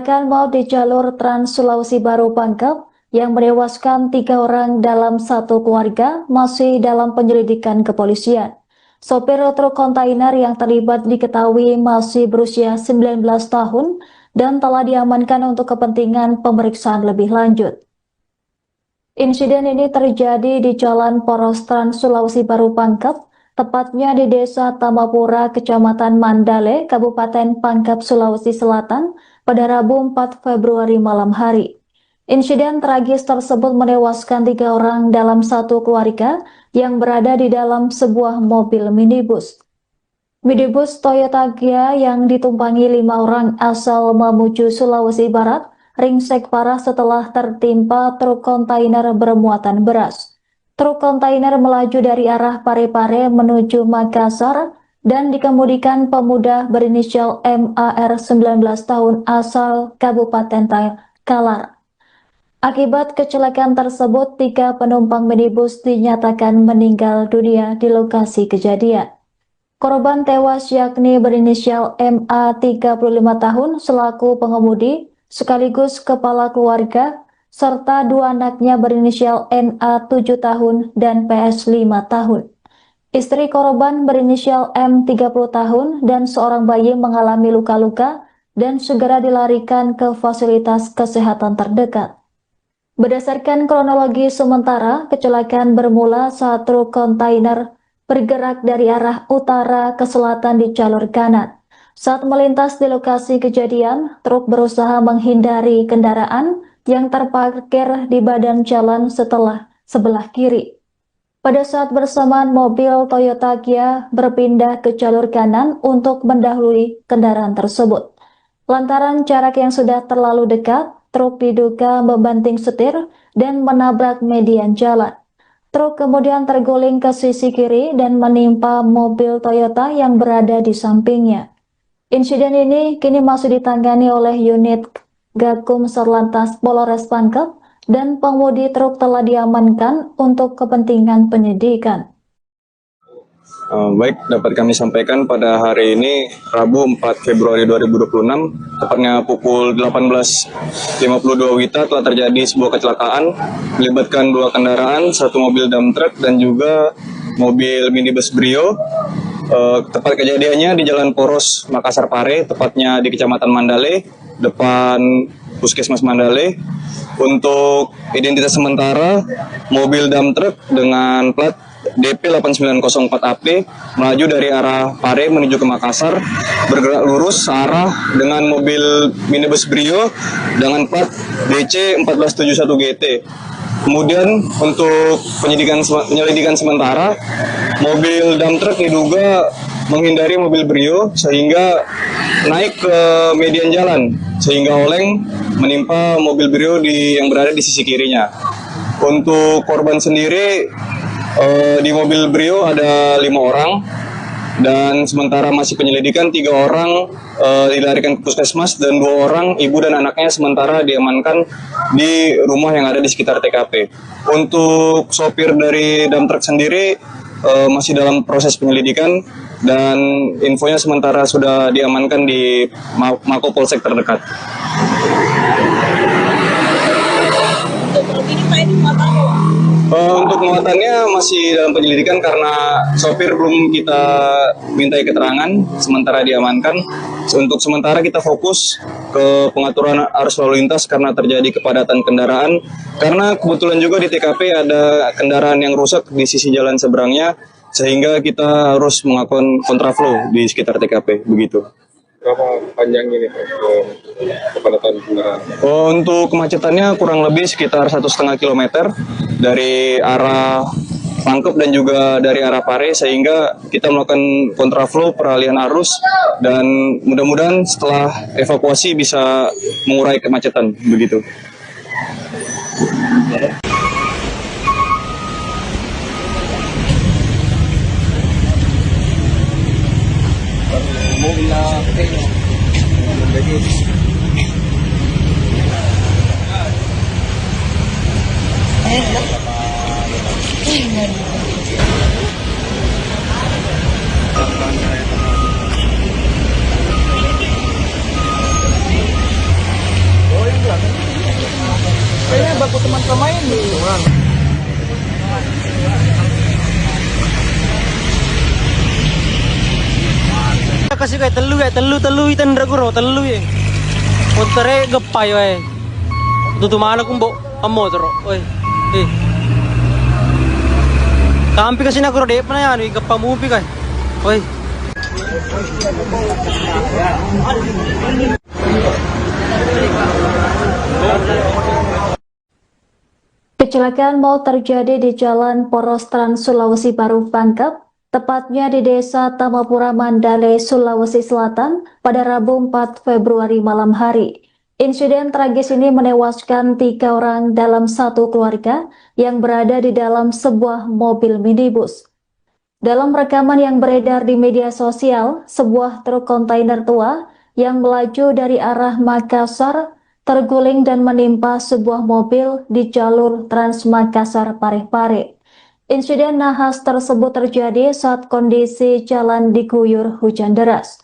Kecelakaan maut di jalur Trans Sulawesi Baru Pangkep yang menewaskan 3 orang dalam satu keluarga masih dalam penyelidikan kepolisian. Sopir truk kontainer yang terlibat diketahui masih berusia 19 tahun dan telah diamankan untuk kepentingan pemeriksaan lebih lanjut. Insiden ini terjadi di Jalan Poros Trans Sulawesi Baru Pangkep, tepatnya di Desa Tamapura, Kecamatan Mandale, Kabupaten Pangkep, Sulawesi Selatan, pada Rabu 4 Februari malam hari. Insiden tragis tersebut menewaskan 3 orang dalam satu keluarga yang berada di dalam sebuah mobil minibus. Minibus Toyota Gia yang ditumpangi 5 orang asal Mamuju, Sulawesi Barat, ringsek parah setelah tertimpa truk kontainer bermuatan beras. Truk kontainer melaju dari arah Parepare menuju Makassar dan dikemudikan pemuda berinisial MAR 19 tahun asal Kabupaten Kalar. Akibat kecelakaan tersebut, 3 penumpang minibus dinyatakan meninggal dunia di lokasi kejadian. Korban tewas yakni berinisial MA 35 tahun selaku pengemudi sekaligus kepala keluarga, serta 2 anaknya berinisial NA 7 tahun dan PS 5 tahun. Istri korban berinisial M 30 tahun dan seorang bayi mengalami luka-luka dan segera dilarikan ke fasilitas kesehatan terdekat. Berdasarkan kronologi sementara, kecelakaan bermula saat truk kontainer bergerak dari arah utara ke selatan di jalur kanan. Saat melintas di lokasi kejadian, truk berusaha menghindari kendaraan yang terparkir di badan jalan sebelah kiri. Pada saat bersamaan, mobil Toyota Gia berpindah ke jalur kanan untuk mendahului kendaraan tersebut. Lantaran jarak yang sudah terlalu dekat, truk diduga membanting setir dan menabrak median jalan. Truk kemudian terguling ke sisi kiri dan menimpa mobil Toyota yang berada di sampingnya. Insiden ini kini masih ditangani oleh unit Gakum Satlantas Polres Pangkep dan pengemudi truk telah diamankan untuk kepentingan penyidikan. Baik, dapat kami sampaikan pada hari ini Rabu 4 Februari 2026, tepatnya pukul 18.52 WITA telah terjadi sebuah kecelakaan melibatkan 2 kendaraan, 1 mobil dump truck dan juga mobil minibus Brio. Tempat kejadiannya di Jalan Poros Makassar Pare, tepatnya di Kecamatan Mandale, depan Puskesmas Mandale. Untuk identitas sementara, mobil dump truck dengan plat DP 8904AP melaju dari arah Pare menuju ke Makassar, bergerak lurus searah dengan mobil minibus Brio dengan plat DC 1471 GT. Kemudian untuk penyelidikan sementara, mobil dump truck diduga menghindari mobil Brio sehingga naik ke median jalan sehingga oleng menimpa mobil Brio yang berada di sisi kirinya. Untuk korban sendiri di mobil Brio ada 5 orang dan sementara masih penyelidikan 3 orang dilarikan ke puskesmas dan 2 orang ibu dan anaknya sementara diamankan di rumah yang ada di sekitar TKP. Untuk sopir dari dump truck sendiri masih dalam proses penyelidikan dan infonya sementara sudah diamankan di Mako Polsek terdekat. Untuk muatannya masih dalam penyelidikan karena sopir belum kita mintai keterangan, sementara diamankan. Untuk sementara kita fokus ke pengaturan arus lalu lintas karena terjadi kepadatan kendaraan. Karena kebetulan juga di TKP ada kendaraan yang rusak di sisi jalan seberangnya, sehingga kita harus melakukan kontraflow di sekitar TKP, begitu. Berapa panjang ini kepadatan kendaraan? Untuk kemacetannya kurang lebih sekitar 1,5 km dari arah Pangkep dan juga dari arah Pare, sehingga kita melakukan kontraflow peralihan arus dan mudah-mudahan setelah evakuasi bisa mengurai kemacetan, begitu. pemain nih. Kasih kayak telu itan draguro telu ya. Kontre gepay wae. Tutu mana kumbo amo tro. Oi. Kampi kasi na ko de pa na yan, gapamupi kay. Oi. Kecelakaan maut terjadi di Jalan Poros Trans Sulawesi Baru Pangkep, tepatnya di Desa Tamapura Mandale, Sulawesi Selatan pada Rabu 4 Februari malam hari. Insiden tragis ini menewaskan 3 orang dalam satu keluarga yang berada di dalam sebuah mobil minibus. Dalam rekaman yang beredar di media sosial, sebuah truk kontainer tua yang melaju dari arah Makassar terguling dan menimpa sebuah mobil di jalur Trans Makassar Parepare. Insiden nahas tersebut terjadi saat kondisi jalan diguyur hujan deras.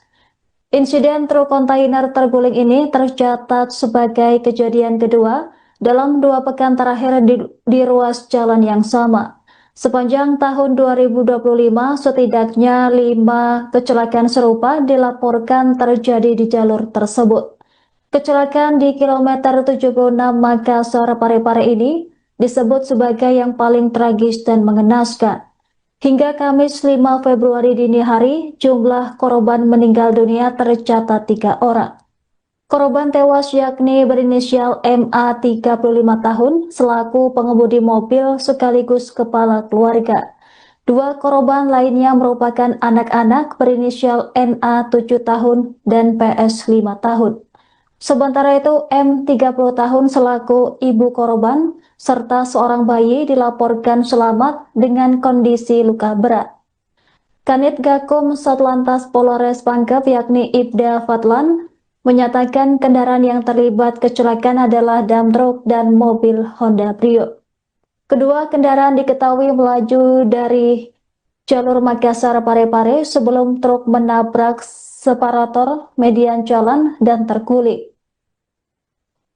Insiden truk kontainer terguling ini tercatat sebagai kejadian kedua dalam 2 pekan terakhir di ruas jalan yang sama. Sepanjang tahun 2025, setidaknya 5 kecelakaan serupa dilaporkan terjadi di jalur tersebut. Kecelakaan di kilometer 76 Makassar Parepare ini disebut sebagai yang paling tragis dan mengenaskan. Hingga Kamis 5 Februari dini hari, jumlah korban meninggal dunia tercatat 3 orang. Korban tewas yakni berinisial MA 35 tahun selaku pengemudi mobil sekaligus kepala keluarga. 2 korban lainnya merupakan anak-anak berinisial NA 7 tahun dan PS 5 tahun. Sementara itu M 30 tahun selaku ibu korban serta seorang bayi dilaporkan selamat dengan kondisi luka berat. Kanit Gakum Satlantas Polres Pangkep yakni Ibda Fadlan menyatakan kendaraan yang terlibat kecelakaan adalah dump truck dan mobil Honda Brio. Kedua kendaraan diketahui melaju dari jalur Makassar Parepare sebelum truk menabrak separator median jalan dan terguling.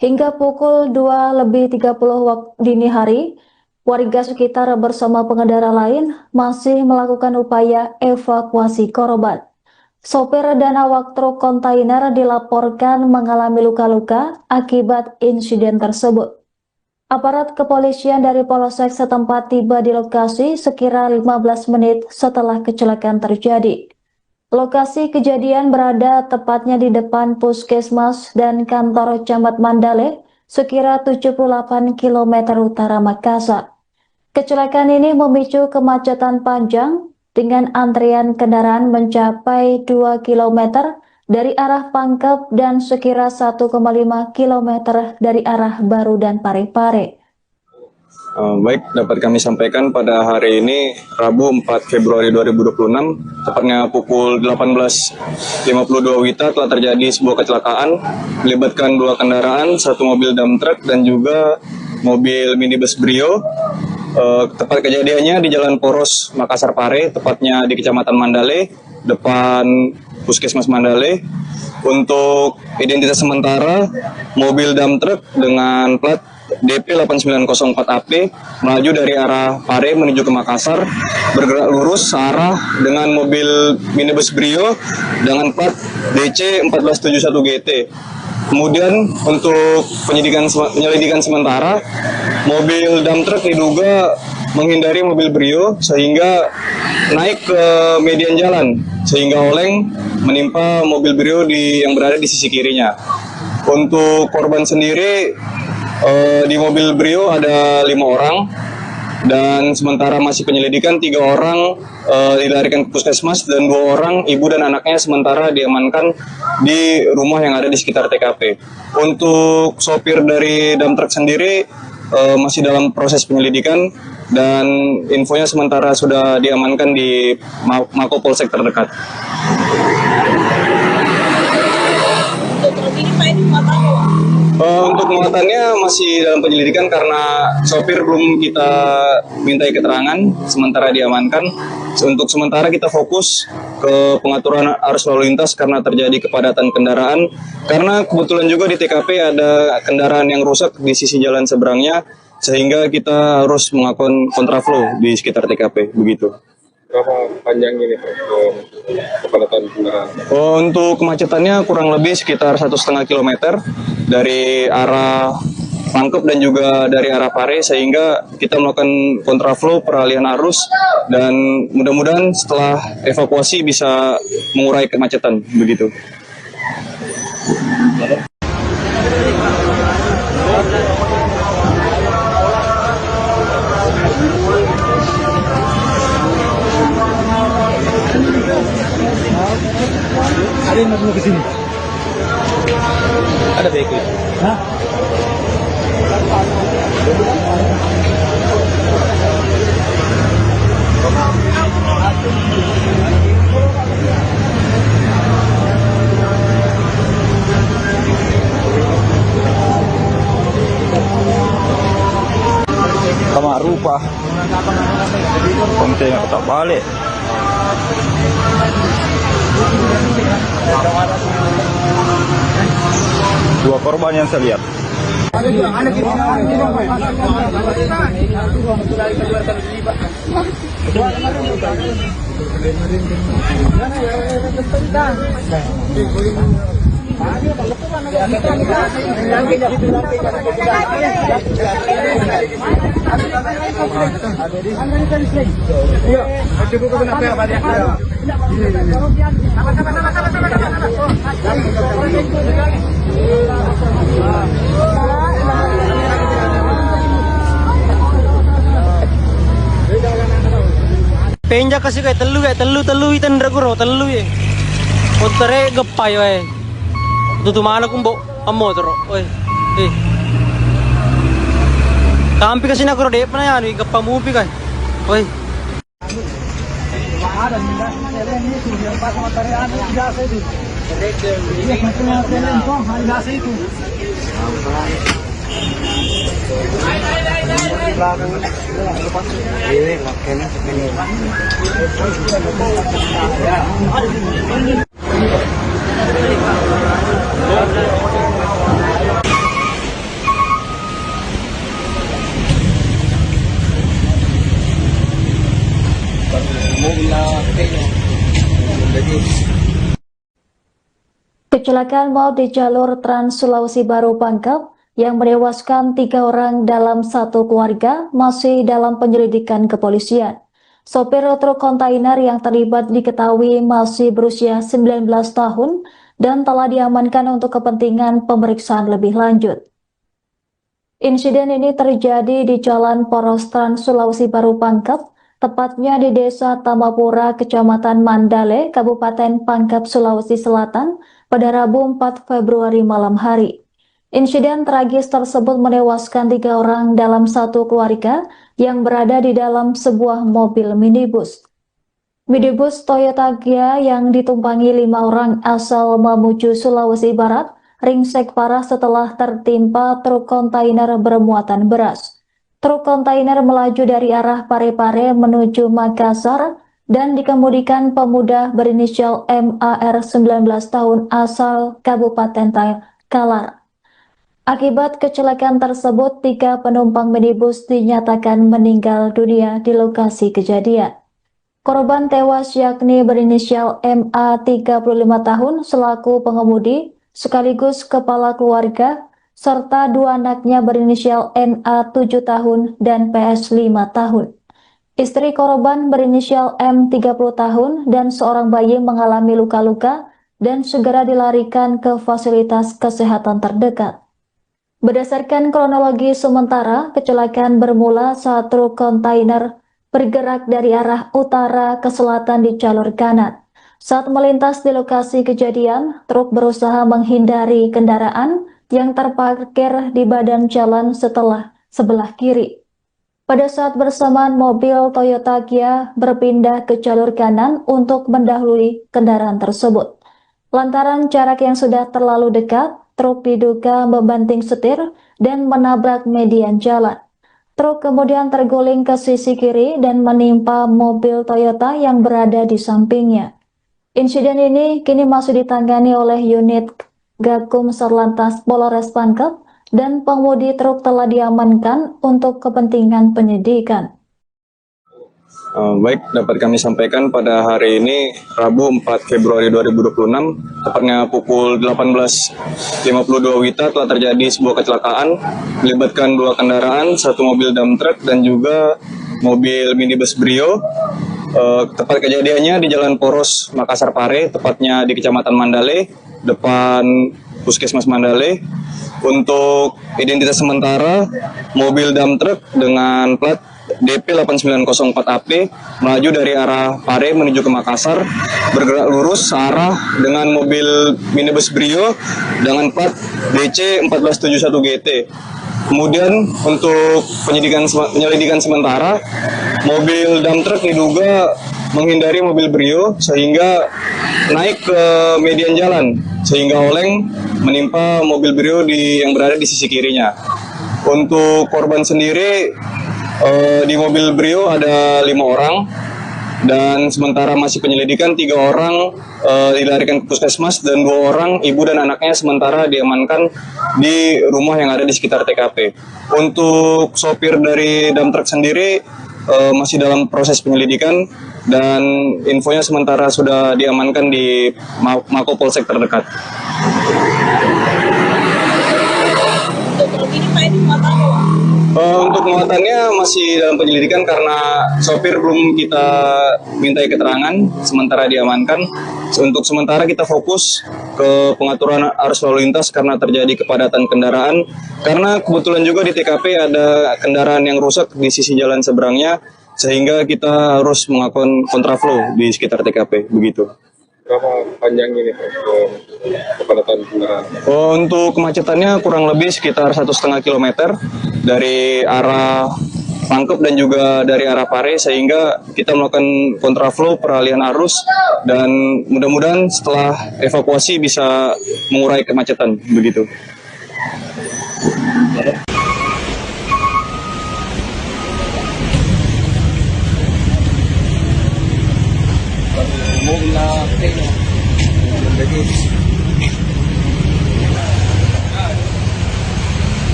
Hingga pukul 2:30 waktu dini hari, warga sekitar bersama pengendara lain masih melakukan upaya evakuasi korban. Sopir dan awak truk kontainer dilaporkan mengalami luka-luka akibat insiden tersebut. Aparat kepolisian dari Polsek setempat tiba di lokasi sekira 15 menit setelah kecelakaan terjadi. Lokasi kejadian berada tepatnya di depan Puskesmas dan kantor Camat Mandale, sekira 78 km utara Makassar. Kecelakaan ini memicu kemacetan panjang dengan antrian kendaraan mencapai 2 km dari arah Pangkep dan sekira 1,5 km dari arah Baru dan Parepare. Baik, dapat kami sampaikan pada hari ini Rabu 4 Februari 2026, tepatnya pukul 18.52 WITA telah terjadi sebuah kecelakaan melibatkan 2 kendaraan, 1 mobil dump truck dan juga mobil minibus Brio. Tepat kejadiannya di Jalan Poros Makassar Pare, tepatnya di Kecamatan Mandale, depan Puskesmas Mandale. Untuk identitas sementara, mobil dump truck dengan plat DP 8904AP melaju dari arah Pare menuju ke Makassar, bergerak lurus searah dengan mobil minibus Brio dengan plat DC 1471 GT. Kemudian untuk penyelidikan sementara, mobil dump truck diduga menghindari mobil Brio sehingga naik ke median jalan sehingga oleng menimpa mobil Brio yang berada di sisi kirinya. Untuk korban sendiri di mobil Brio ada 5 orang dan sementara masih penyelidikan 3 orang dilarikan ke puskesmas dan 2 orang ibu dan anaknya sementara diamankan di rumah yang ada di sekitar TKP. Untuk sopir dari dump truck sendiri masih dalam proses penyelidikan dan infonya sementara sudah diamankan di Mako Polsek terdekat. Untuk muatannya masih dalam penyelidikan karena sopir belum kita mintai keterangan, sementara diamankan. Untuk sementara kita fokus ke pengaturan arus lalu lintas karena terjadi kepadatan kendaraan. Karena kebetulan juga di TKP ada kendaraan yang rusak di sisi jalan seberangnya sehingga kita harus melakukan kontraflow di sekitar TKP begitu. Berapa panjang ini Pak kepadatan kendaraan? Untuk kemacetannya kurang lebih sekitar 1,5 kilometer dari arah Pangkep dan juga dari arah Pare, sehingga kita melakukan kontraflow peralihan arus dan mudah-mudahan setelah evakuasi bisa mengurai kemacetan begitu. Ada yang mau ke sini? Ada beko. Hah? Sama rupa konten yang tak balik. Dua korban yang saya lihat. Penja kasih kayak telu itan raguro telu ya. Kontere gepay wae. Tutu mana kumbo amo toro. Oi. Kampi kasi na kuro de pa na yan, gapamupi kay. Oi. Kecelakaan maut di jalur Trans Sulawesi Baru Pangkep yang menewaskan 3 orang dalam satu keluarga masih dalam penyelidikan kepolisian. Sopir truk kontainer yang terlibat diketahui masih berusia 19 tahun dan telah diamankan untuk kepentingan pemeriksaan lebih lanjut. Insiden ini terjadi di Jalan Poros Trans Sulawesi Baru Pangkep, tepatnya di Desa Tamapura, Kecamatan Mandale, Kabupaten Pangkep, Sulawesi Selatan, pada Rabu 4 Februari malam hari. Insiden tragis tersebut menewaskan 3 orang dalam satu keluarga yang berada di dalam sebuah mobil minibus. Minibus Toyota Gia yang ditumpangi 5 orang asal Mamuju, Sulawesi Barat, ringsek parah setelah tertimpa truk kontainer bermuatan beras. Truk kontainer melaju dari arah Parepare menuju Makassar dan dikemudikan pemuda berinisial MAR 19 tahun asal Kabupaten Kalar. Akibat kecelakaan tersebut, 3 penumpang minibus dinyatakan meninggal dunia di lokasi kejadian. Korban tewas yakni berinisial MA 35 tahun selaku pengemudi sekaligus kepala keluarga, serta 2 anaknya berinisial NA 7 tahun dan PS 5 tahun. Istri korban berinisial M 30 tahun dan seorang bayi mengalami luka-luka dan segera dilarikan ke fasilitas kesehatan terdekat. Berdasarkan kronologi sementara, kecelakaan bermula saat truk kontainer bergerak dari arah utara ke selatan di jalur kanan. Saat melintas di lokasi kejadian, truk berusaha menghindari kendaraan yang terparkir di badan jalan sebelah kiri. Pada saat bersamaan, mobil Toyota Gia berpindah ke jalur kanan untuk mendahului kendaraan tersebut. Lantaran jarak yang sudah terlalu dekat, truk diduga membanting setir dan menabrak median jalan. Truk kemudian terguling ke sisi kiri dan menimpa mobil Toyota yang berada di sampingnya. Insiden ini kini masih ditangani oleh unit Gakum Satlantas Polres Pangkep dan pengemudi truk telah diamankan untuk kepentingan penyidikan. Baik, dapat kami sampaikan pada hari ini, Rabu 4 Februari 2026, tepatnya pukul 18.52 WITA telah terjadi sebuah kecelakaan melibatkan dua kendaraan, satu mobil dump truck dan juga mobil minibus Brio. Tepat kejadiannya di Jalan Poros, Makassar Pare, tepatnya di Kecamatan Mandale, depan Puskesmas Mandale. Untuk identitas sementara, mobil dump truck dengan plat DP 8904AP melaju dari arah Pare menuju ke Makassar, bergerak lurus searah dengan mobil minibus Brio dengan plat DC 1471 GT. Kemudian untuk penyelidikan sementara, mobil dump truck diduga menghindari mobil Brio sehingga naik ke median jalan sehingga oleng menimpa mobil Brio yang berada di sisi kirinya. Untuk korban sendiri, di mobil Brio ada 5 orang dan sementara masih penyelidikan 3 orang dilarikan ke puskesmas dan 2 orang ibu dan anaknya sementara diamankan di rumah yang ada di sekitar TKP. Untuk sopir dari dump truck sendiri masih dalam proses penyelidikan dan infonya sementara sudah diamankan di Mako Polsek terdekat. Untuk muatannya masih dalam penyelidikan karena sopir belum kita mintai keterangan, sementara diamankan. Untuk sementara kita fokus ke pengaturan arus lalu lintas karena terjadi kepadatan kendaraan. Karena kebetulan juga di TKP ada kendaraan yang rusak di sisi jalan seberangnya, sehingga kita harus melakukan kontraflow di sekitar TKP, begitu. Berapa panjang ini kepadatan kendaraan? Untuk kemacetannya kurang lebih sekitar 1,5 kilometer dari arah Pangkep dan juga dari arah Pare, sehingga kita melakukan kontraflow peralihan arus dan mudah-mudahan setelah evakuasi bisa mengurai kemacetan, begitu.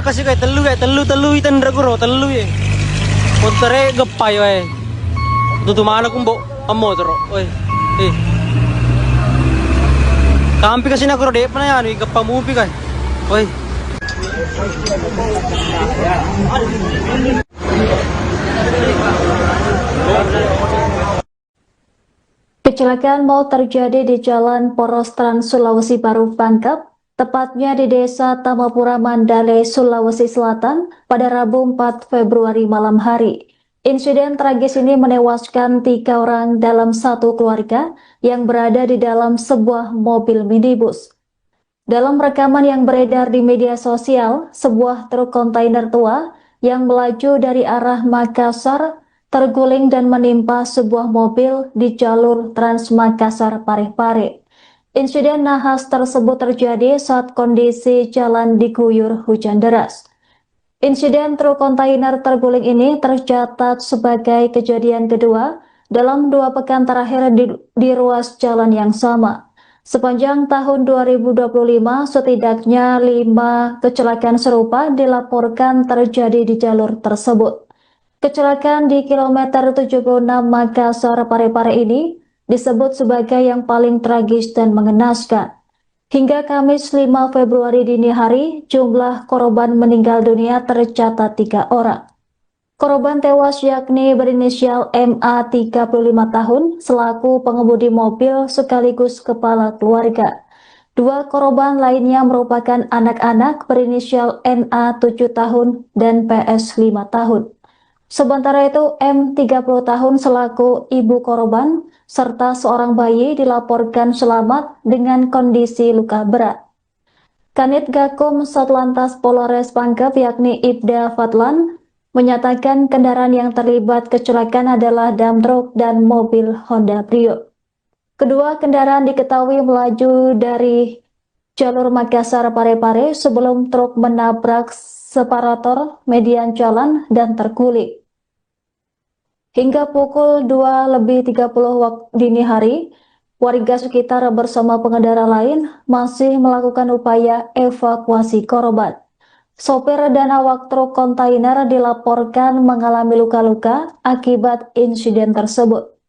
Kasih kayak telu itan draguro telu ya. Kontere gepay wae. Tutu mana kumbo amo tero. Oi. Kampi kasi na kuro de pa na yan, gapamupi kay. Oi. Kecelakaan maut terjadi di Jalan Poros Trans Sulawesi Baru Pangkep, tepatnya di Desa Tamapura Mandale, Sulawesi Selatan pada Rabu 4 Februari malam hari. Insiden tragis ini menewaskan 3 orang dalam satu keluarga yang berada di dalam sebuah mobil minibus. Dalam rekaman yang beredar di media sosial, sebuah truk kontainer tua yang melaju dari arah Makassar terguling dan menimpa sebuah mobil di jalur Trans Makassar Parepare. Insiden nahas tersebut terjadi saat kondisi jalan diguyur hujan deras. Insiden truk kontainer terguling ini tercatat sebagai kejadian kedua dalam 2 pekan terakhir di ruas jalan yang sama. Sepanjang tahun 2025, setidaknya 5 kecelakaan serupa dilaporkan terjadi di jalur tersebut. Kecelakaan di kilometer 76 Makassar Parepare ini disebut sebagai yang paling tragis dan mengenaskan. Hingga Kamis 5 Februari dini hari, jumlah korban meninggal dunia tercatat 3 orang. Korban tewas yakni berinisial MA 35 tahun selaku pengemudi mobil sekaligus kepala keluarga. 2 korban lainnya merupakan anak-anak berinisial NA 7 tahun dan PS 5 tahun. Sementara itu M 30 tahun selaku ibu korban serta seorang bayi dilaporkan selamat dengan kondisi luka berat. Kanit Gakum Satlantas Polres Pangkep yakni Ibda Fadlan menyatakan kendaraan yang terlibat kecelakaan adalah dump truck dan mobil Honda Brio. Kedua kendaraan diketahui melaju dari jalur Makassar Parepare sebelum truk menabrak separator median jalan dan terguling. Hingga pukul 2:30 waktu dini hari, warga sekitar bersama pengendara lain masih melakukan upaya evakuasi korban. Sopir dan awak truk kontainer dilaporkan mengalami luka-luka akibat insiden tersebut.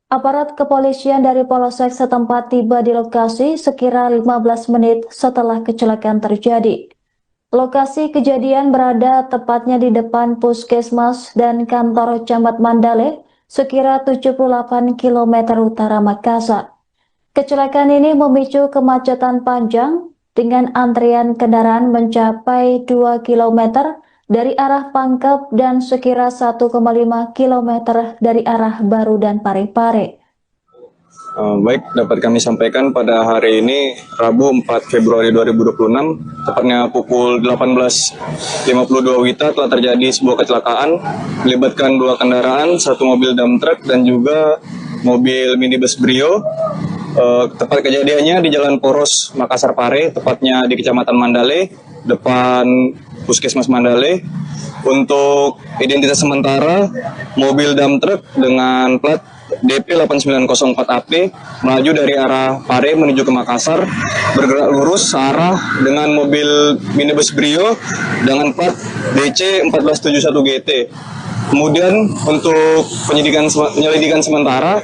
Aparat kepolisian dari Polsek setempat tiba di lokasi sekira 15 menit setelah kecelakaan terjadi. Lokasi kejadian berada tepatnya di depan Puskesmas dan kantor Camat Mandale, sekira 78 km utara Makassar. Kecelakaan ini memicu kemacetan panjang dengan antrian kendaraan mencapai 2 km dari arah Pangkep dan sekira 1,5 km dari arah Baru dan Parepare. Baik, dapat kami sampaikan pada hari ini Rabu 4 Februari 2026, tepatnya pukul 18.52 WITA telah terjadi sebuah kecelakaan melibatkan dua kendaraan, satu mobil dump truck dan juga mobil minibus Brio. Tempat kejadiannya di Jalan Poros Makassar Pare, tepatnya di Kecamatan Mandale, depan Puskesmas Mandale. Untuk identitas sementara, mobil dump truck dengan plat DP 8904AP melaju dari arah Pare menuju ke Makassar, bergerak lurus searah dengan mobil minibus Brio dengan plat DC 1471 GT. Kemudian untuk penyelidikan sementara,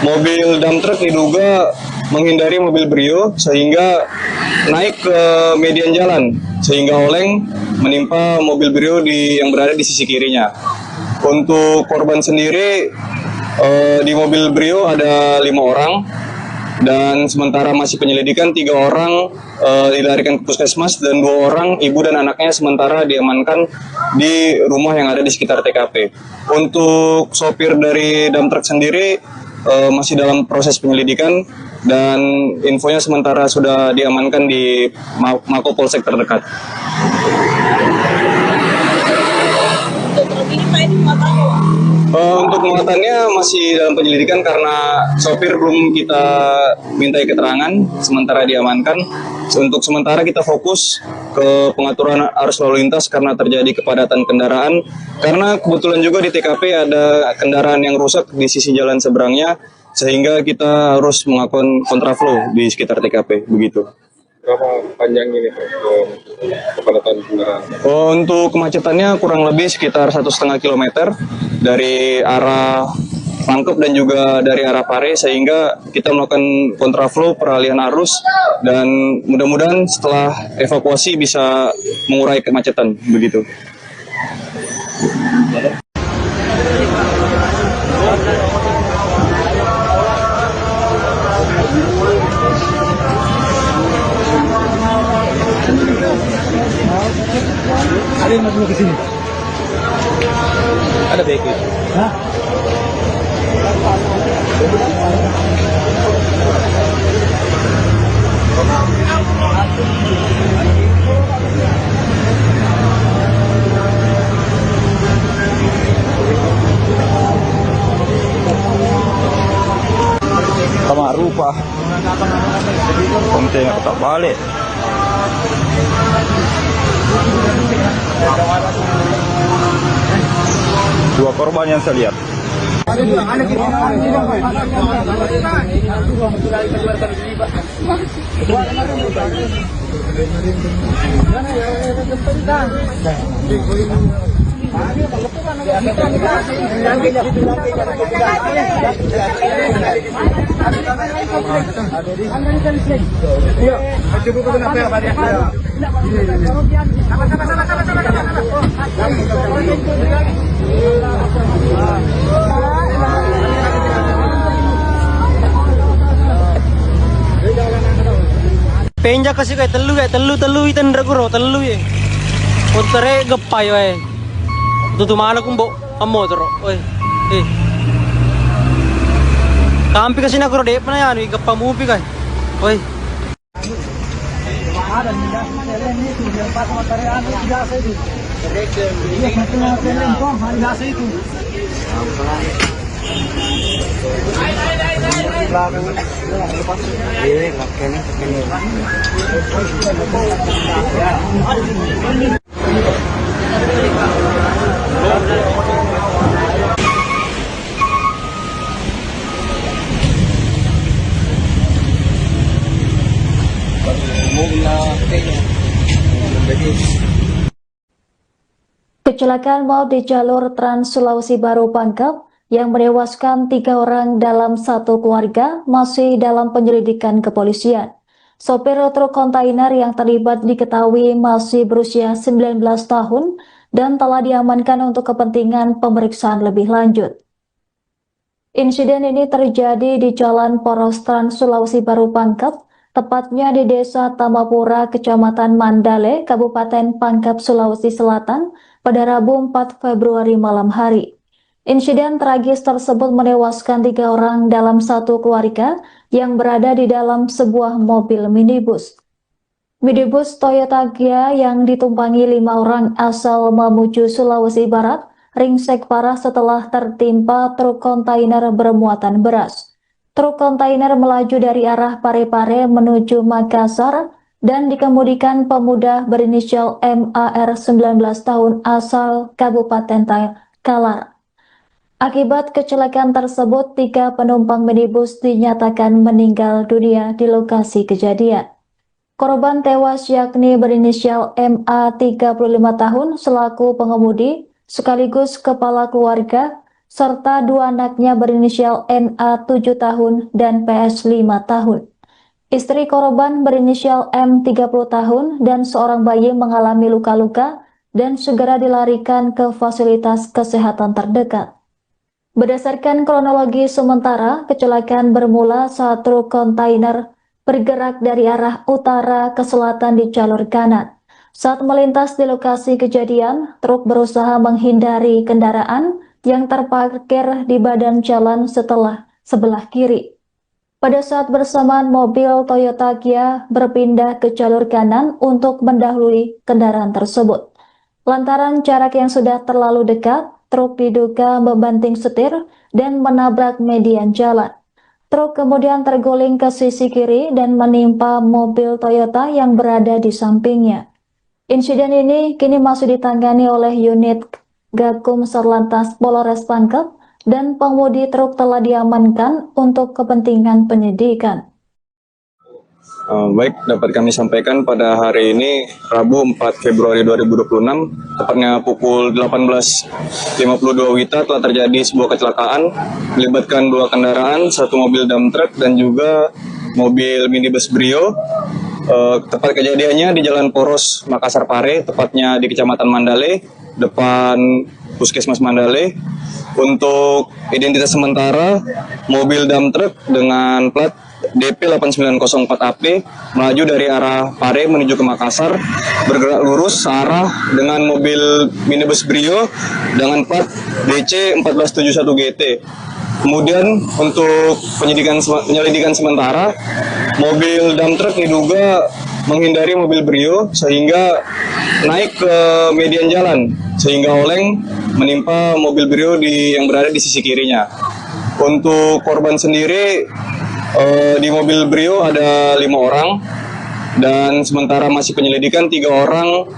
mobil dump truck diduga menghindari mobil Brio sehingga naik ke median jalan sehingga oleng menimpa mobil Brio yang berada di sisi kirinya. Untuk korban sendiri di mobil Brio ada 5 orang dan sementara masih penyelidikan 3 orang dilarikan ke puskesmas dan 2 orang ibu dan anaknya sementara diamankan di rumah yang ada di sekitar TKP. Untuk sopir dari dump truck sendiri masih dalam proses penyelidikan dan infonya sementara sudah diamankan di Mako Polsek terdekat. Untuk muatannya masih dalam penyelidikan karena sopir belum kita mintai keterangan, sementara diamankan. Untuk sementara kita fokus ke pengaturan arus lalu lintas karena terjadi kepadatan kendaraan. Karena kebetulan juga di TKP ada kendaraan yang rusak di sisi jalan seberangnya, sehingga kita harus melakukan kontraflow di sekitar TKP, begitu. Berapa panjang ini kepadatan kendaraan? Untuk kemacetannya kurang lebih sekitar 1,5 km dari arah Pangkep dan juga dari arah Pare, sehingga kita melakukan kontraflow peralihan arus dan mudah-mudahan setelah evakuasi bisa mengurai kemacetan, begitu. Ada yang mau ke sini? Ada beki. Hah? Sama rupa. Konten tak balik. Dua korban yang saya lihat. Penja kasih kayak telu itan raguro telu ya. Kontere gepay wae. Tutu mana kumbo motor. Oi. Kampi kasi na kuro de pa na yan, gappa mupi kay. Oi. Ada Kecelakaan maut di jalur Trans Sulawesi Baru Pangkep yang menewaskan 3 orang dalam satu keluarga masih dalam penyelidikan kepolisian. Sopir truk kontainer yang terlibat diketahui masih berusia 19 tahun dan telah diamankan untuk kepentingan pemeriksaan lebih lanjut. Insiden ini terjadi di Jalan Poros Trans Sulawesi Baru Pangkep, tepatnya di Desa Tamapura, Kecamatan Mandale, Kabupaten Pangkep, Sulawesi Selatan, pada Rabu 4 Februari malam hari. Insiden tragis tersebut menewaskan 3 orang dalam satu keluarga yang berada di dalam sebuah mobil minibus. Minibus Toyota Gia yang ditumpangi 5 orang asal Mamuju, Sulawesi Barat, ringsek parah setelah tertimpa truk kontainer bermuatan beras. Truk kontainer melaju dari arah Parepare menuju Makassar dan dikemudikan pemuda berinisial MAR 19 tahun asal Kabupaten Kalar. Akibat kecelakaan tersebut, 3 penumpang minibus dinyatakan meninggal dunia di lokasi kejadian. Korban tewas yakni berinisial MA 35 tahun selaku pengemudi sekaligus kepala keluarga, serta 2 anaknya berinisial NA 7 tahun dan PS 5 tahun. Istri korban berinisial M 30 tahun dan seorang bayi mengalami luka-luka dan segera dilarikan ke fasilitas kesehatan terdekat. Berdasarkan kronologi sementara, kecelakaan bermula saat truk kontainer bergerak dari arah utara ke selatan di jalur kanan. Saat melintas di lokasi kejadian, truk berusaha menghindari kendaraan yang terparkir di badan jalan sebelah kiri. Pada saat bersamaan, mobil Toyota Gia berpindah ke jalur kanan untuk mendahului kendaraan tersebut. Lantaran jarak yang sudah terlalu dekat, truk diduga membanting setir dan menabrak median jalan. Truk kemudian terguling ke sisi kiri dan menimpa mobil Toyota yang berada di sampingnya. Insiden ini kini masih ditangani oleh unit Gakum Satlantas Polres Pangkep dan pengemudi truk telah diamankan untuk kepentingan penyidikan. Baik, dapat kami sampaikan pada hari ini Rabu 4 Februari 2026, tepatnya pukul 18.52 WITA telah terjadi sebuah kecelakaan melibatkan 2 kendaraan, 1 mobil dump truck dan juga mobil minibus Brio. Tempat kejadiannya di Jalan Poros Makassar Pare, tepatnya di Kecamatan Mandale, depan Puskesmas Mandale. Untuk identitas sementara, mobil dump truck dengan plat DP 8904AP melaju dari arah Pare menuju ke Makassar, bergerak lurus searah dengan mobil minibus Brio dengan plat DC 1471 GT. Kemudian untuk penyelidikan sementara, mobil dump truck diduga menghindari mobil Brio sehingga naik ke median jalan sehingga oleng menimpa mobil Brio yang berada di sisi kirinya. Untuk korban sendiri di mobil Brio ada 5 orang dan sementara masih penyelidikan 3 orang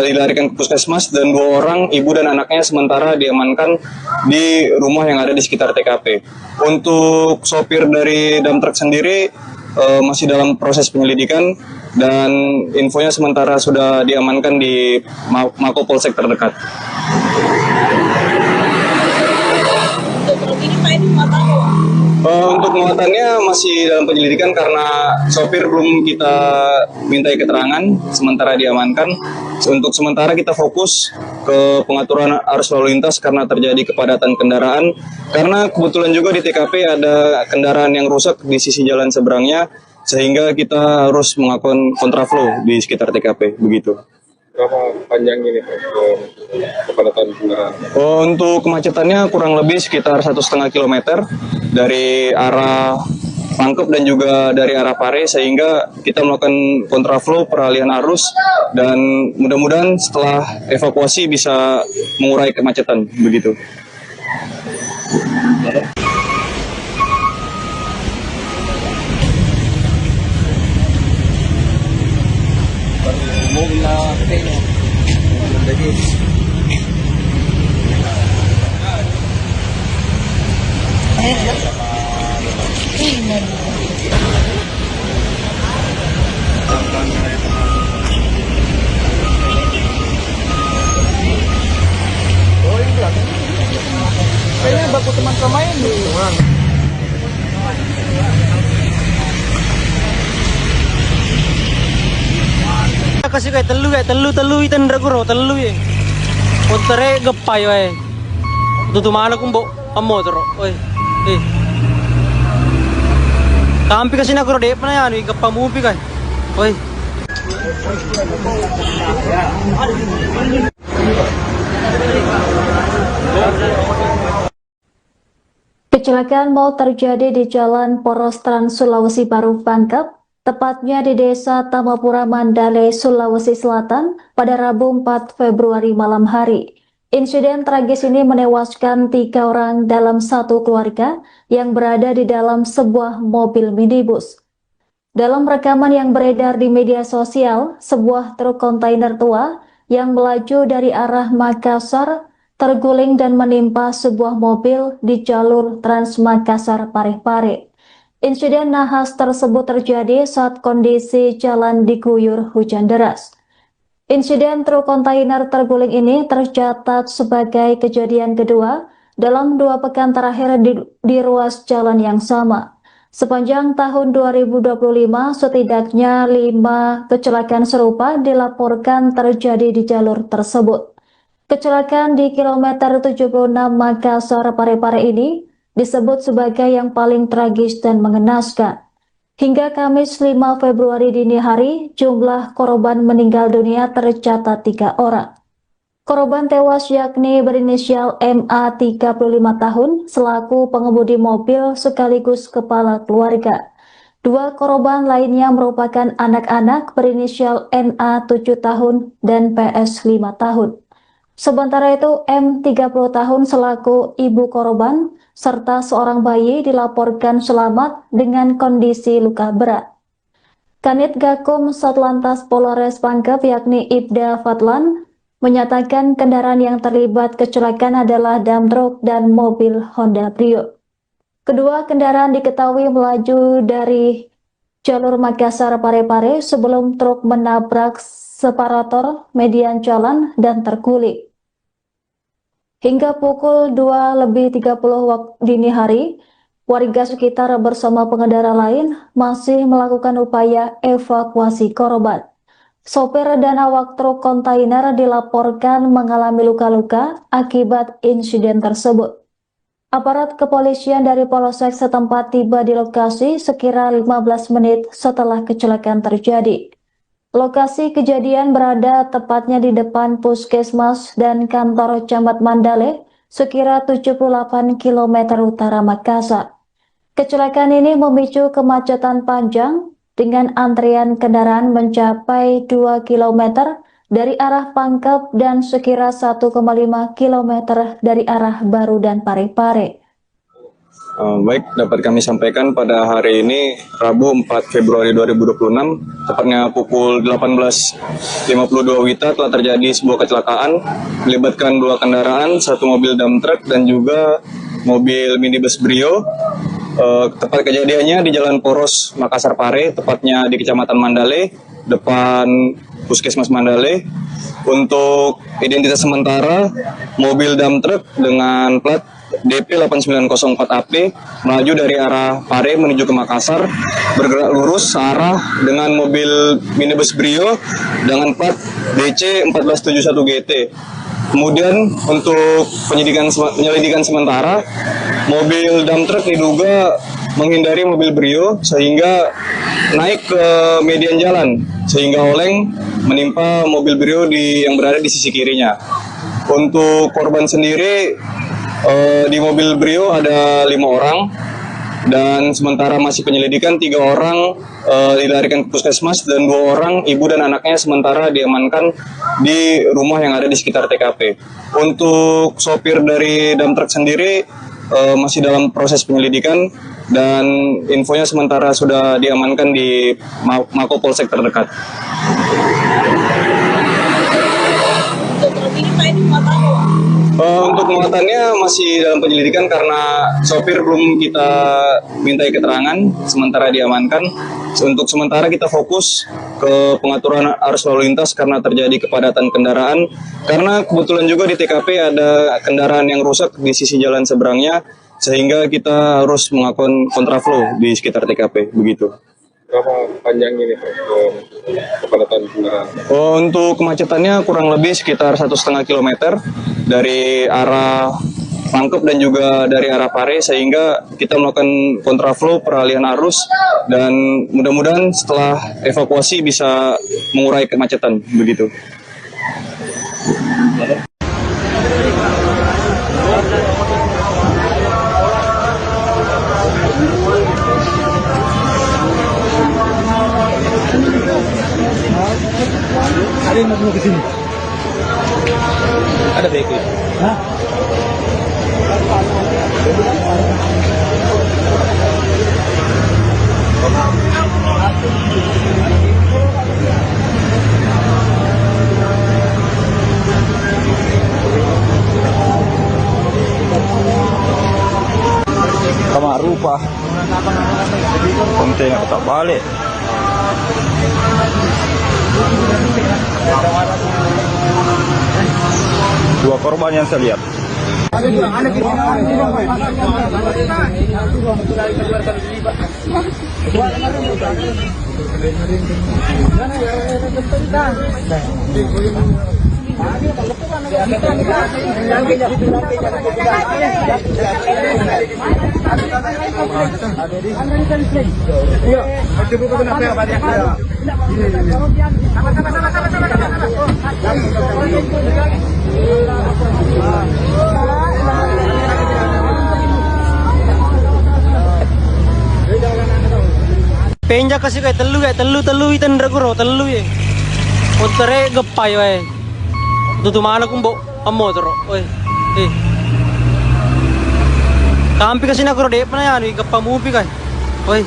dilarikan ke puskesmas dan 2 orang ibu dan anaknya sementara diamankan di rumah yang ada di sekitar TKP. Untuk sopir dari dump truck sendiri masih dalam proses penyelidikan dan infonya sementara sudah diamankan di Mako Polsek terdekat. Untuk muatannya masih dalam penyelidikan karena sopir belum kita mintai keterangan, sementara diamankan. Untuk sementara kita fokus ke pengaturan arus lalu lintas karena terjadi kepadatan kendaraan. Karena kebetulan juga di TKP ada kendaraan yang rusak di sisi jalan seberangnya, sehingga kita harus melakukan kontraflow di sekitar TKP, begitu. Berapa panjang ini kepadatan kendaraan? Untuk kemacetannya kurang lebih sekitar 1,5 km dari arah Pangkep dan juga dari arah Pare, sehingga kita melakukan kontraflow peralihan arus dan mudah-mudahan setelah evakuasi bisa mengurai kemacetan begitu. Kayaknya baku teman sama ini. Kasi kayak telu itan raguro telu ya. Kontere gepay wae. Tutumana kung bo motor. Oi. Kampi kasi na guro de pa na yan, gapamupi kay. Oi. Kecelakaan maut terjadi di Jalan Poros Trans Sulawesi Baru Pangkep, tepatnya di Desa Tamapura Mandale, Sulawesi Selatan pada Rabu 4 Februari malam hari. Insiden tragis ini menewaskan 3 orang dalam satu keluarga yang berada di dalam sebuah mobil minibus. Dalam rekaman yang beredar di media sosial, sebuah truk kontainer tua yang melaju dari arah Makassar terguling dan menimpa sebuah mobil di jalur Trans Makassar Parepare. Insiden nahas tersebut terjadi saat kondisi jalan diguyur hujan deras. Insiden truk kontainer terguling ini tercatat sebagai kejadian kedua dalam 2 pekan terakhir di ruas jalan yang sama. Sepanjang tahun 2025, setidaknya 5 kecelakaan serupa dilaporkan terjadi di jalur tersebut. Kecelakaan di kilometer 76 Makassar Parepare ini disebut sebagai yang paling tragis dan mengenaskan. Hingga Kamis 5 Februari dini hari, jumlah korban meninggal dunia tercatat 3 orang. Korban tewas yakni berinisial MA 35 tahun selaku pengemudi mobil sekaligus kepala keluarga. 2 korban lainnya merupakan anak-anak berinisial NA 7 tahun dan PS 5 tahun. Sementara itu M 30 tahun selaku ibu korban serta seorang bayi dilaporkan selamat dengan kondisi luka berat. Kanit Gakum Satlantas Polres Pangkep yakni Ibda Fadlan menyatakan kendaraan yang terlibat kecelakaan adalah dump truck dan mobil Honda Brio. Kedua kendaraan diketahui melaju dari jalur Makassar Parepare sebelum truk menabrak separator median jalan dan terguling. Hingga pukul 2:30 waktu dini hari, warga sekitar bersama pengendara lain masih melakukan upaya evakuasi korban. Sopir dan awak truk kontainer dilaporkan mengalami luka-luka akibat insiden tersebut. Aparat kepolisian dari Polsek setempat tiba di lokasi sekira 15 menit setelah kecelakaan terjadi. Lokasi kejadian berada tepatnya di depan Puskesmas dan kantor Camat Mandale, sekira 78 km utara Makassar. Kecelakaan ini memicu kemacetan panjang dengan antrian kendaraan mencapai 2 km dari arah Pangkep dan sekira 1,5 km dari arah Baru dan Parepare. Baik, dapat kami sampaikan pada hari ini Rabu 4 Februari 2026, tepatnya pukul 18.52 WITA telah terjadi sebuah kecelakaan melibatkan 2 kendaraan, 1 mobil dump truck dan juga mobil minibus Brio. Tempat kejadiannya di Jalan Poros Makassar Pare, tepatnya di Kecamatan Mandale, depan Puskesmas Mandale. Untuk identitas sementara, mobil dump truck dengan plat DP 8904AP melaju dari arah Pare menuju ke Makassar, bergerak lurus searah dengan mobil minibus Brio dengan plat DC 1471 GT. Kemudian untuk penyelidikan sementara, mobil dump truck diduga menghindari mobil Brio sehingga naik ke median jalan sehingga oleng menimpa mobil Brio yang berada di sisi kirinya. Untuk korban sendiri di mobil Brio ada 5 orang Dan sementara masih penyelidikan, 3 orang dilarikan ke puskesmas dan 2 orang ibu dan anaknya sementara diamankan di rumah yang ada di sekitar TKP. Untuk sopir dari dump truck sendiri masih dalam proses penyelidikan dan infonya sementara sudah diamankan di Mako Polsek terdekat. Untuk muatannya masih dalam penyelidikan karena sopir belum kita mintai keterangan, sementara diamankan. Untuk sementara kita fokus ke pengaturan arus lalu lintas karena terjadi kepadatan kendaraan. Karena kebetulan juga di TKP ada kendaraan yang rusak di sisi jalan seberangnya, sehingga kita harus melakukan kontraflow di sekitar TKP, begitu. Berapa panjang ini kepadatan kendaraan? Untuk kemacetannya kurang lebih sekitar 1,5 kilometer dari arah Pangkep dan juga dari arah Pare, sehingga kita melakukan kontraflow peralihan arus dan mudah-mudahan setelah evakuasi bisa mengurai kemacetan, begitu. Ada yang mau ke sini? Ada beko. Hah? Sama rupa. Kontainer tak balik. Dua korban yang saya lihat. Penja kasih kayak telu itan raguro telu ya. Kontere gepay wae. Tutu mana kumbo motor. Oi. Kampi kasi na kuro de pa na yan, gapamupi kay. Oi.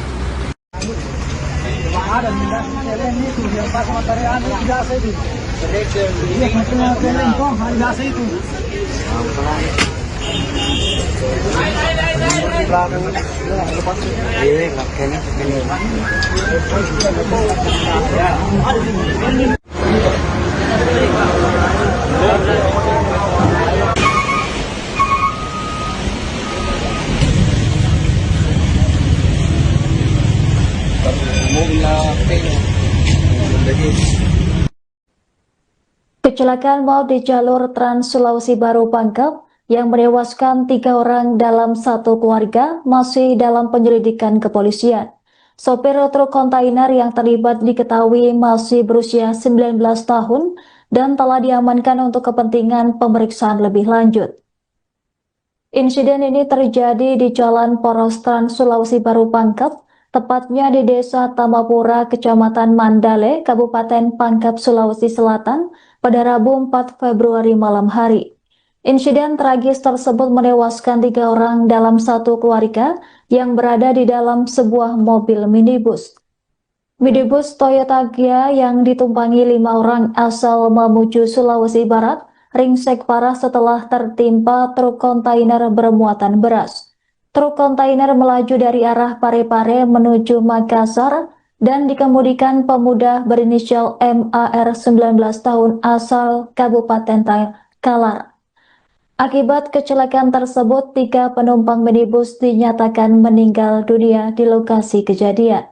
Kecelakaan maut di jalur Trans Sulawesi Baru Pangkep yang menewaskan 3 orang dalam satu keluarga masih dalam penyelidikan kepolisian. Sopir truk kontainer yang terlibat diketahui masih berusia 19 tahun dan telah diamankan untuk kepentingan pemeriksaan lebih lanjut. Insiden ini terjadi di Jalan Poros Trans Sulawesi Baru Pangkep, tepatnya di Desa Tamapura, Kecamatan Mandale, Kabupaten Pangkep, Sulawesi Selatan, pada Rabu 4 Februari malam hari. Insiden tragis tersebut menewaskan 3 orang dalam satu keluarga yang berada di dalam sebuah mobil minibus. Minibus Toyota Gia yang ditumpangi 5 orang asal Mamuju, Sulawesi Barat, ringsek parah setelah tertimpa truk kontainer bermuatan beras. Truk kontainer melaju dari arah Parepare menuju Makassar dan dikemudikan pemuda berinisial MAR 19 tahun asal Kabupaten Kalar. Akibat kecelakaan tersebut, 3 penumpang minibus dinyatakan meninggal dunia di lokasi kejadian.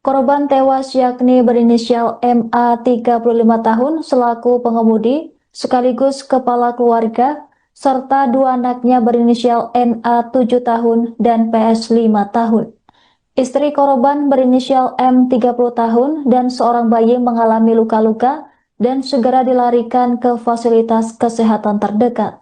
Korban tewas yakni berinisial MA 35 tahun selaku pengemudi sekaligus kepala keluarga, serta 2 anaknya berinisial NA 7 tahun dan PS 5 tahun. Istri korban berinisial M 30 tahun dan seorang bayi mengalami luka-luka dan segera dilarikan ke fasilitas kesehatan terdekat.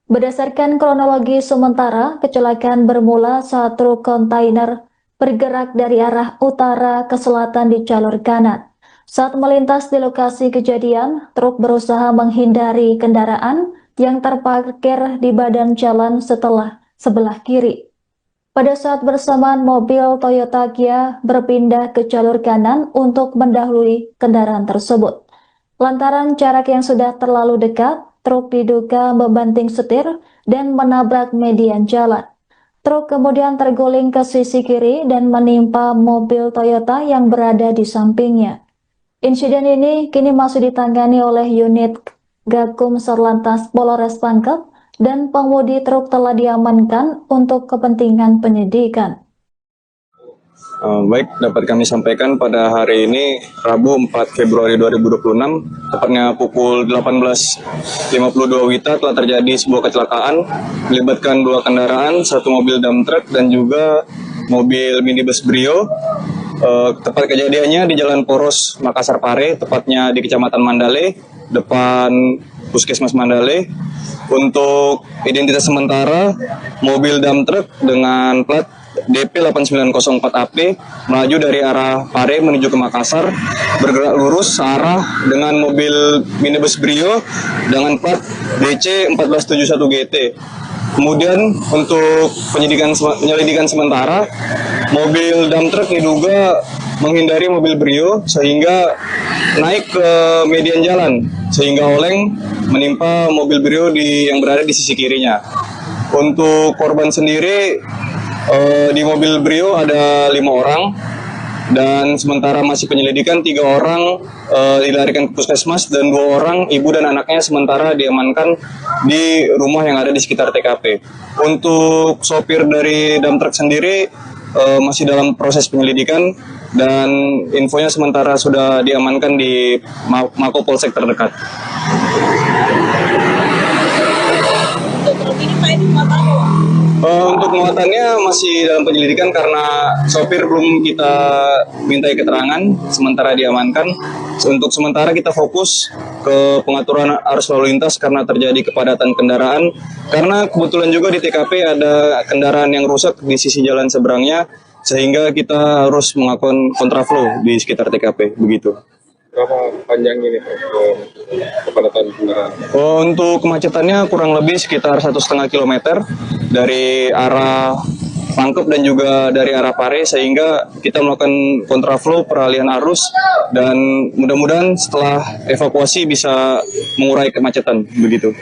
Berdasarkan kronologi sementara, kecelakaan bermula saat truk kontainer bergerak dari arah utara ke selatan di jalur kanan. Saat melintas di lokasi kejadian, truk berusaha menghindari kendaraan yang terparkir di badan jalan sebelah kiri. Pada saat bersamaan, mobil Toyota Kia berpindah ke jalur kanan untuk mendahului kendaraan tersebut. Lantaran jarak yang sudah terlalu dekat, truk diduga membanting setir dan menabrak median jalan. Truk kemudian terguling ke sisi kiri dan menimpa mobil Toyota yang berada di sampingnya. Insiden ini kini masih ditangani oleh unit Gakum Satlantas Polres Pangkep dan pengemudi truk telah diamankan untuk kepentingan penyidikan. Baik, dapat kami sampaikan pada hari ini Rabu 4 Februari 2026, tepatnya pukul 18.52 WITA telah terjadi sebuah kecelakaan melibatkan dua kendaraan, satu mobil dump truck dan juga mobil minibus Brio. Tempat kejadiannya di Jalan Poros Makassar Pare, tepatnya di Kecamatan Mandale, depan Puskesmas Mandale. Untuk identitas sementara, mobil dump truck dengan plat DP 8904AP melaju dari arah Pare menuju ke Makassar, bergerak lurus searah dengan mobil minibus Brio dengan plat DC 1471 GT. Kemudian untuk penyelidikan sementara, mobil dump truck diduga menghindari mobil Brio sehingga naik ke median jalan sehingga oleng menimpa mobil Brio yang berada di sisi kirinya. Untuk korban sendiri di mobil Brio ada 5 orang dan sementara masih penyelidikan 3 orang dilarikan ke puskesmas dan 2 orang ibu dan anaknya sementara diamankan di rumah yang ada di sekitar TKP. Untuk sopir dari dump truck sendiri masih dalam proses penyelidikan dan infonya sementara sudah diamankan di Mako Polsek terdekat. Untuk muatannya masih dalam penyelidikan karena sopir belum kita mintai keterangan, sementara diamankan. Untuk sementara kita fokus ke pengaturan arus lalu lintas karena terjadi kepadatan kendaraan. Karena kebetulan juga di TKP ada kendaraan yang rusak di sisi jalan seberangnya, sehingga kita harus melakukan kontraflow di sekitar TKP, begitu. Berapa panjang ini kepadatan kendaraan? Untuk kemacetannya kurang lebih sekitar 1,5 km dari arah Pangkep dan juga dari arah Pare, sehingga kita melakukan kontraflow peralihan arus dan mudah-mudahan setelah evakuasi bisa mengurai kemacetan, begitu.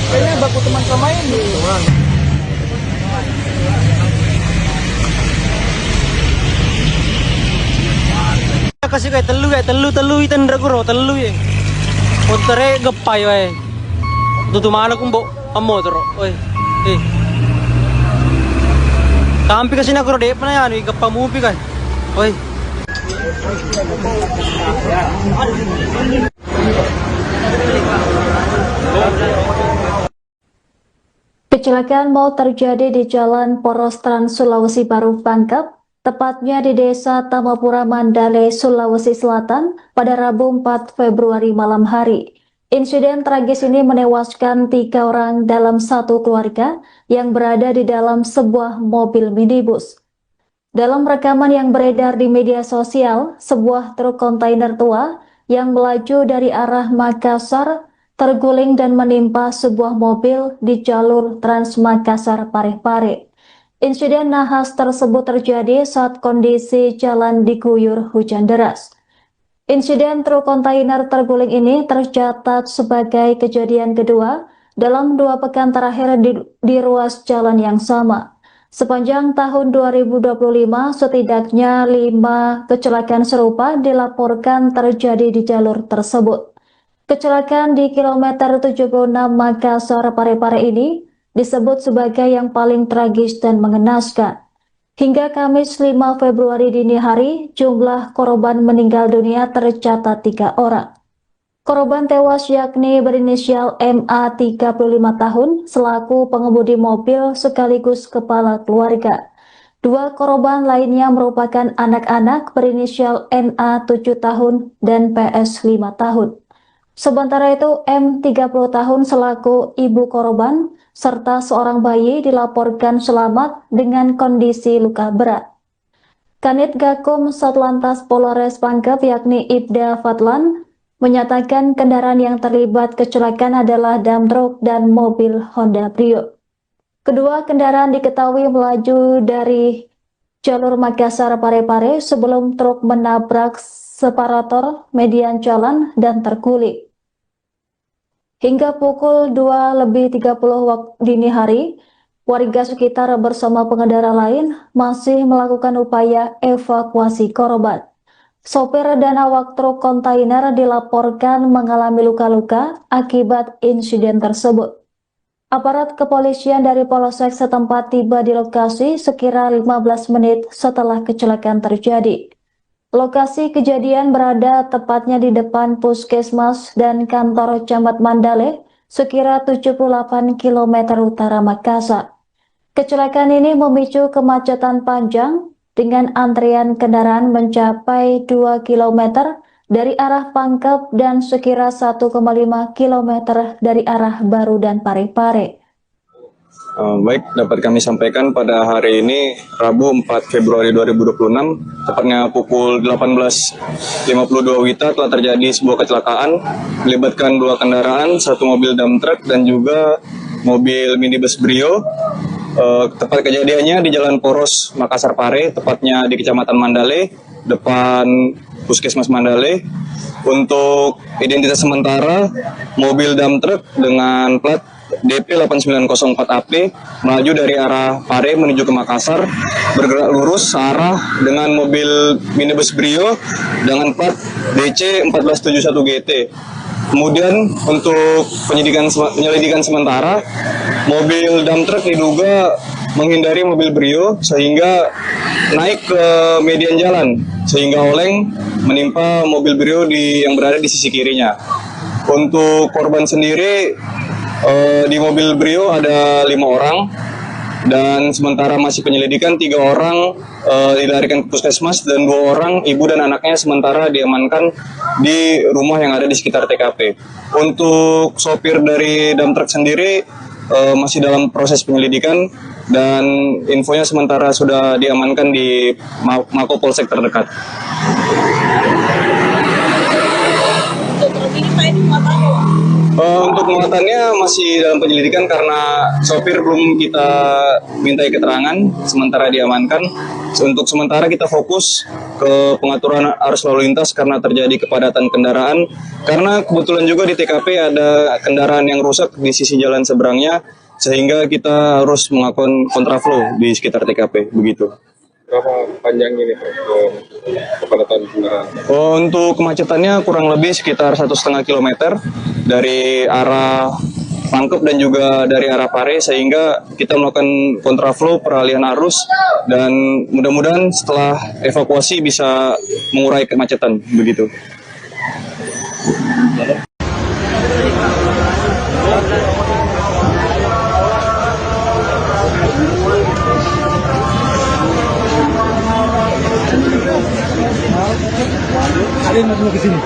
Kayaknya baku teman sama ini. Kasih kayak telu itan draguro telu ya. Kontere gepay wae. Tutu mana kumbo amo tro. Oi. Kampi kasi na kuro de pa na yan, gapamupi kay. Oi. Kecelakaan maut terjadi di Jalan Poros Trans Sulawesi Baru Pangkep, tepatnya di Desa Tamapura Mandale, Sulawesi Selatan pada Rabu 4 Februari malam hari. Insiden tragis ini menewaskan 3 orang dalam satu keluarga yang berada di dalam sebuah mobil minibus. Dalam rekaman yang beredar di media sosial, sebuah truk kontainer tua yang melaju dari arah Makassar terguling dan menimpa sebuah mobil di jalur Trans Makassar Parepare. Insiden nahas tersebut terjadi saat kondisi jalan diguyur hujan deras. Insiden truk kontainer terguling ini tercatat sebagai kejadian kedua dalam 2 pekan terakhir di ruas jalan yang sama. Sepanjang tahun 2025, setidaknya 5 kecelakaan serupa dilaporkan terjadi di jalur tersebut. Kecelakaan di kilometer 76 Makassar Parepare ini disebut sebagai yang paling tragis dan mengenaskan. Hingga Kamis 5 Februari dini hari, jumlah korban meninggal dunia tercatat 3 orang. Korban tewas yakni berinisial MA 35 tahun selaku pengemudi mobil sekaligus kepala keluarga. 2 korban lainnya merupakan anak-anak berinisial NA 7 tahun dan PS 5 tahun. Sementara itu M 30 tahun selaku ibu korban serta seorang bayi dilaporkan selamat dengan kondisi luka berat. Kanit Gakum Satlantas Polres Pangkep yakni Ibda Fadlan menyatakan kendaraan yang terlibat kecelakaan adalah dump truck dan mobil Honda Brio. Kedua kendaraan diketahui melaju dari jalur Makassar Parepare sebelum truk menabrak separator median jalan dan terguling. Hingga pukul 2:30 waktu dini hari, warga sekitar bersama pengendara lain masih melakukan upaya evakuasi korban. Sopir dan awak truk kontainer dilaporkan mengalami luka-luka akibat insiden tersebut. Aparat kepolisian dari Polsek setempat tiba di lokasi sekira 15 menit setelah kecelakaan terjadi. Lokasi kejadian berada tepatnya di depan Puskesmas dan kantor Camat Mandale, sekira 78 km utara Makassar. Kecelakaan ini memicu kemacetan panjang dengan antrian kendaraan mencapai 2 km dari arah Pangkep dan sekira 1,5 km dari arah Baru dan Parepare. Baik, dapat kami sampaikan pada hari ini Rabu 4 Februari 2026, tepatnya pukul 18.52 WITA telah terjadi sebuah kecelakaan melibatkan 2 kendaraan, 1 mobil dump truck dan juga mobil minibus Brio. Tempat kejadiannya di Jalan Poros Makassar Pare, tepatnya di Kecamatan Mandale, depan Puskesmas Mandale. Untuk identitas sementara, mobil dump truck dengan plat DP 8904AP melaju dari arah Pare menuju ke Makassar, bergerak lurus searah dengan mobil minibus Brio dengan plat DC 1471 GT. Kemudian untuk penyelidikan sementara, mobil dump truck diduga menghindari mobil Brio sehingga naik ke median jalan sehingga oleng menimpa mobil Brio yang berada di sisi kirinya. Untuk korban sendiri di mobil Brio ada 5 orang dan sementara masih penyelidikan 3 orang dilarikan ke puskesmas dan 2 orang ibu dan anaknya sementara diamankan di rumah yang ada di sekitar TKP. Untuk sopir dari dump truck sendiri masih dalam proses penyelidikan dan infonya sementara sudah diamankan di Mako Polsek terdekat. Untuk muatannya masih dalam penyelidikan karena sopir belum kita mintai keterangan, sementara diamankan. Untuk sementara kita fokus ke pengaturan arus lalu lintas karena terjadi kepadatan kendaraan. Karena kebetulan juga di TKP ada kendaraan yang rusak di sisi jalan seberangnya, sehingga kita harus melakukan kontraflow di sekitar TKP, begitu. Berapa panjang ini kepadatan kendaraan? Untuk kemacetannya kurang lebih sekitar 1,5 km dari arah Pangkep dan juga dari arah Pare, sehingga kita melakukan kontraflow peralihan arus dan mudah-mudahan setelah evakuasi bisa mengurai kemacetan, begitu. Ada yang mau ke sini?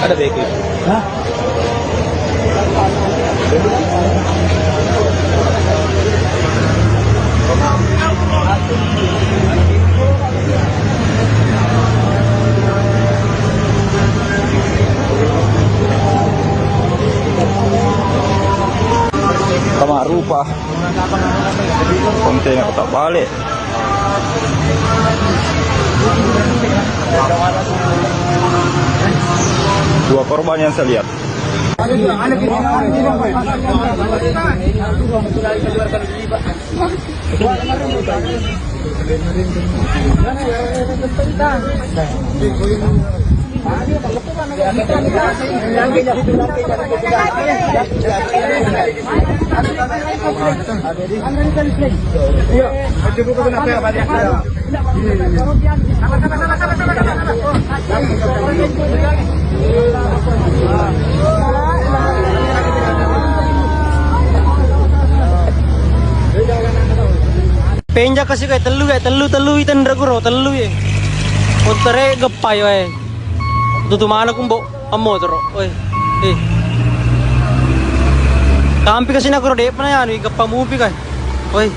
Ada BK. Hah? Sama rupa. Kontainer tak balik. Dua korban yang saya lihat. Penja kasi kay telu itan draguro telu ye. Untare gapay we. Tutumana kung bo motor oy. Eh. Kampi kasi nagro de pa na yan, gapamupi kay. Oy.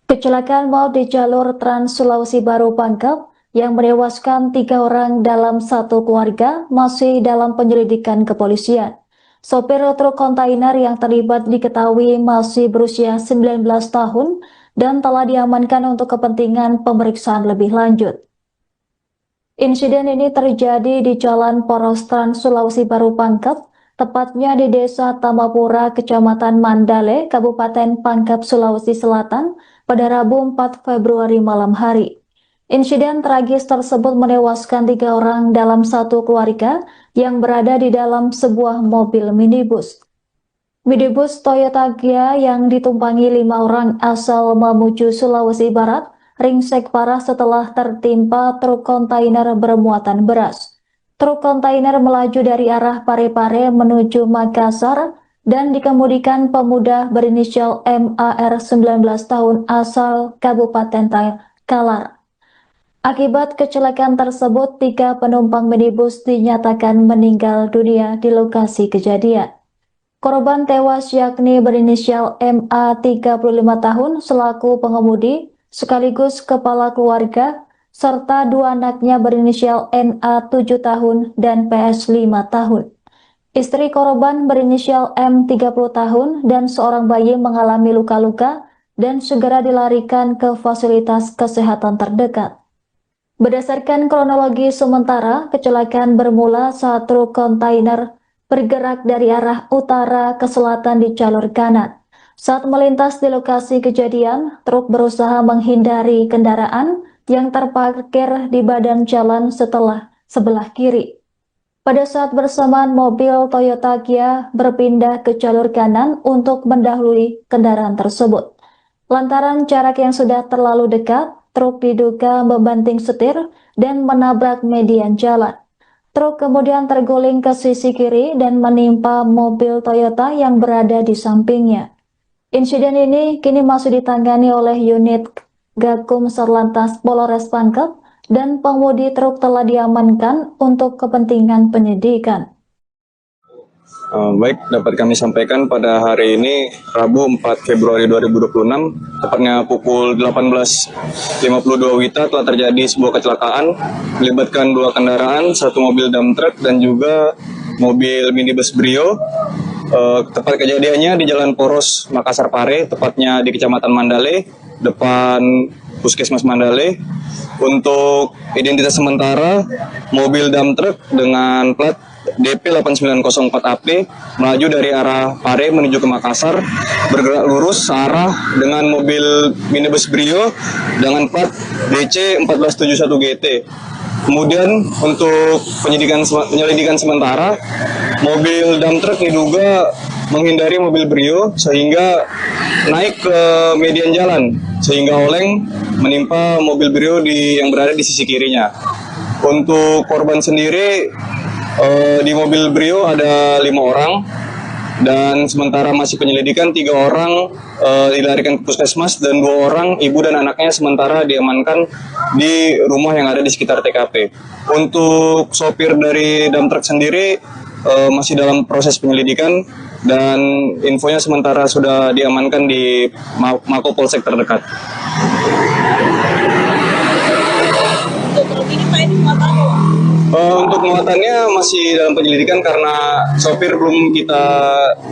Kecelakaan maut di jalur Trans Sulawesi Baru Pangkep yang menewaskan 3 orang dalam satu keluarga masih dalam penyelidikan kepolisian. Sopir truk kontainer yang terlibat diketahui masih berusia 19 tahun dan telah diamankan untuk kepentingan pemeriksaan lebih lanjut. Insiden ini terjadi di Jalan Poros Trans Sulawesi Baru Pangkep, tepatnya di Desa Tamapura, Kecamatan Mandale, Kabupaten Pangkep, Sulawesi Selatan, pada Rabu 4 Februari malam hari. Insiden tragis tersebut menewaskan 3 orang dalam satu keluarga yang berada di dalam sebuah mobil minibus. Minibus Toyota Gia yang ditumpangi 5 orang asal Mamuju, Sulawesi Barat, ringsek parah setelah tertimpa truk kontainer bermuatan beras. Truk kontainer melaju dari arah Parepare menuju Makassar dan dikemudikan pemuda berinisial MAR 19 tahun asal Kabupaten Kalar. Akibat kecelakaan tersebut, 3 penumpang minibus dinyatakan meninggal dunia di lokasi kejadian. Korban tewas yakni berinisial MA 35 tahun selaku pengemudi sekaligus kepala keluarga, serta 2 anaknya berinisial NA 7 tahun dan PS 5 tahun. Istri korban berinisial M 30 tahun dan seorang bayi mengalami luka-luka dan segera dilarikan ke fasilitas kesehatan terdekat. Berdasarkan kronologi sementara, kecelakaan bermula saat truk kontainer bergerak dari arah utara ke selatan di jalur kanan. Saat melintas di lokasi kejadian, truk berusaha menghindari kendaraan yang terparkir di badan jalan sebelah kiri. Pada saat bersamaan, mobil Toyota Gia berpindah ke jalur kanan untuk mendahului kendaraan tersebut. Lantaran jarak yang sudah terlalu dekat, truk diduga membanting setir dan menabrak median jalan. Truk kemudian terguling ke sisi kiri dan menimpa mobil Toyota yang berada di sampingnya. Insiden ini kini masih ditangani oleh unit Gakum Satlantas Polres Pangkep dan pengemudi truk telah diamankan untuk kepentingan penyidikan. Baik, dapat kami sampaikan pada hari ini Rabu 4 Februari 2026, tepatnya pukul 18.52 WITA telah terjadi sebuah kecelakaan melibatkan 2 kendaraan, 1 mobil dump truck dan juga mobil minibus Brio. Tempat kejadiannya di Jalan Poros Makassar Pare, tepatnya di Kecamatan Mandale, depan Puskesmas Mandale. Untuk identitas sementara, mobil dump truck dengan plat DP 8904AP melaju dari arah Pare menuju ke Makassar, bergerak lurus searah dengan mobil minibus Brio dengan plat DC 1471 GT. Kemudian untuk penyelidikan sementara, mobil dump truck diduga menghindari mobil Brio sehingga naik ke median jalan sehingga oleng menimpa mobil Brio yang berada di sisi kirinya. Untuk korban sendiri di mobil Brio ada 5 orang dan sementara masih penyelidikan 3 orang dilarikan ke puskesmas dan 2 orang ibu dan anaknya sementara diamankan di rumah yang ada di sekitar TKP. Untuk sopir dari dump truck sendiri masih dalam proses penyelidikan dan infonya sementara sudah diamankan di Mako Polsek terdekat. Untuk muatannya masih dalam penyelidikan karena sopir belum kita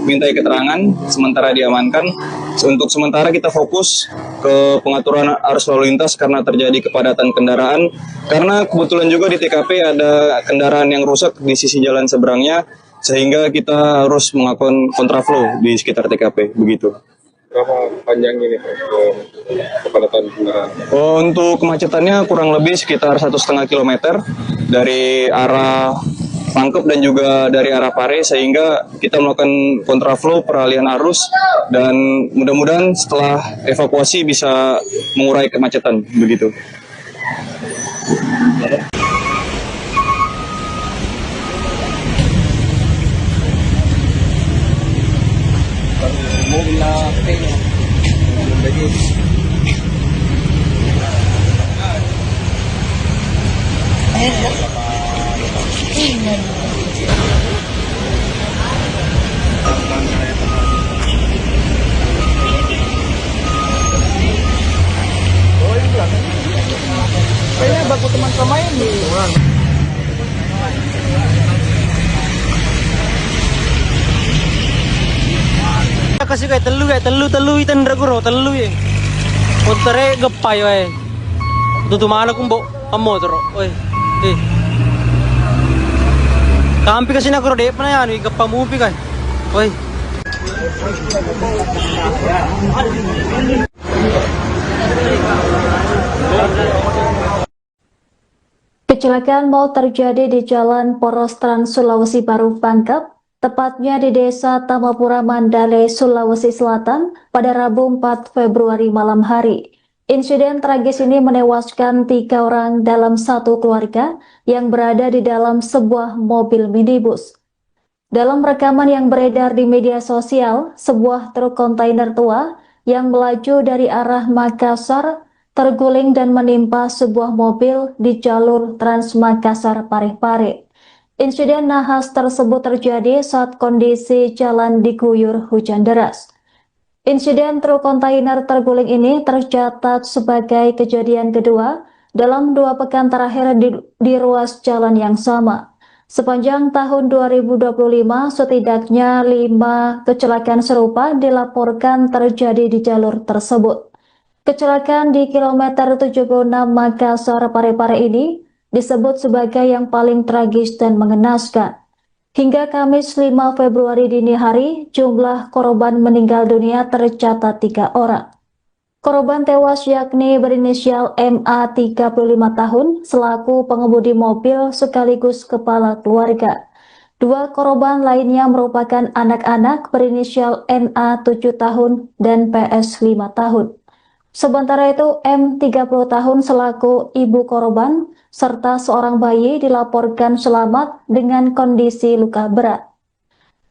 mintai keterangan, sementara diamankan. Untuk sementara kita fokus ke pengaturan arus lalu lintas karena terjadi kepadatan kendaraan. Karena kebetulan juga di TKP ada kendaraan yang rusak di sisi jalan seberangnya, sehingga kita harus melakukan kontraflow di sekitar TKP, begitu. Berapa panjang ini kepadatan kendaraan? Untuk kemacetannya kurang lebih sekitar 1,5 kilometer dari arah Pangkep dan juga dari arah Pare, sehingga kita melakukan kontraflow peralihan arus dan mudah-mudahan setelah evakuasi bisa mengurai kemacetan, begitu. Kayaknya baku teman sama ini. Kasih kayak telu itu ndra telu ya. Montore gepay wae. Tutumana kung bo amo tro. Oi. Kampi kasi na kuro de pa na yan, gapamupi kay. Oi. Kecelakaan maut terjadi di Jalan Poros Trans Sulawesi Baru Pangkep, tepatnya di Desa Tamapura Mandale, Sulawesi Selatan pada Rabu 4 Februari malam hari. Insiden tragis ini menewaskan 3 orang dalam satu keluarga yang berada di dalam sebuah mobil minibus. Dalam rekaman yang beredar di media sosial, sebuah truk kontainer tua yang melaju dari arah Makassar terguling dan menimpa sebuah mobil di jalur Trans Makassar Parepare. Insiden nahas tersebut terjadi saat kondisi jalan diguyur hujan deras. Insiden truk kontainer terguling ini tercatat sebagai kejadian kedua dalam 2 pekan terakhir di ruas jalan yang sama. Sepanjang tahun 2025, setidaknya 5 kecelakaan serupa dilaporkan terjadi di jalur tersebut. Kecelakaan di kilometer 76 Makassar Parepare ini disebut sebagai yang paling tragis dan mengenaskan. Hingga Kamis 5 Februari dini hari, jumlah korban meninggal dunia tercatat 3 orang. Korban tewas yakni berinisial MA 35 tahun selaku pengemudi mobil sekaligus kepala keluarga. 2 korban lainnya merupakan anak-anak berinisial NA 7 tahun dan PS 5 tahun. Sementara itu M 30 tahun selaku ibu korban serta seorang bayi dilaporkan selamat dengan kondisi luka berat.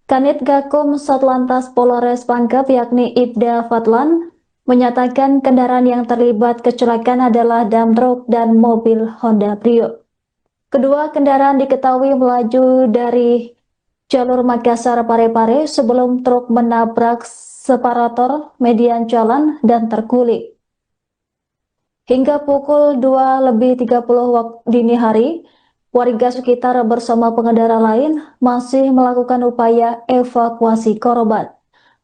Kanit Gakum Satlantas Polres Pangkep yakni Ibda Fadlan menyatakan kendaraan yang terlibat kecelakaan adalah dump truck dan mobil Honda Brio. Kedua kendaraan diketahui melaju dari jalur Makassar Parepare sebelum truk menabrak separator median jalan dan terguling. Hingga pukul 2:30 waktu dini hari, warga sekitar bersama pengendara lain masih melakukan upaya evakuasi korban.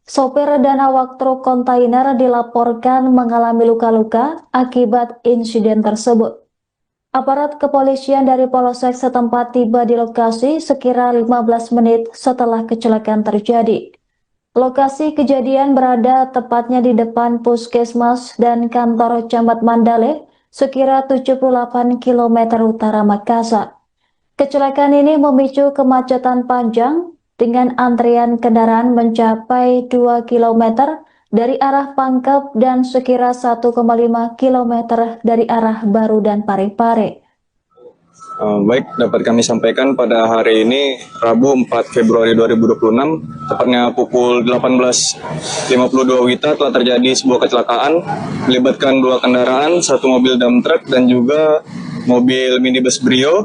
Sopir dan awak truk kontainer dilaporkan mengalami luka-luka akibat insiden tersebut. Aparat kepolisian dari Polsek setempat tiba di lokasi sekira 15 menit setelah kecelakaan terjadi. Lokasi kejadian berada tepatnya di depan Puskesmas dan kantor Camat Mandale, sekira 78 km utara Makassar. Kecelakaan ini memicu kemacetan panjang dengan antrian kendaraan mencapai 2 km dari arah Pangkep dan sekira 1,5 km dari arah Baru dan Parepare. Baik, dapat kami sampaikan pada hari ini Rabu 4 Februari 2026, tepatnya pukul 18.52 WITA telah terjadi sebuah kecelakaan melibatkan 2 kendaraan, 1 mobil dump truck dan juga mobil minibus Brio.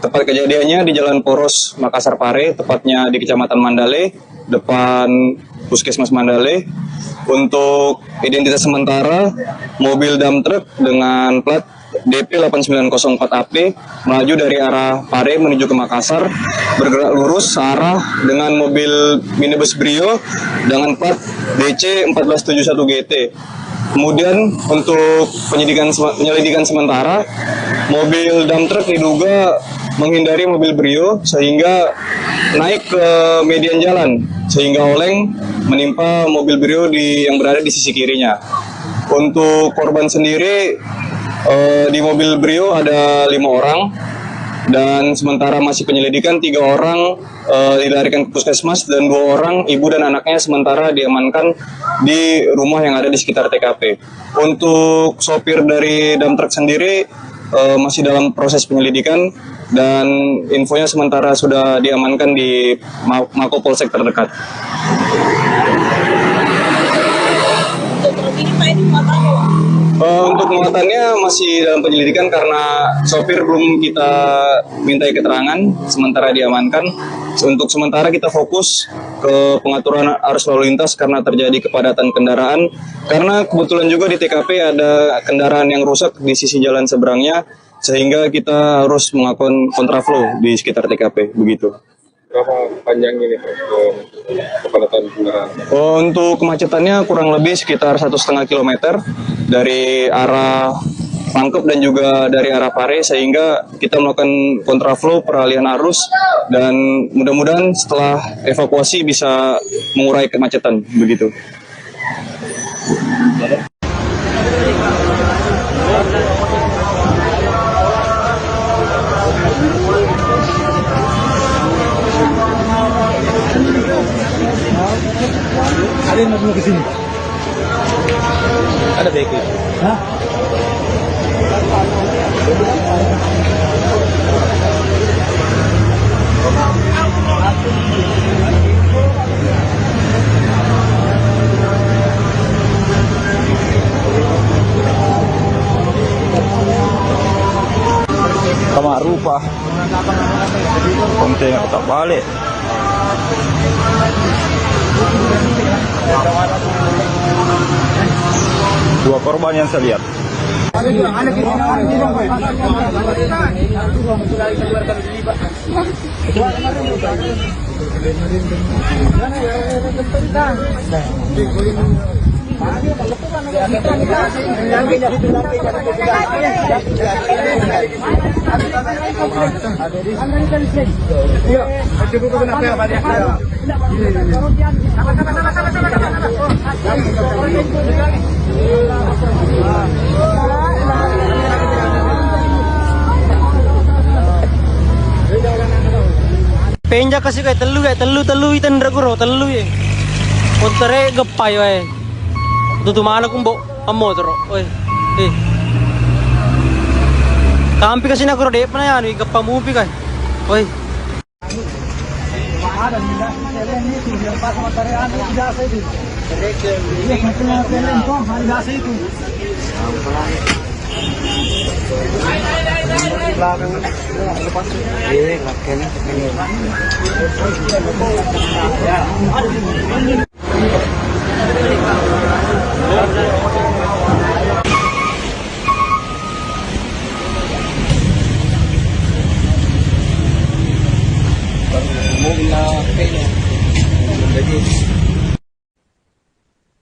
Tepat kejadiannya di Jalan Poros Makassar Pare, tepatnya di Kecamatan Mandale, depan Puskesmas Mandale. Untuk identitas sementara, mobil dump truck dengan plat DP 8904AP melaju dari arah Pare menuju ke Makassar, bergerak lurus searah dengan mobil minibus Brio dengan plat DC 1471 GT. Kemudian untuk penyelidikan sementara, mobil dump truck diduga menghindari mobil Brio sehingga naik ke median jalan sehingga oleng menimpa mobil Brio yang berada di sisi kirinya. Untuk korban sendiri di mobil Brio ada 5 orang dan sementara masih penyelidikan 3 orang dilarikan ke puskesmas dan 2 orang ibu dan anaknya sementara diamankan di rumah yang ada di sekitar TKP. Untuk sopir dari dump truck sendiri masih dalam proses penyelidikan dan infonya sementara sudah diamankan di Mako Polsek terdekat. Untuk muatannya masih dalam penyelidikan karena sopir belum kita mintai keterangan, sementara diamankan. Untuk sementara kita fokus ke pengaturan arus lalu lintas karena terjadi kepadatan kendaraan. Karena kebetulan juga di TKP ada kendaraan yang rusak di sisi jalan seberangnya, sehingga kita harus melakukan kontraflow di sekitar TKP, begitu. Berapa panjang ini kepadatan kendaraan? Untuk kemacetannya kurang lebih sekitar 1,5 kilometer dari arah Pangkep dan juga dari arah Pare, sehingga kita melakukan kontraflow peralihan arus dan mudah-mudahan setelah evakuasi bisa mengurai kemacetan, begitu. Ada yang mau ke sini? Ada beke. Hah? Sama rupa. Kontainer tak balik. Dua korban yang saya lihat. Penja kasih kayak telu itan draguro telu ya. Kontere gepay wae. Tutumana kung bo amo tro. Oi. Kampi kasi na kuro de pa na yan, gapamupi kay. Oi.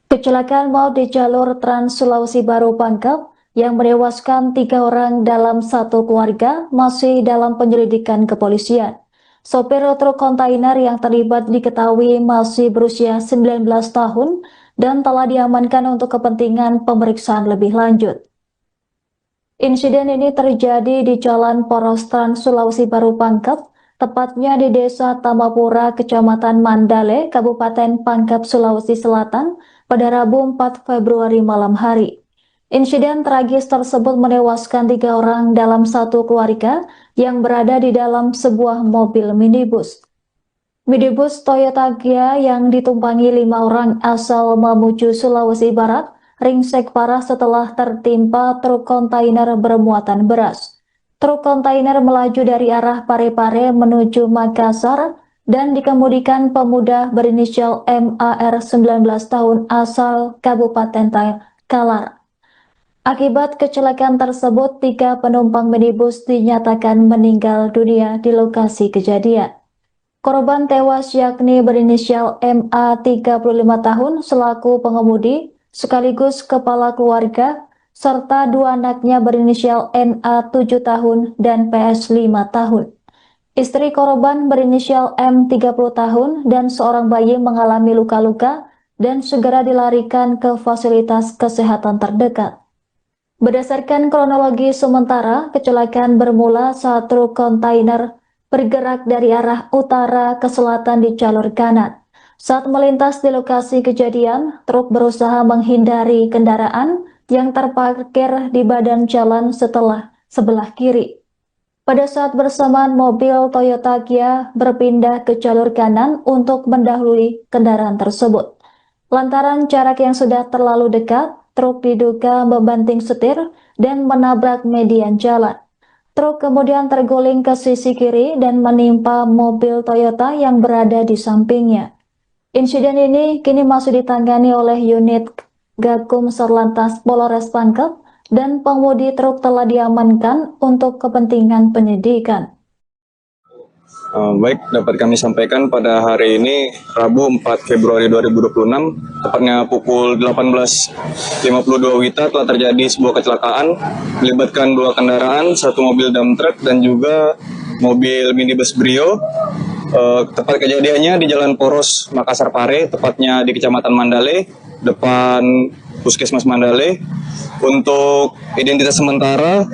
Kecelakaan maut di jalur Trans Sulawesi Baru Pangkep yang menewaskan 3 orang dalam satu keluarga masih dalam penyelidikan kepolisian. Sopir truk kontainer yang terlibat diketahui masih berusia 19 tahun dan telah diamankan untuk kepentingan pemeriksaan lebih lanjut. Insiden ini terjadi di Jalan Poros Trans Sulawesi Baru Pangkep, tepatnya di Desa Tamapura, Kecamatan Mandale, Kabupaten Pangkep, Sulawesi Selatan, pada Rabu 4 Februari malam hari. Insiden tragis tersebut menewaskan 3 orang dalam satu keluarga yang berada di dalam sebuah mobil minibus. Minibus Toyota Gia yang ditumpangi 5 orang asal Mamuju, Sulawesi Barat, ringsek parah setelah tertimpa truk kontainer bermuatan beras. Truk kontainer melaju dari arah Pare-Pare menuju Makassar dan dikemudikan pemuda berinisial MAR 19 tahun asal Kabupaten Kalar. Akibat kecelakaan tersebut, 3 penumpang minibus dinyatakan meninggal dunia di lokasi kejadian. Korban tewas yakni berinisial MA 35 tahun selaku pengemudi sekaligus kepala keluarga, serta 2 anaknya berinisial NA 7 tahun dan PS 5 tahun. Istri korban berinisial M 30 tahun dan seorang bayi mengalami luka-luka dan segera dilarikan ke fasilitas kesehatan terdekat. Berdasarkan kronologi sementara, kecelakaan bermula saat truk kontainer bergerak dari arah utara ke selatan di jalur kanan. Saat melintas di lokasi kejadian, truk berusaha menghindari kendaraan yang terparkir di badan jalan sebelah kiri. Pada saat bersamaan, mobil Toyota Kia berpindah ke jalur kanan untuk mendahului kendaraan tersebut. Lantaran jarak yang sudah terlalu dekat, truk diduga membanting setir dan menabrak median jalan. Truk kemudian terguling ke sisi kiri dan menimpa mobil Toyota yang berada di sampingnya. Insiden ini kini masih ditangani oleh unit Gakum Satlantas Polres Pangkep dan pengemudi truk telah diamankan untuk kepentingan penyidikan. Baik, dapat kami sampaikan pada hari ini Rabu 4 Februari 2026, tepatnya pukul 18.52 WITA telah terjadi sebuah kecelakaan melibatkan 2 kendaraan, 1 mobil dump truck dan juga mobil minibus Brio. Tempat kejadiannya di Jalan Poros Makassar Pare, tepatnya di Kecamatan Mandale, depan Puskesmas Mandale. Untuk identitas sementara,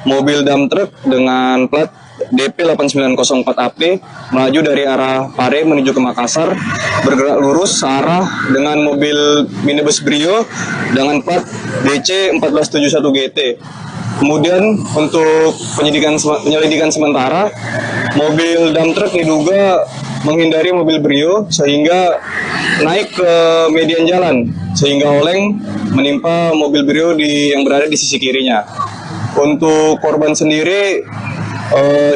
mobil dump truck dengan plat DP 8904AP melaju dari arah Pare menuju ke Makassar, bergerak lurus searah dengan mobil minibus Brio dengan plat DC 1471 GT. Kemudian untuk penyelidikan sementara, mobil dump truck diduga menghindari mobil Brio sehingga naik ke median jalan sehingga oleng menimpa mobil Brio yang berada di sisi kirinya. Untuk korban sendiri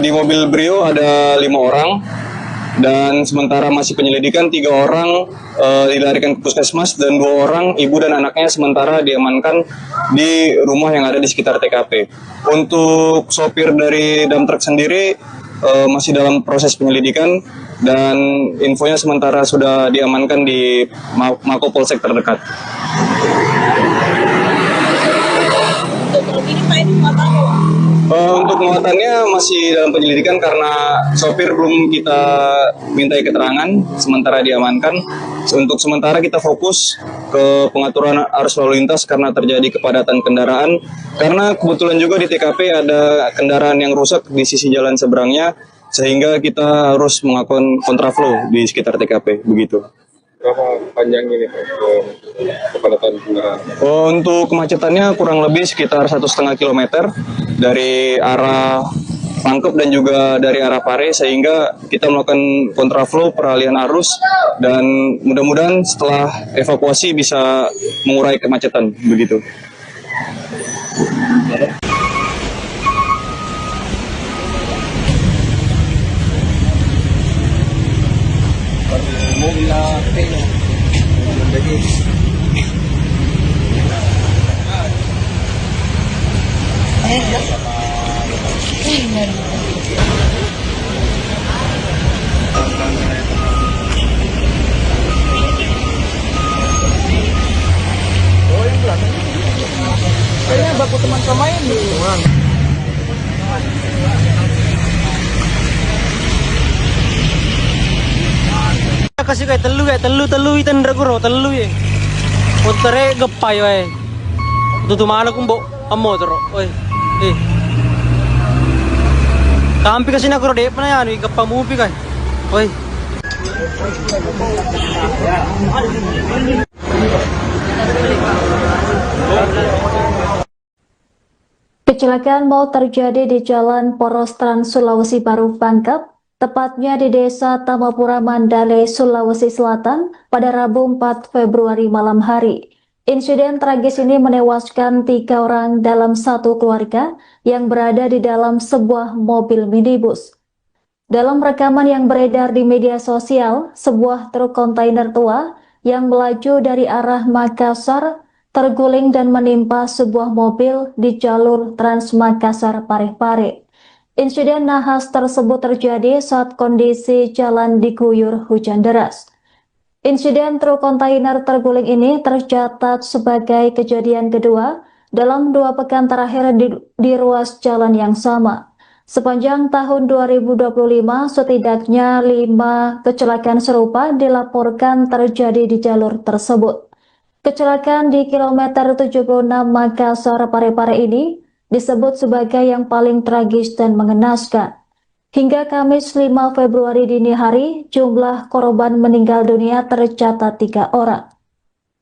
di mobil Brio ada 5 orang dan sementara masih penyelidikan 3 orang dilarikan ke puskesmas dan 2 orang ibu dan anaknya sementara diamankan di rumah yang ada di sekitar TKP. Untuk sopir dari dump truck sendiri masih dalam proses penyelidikan dan infonya sementara sudah diamankan di Mako Polsek terdekat. Untuk muatannya masih dalam penyelidikan karena sopir belum kita mintai keterangan, sementara diamankan. Untuk sementara kita fokus ke pengaturan arus lalu lintas karena terjadi kepadatan kendaraan. Karena kebetulan juga di TKP ada kendaraan yang rusak di sisi jalan seberangnya, sehingga kita harus melakukan kontraflow di sekitar TKP, begitu. Berapa panjang ini kepadatan kendaraan? Untuk kemacetannya kurang lebih sekitar 1,5 kilometer dari arah Pangkep dan juga dari arah Pare, sehingga kita melakukan kontraflow peralihan arus dan mudah-mudahan setelah evakuasi bisa mengurai kemacetan, begitu. Kayaknya baku teman sama ini. Kasih kayak telu itan draguro telu ya. Kontere gepay wae. Tutu mana kumbo amo tero. Oi. Kampi kasi na kuro de pa na yan, gapamupi kay. Oi. Kecelakaan maut terjadi di Jalan Poros Trans Sulawesi Baru Pangkep, tepatnya di Desa Tamapura Mandale, Sulawesi Selatan pada Rabu 4 Februari malam hari. Insiden tragis ini menewaskan 3 orang dalam satu keluarga yang berada di dalam sebuah mobil minibus. Dalam rekaman yang beredar di media sosial, sebuah truk kontainer tua yang melaju dari arah Makassar terguling dan menimpa sebuah mobil di jalur Trans Makassar Parepare. Insiden nahas tersebut terjadi saat kondisi jalan diguyur hujan deras. Insiden truk kontainer terguling ini tercatat sebagai kejadian kedua dalam 2 pekan terakhir di ruas jalan yang sama. Sepanjang tahun 2025, setidaknya 5 kecelakaan serupa dilaporkan terjadi di jalur tersebut. Kecelakaan di kilometer 76 Makassar Parepare ini disebut sebagai yang paling tragis dan mengenaskan. Hingga Kamis 5 Februari dini hari, jumlah korban meninggal dunia tercatat 3 orang.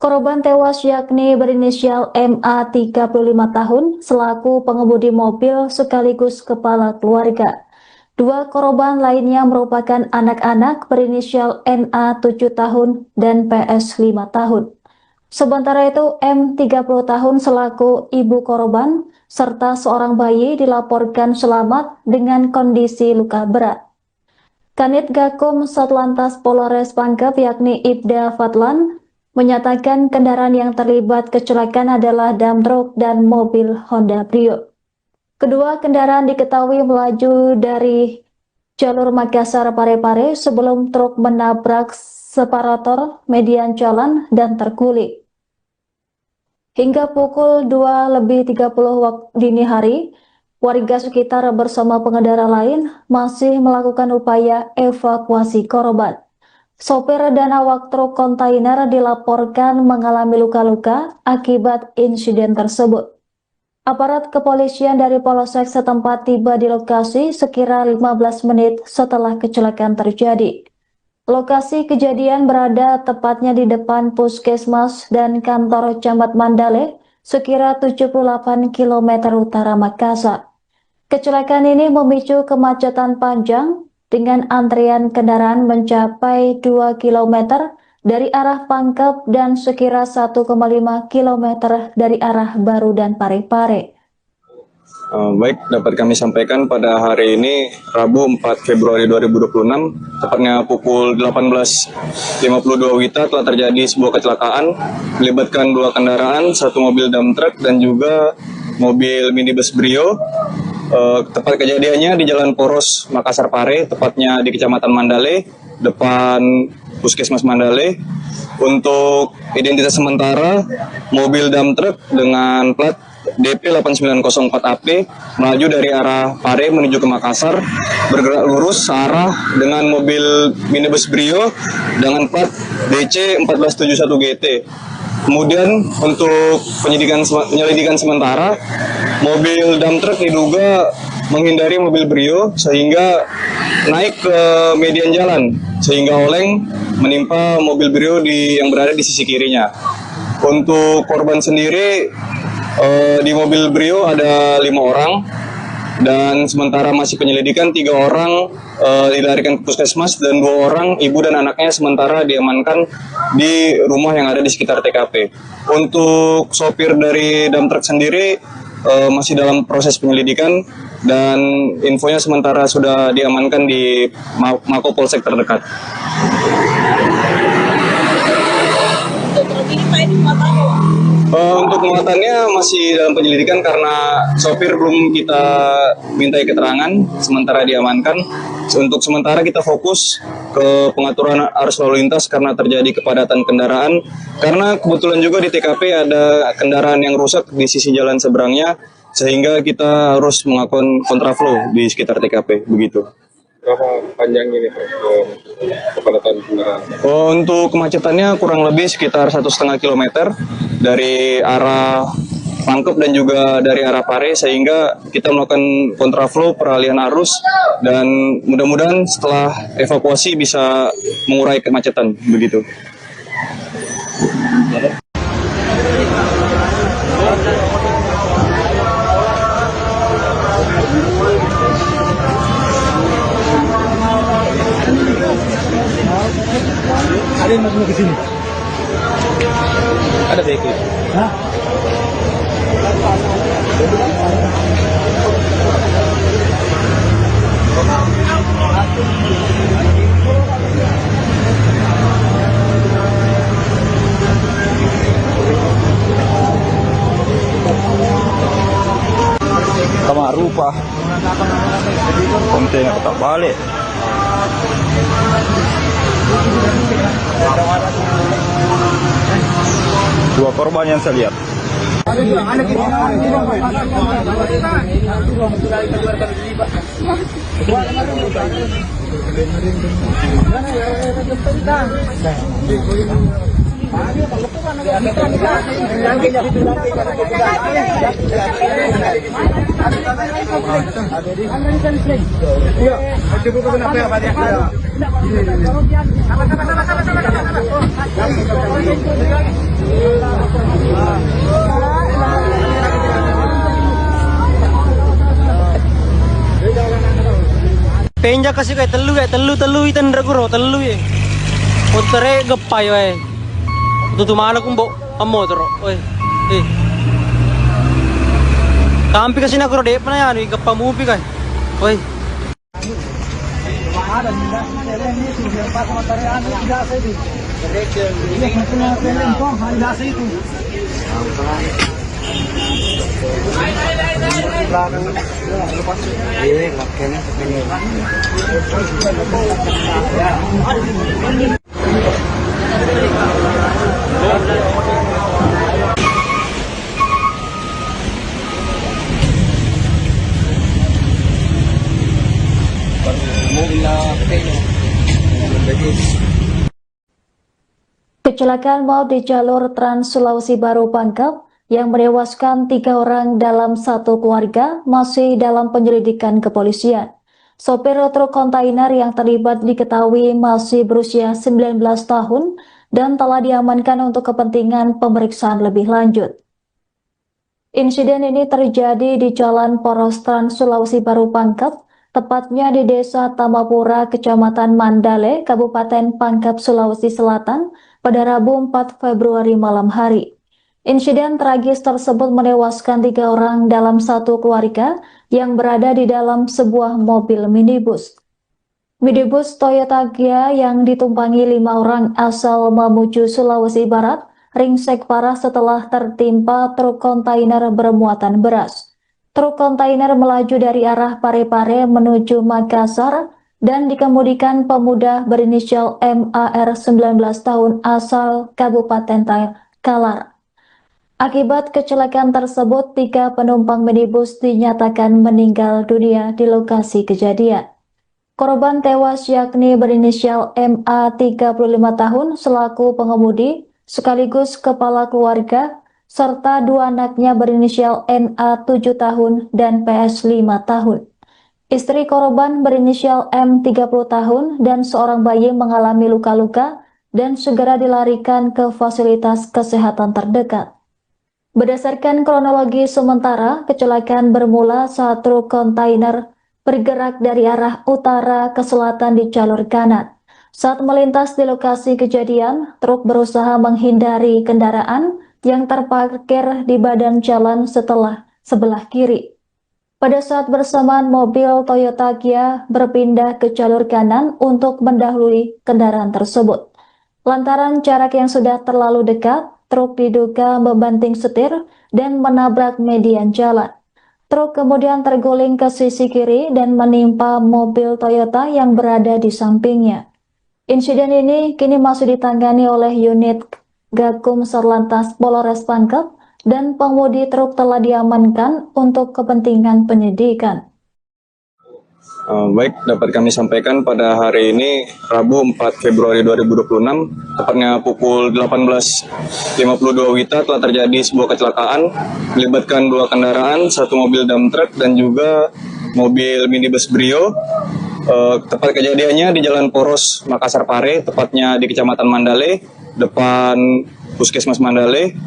Korban tewas yakni berinisial MA 35 tahun selaku pengemudi mobil sekaligus kepala keluarga. 2 korban lainnya merupakan anak-anak berinisial NA 7 tahun dan PS 5 tahun. Sementara itu M 30 tahun selaku ibu korban serta seorang bayi dilaporkan selamat dengan kondisi luka berat. Kanit Gakum Satlantas Polres Pangkep yakni Ibda Fadlan menyatakan kendaraan yang terlibat kecelakaan adalah dump truck dan mobil Honda Brio. Kedua kendaraan diketahui melaju dari jalur Makassar Parepare sebelum truk menabrak separator median jalan dan terguling. Hingga pukul 2:30 waktu dini hari, warga sekitar bersama pengendara lain masih melakukan upaya evakuasi korban. Sopir dan awak truk kontainer dilaporkan mengalami luka-luka akibat insiden tersebut. Aparat kepolisian dari Polsek setempat tiba di lokasi sekira 15 menit setelah kecelakaan terjadi. Lokasi kejadian berada tepatnya di depan Puskesmas dan kantor Camat Mandale, sekira 78 km utara Makassar. Kecelakaan ini memicu kemacetan panjang dengan antrian kendaraan mencapai 2 km dari arah Pangkep dan sekira 1,5 km dari arah Baru dan Parepare. Baik, dapat kami sampaikan pada hari ini Rabu 4 Februari 2026, tepatnya pukul 18.52 WITA telah terjadi sebuah kecelakaan melibatkan 2 kendaraan, 1 mobil dump truck dan juga mobil minibus Brio. Tempat kejadiannya di Jalan Poros Makassar Pare, tepatnya di Kecamatan Mandale, depan Puskesmas Mandale. Untuk identitas sementara, mobil dump truck dengan plat DP 8904AP melaju dari arah Pare menuju ke Makassar, bergerak lurus searah dengan mobil minibus Brio dengan plat DC 1471 GT. Kemudian untuk penyelidikan sementara, mobil dump truck diduga menghindari mobil Brio sehingga naik ke median jalan sehingga oleng menimpa mobil Brio yang berada di sisi kirinya. Untuk korban sendiri di mobil Brio ada 5 orang dan sementara masih penyelidikan 3 orang dilarikan ke puskesmas dan 2 orang ibu dan anaknya sementara diamankan di rumah yang ada di sekitar TKP. Untuk sopir dari dump truck sendiri masih dalam proses penyelidikan dan infonya sementara sudah diamankan di Mako Polsek terdekat. Untuk muatannya masih dalam penyelidikan karena sopir belum kita mintai keterangan, sementara diamankan. Untuk sementara kita fokus ke pengaturan arus lalu lintas karena terjadi kepadatan kendaraan. Karena kebetulan juga di TKP ada kendaraan yang rusak di sisi jalan seberangnya, sehingga kita harus melakukan kontraflow di sekitar TKP, begitu. Berapa panjang ini Pak kepadatan kendaraan? Untuk kemacetannya kurang lebih sekitar 1,5 km dari arah Pangkep dan juga dari arah Pare, sehingga kita melakukan kontraflow peralihan arus dan mudah-mudahan setelah evakuasi bisa mengurai kemacetan, begitu. Ada yang mau ke sini? Ada vehicle. Hah? rupa. Kontainer tak balik. Dua korban yang saya lihat. Penja kasih kayak telu itan raguro telu ya. Kontere gepay wae. Tutu mana kumbo amo tro. Oi. Kampi kasi na kuro de pa na yan, gapamupi kay. Oi. Kecelakaan maut di jalur Trans Sulawesi Baru Pangkep yang menewaskan 3 orang dalam satu keluarga masih dalam penyelidikan kepolisian. Sopir truk kontainer yang terlibat diketahui masih berusia 19 tahun dan telah diamankan untuk kepentingan pemeriksaan lebih lanjut. Insiden ini terjadi di Jalan Poros Trans Sulawesi Baru Pangkep, tepatnya di Desa Tamapura, Kecamatan Mandale, Kabupaten Pangkep, Sulawesi Selatan, pada Rabu 4 Februari malam hari. Insiden tragis tersebut menewaskan 3 orang dalam satu keluarga yang berada di dalam sebuah mobil minibus. Minibus Toyota Gia yang ditumpangi 5 orang asal Mamuju, Sulawesi Barat, ringsek parah setelah tertimpa truk kontainer bermuatan beras. Truk kontainer melaju dari arah Parepare menuju Makassar dan dikemudikan pemuda berinisial MAR 19 tahun asal Kabupaten Kalar. Akibat kecelakaan tersebut, 3 penumpang minibus dinyatakan meninggal dunia di lokasi kejadian. Korban tewas yakni berinisial MA 35 tahun selaku pengemudi sekaligus kepala keluarga, serta 2 anaknya berinisial NA 7 tahun dan PS 5 tahun. Istri korban berinisial M 30 tahun dan seorang bayi mengalami luka-luka dan segera dilarikan ke fasilitas kesehatan terdekat. Berdasarkan kronologi sementara, kecelakaan bermula saat truk kontainer bergerak dari arah utara ke selatan di jalur kanan. Saat melintas di lokasi kejadian, truk berusaha menghindari kendaraan yang terparkir di badan jalan sebelah kiri. Pada saat bersamaan, mobil Toyota Gia berpindah ke jalur kanan untuk mendahului kendaraan tersebut. Lantaran jarak yang sudah terlalu dekat, truk diduga membanting setir dan menabrak median jalan. Truk kemudian terguling ke sisi kiri dan menimpa mobil Toyota yang berada di sampingnya. Insiden ini kini masih ditangani oleh unit Gakum Satlantas Polres Pangkep dan pengemudi truk telah diamankan untuk kepentingan penyidikan. Baik, dapat kami sampaikan pada hari ini Rabu 4 Februari 2026, tepatnya pukul 18.52 WITA telah terjadi sebuah kecelakaan melibatkan 2 kendaraan, 1 mobil dump truck dan juga mobil minibus Brio. Tempat kejadiannya di Jalan Poros Makassar Pare, tepatnya di Kecamatan Mandale, depan Puskesmas Mandale.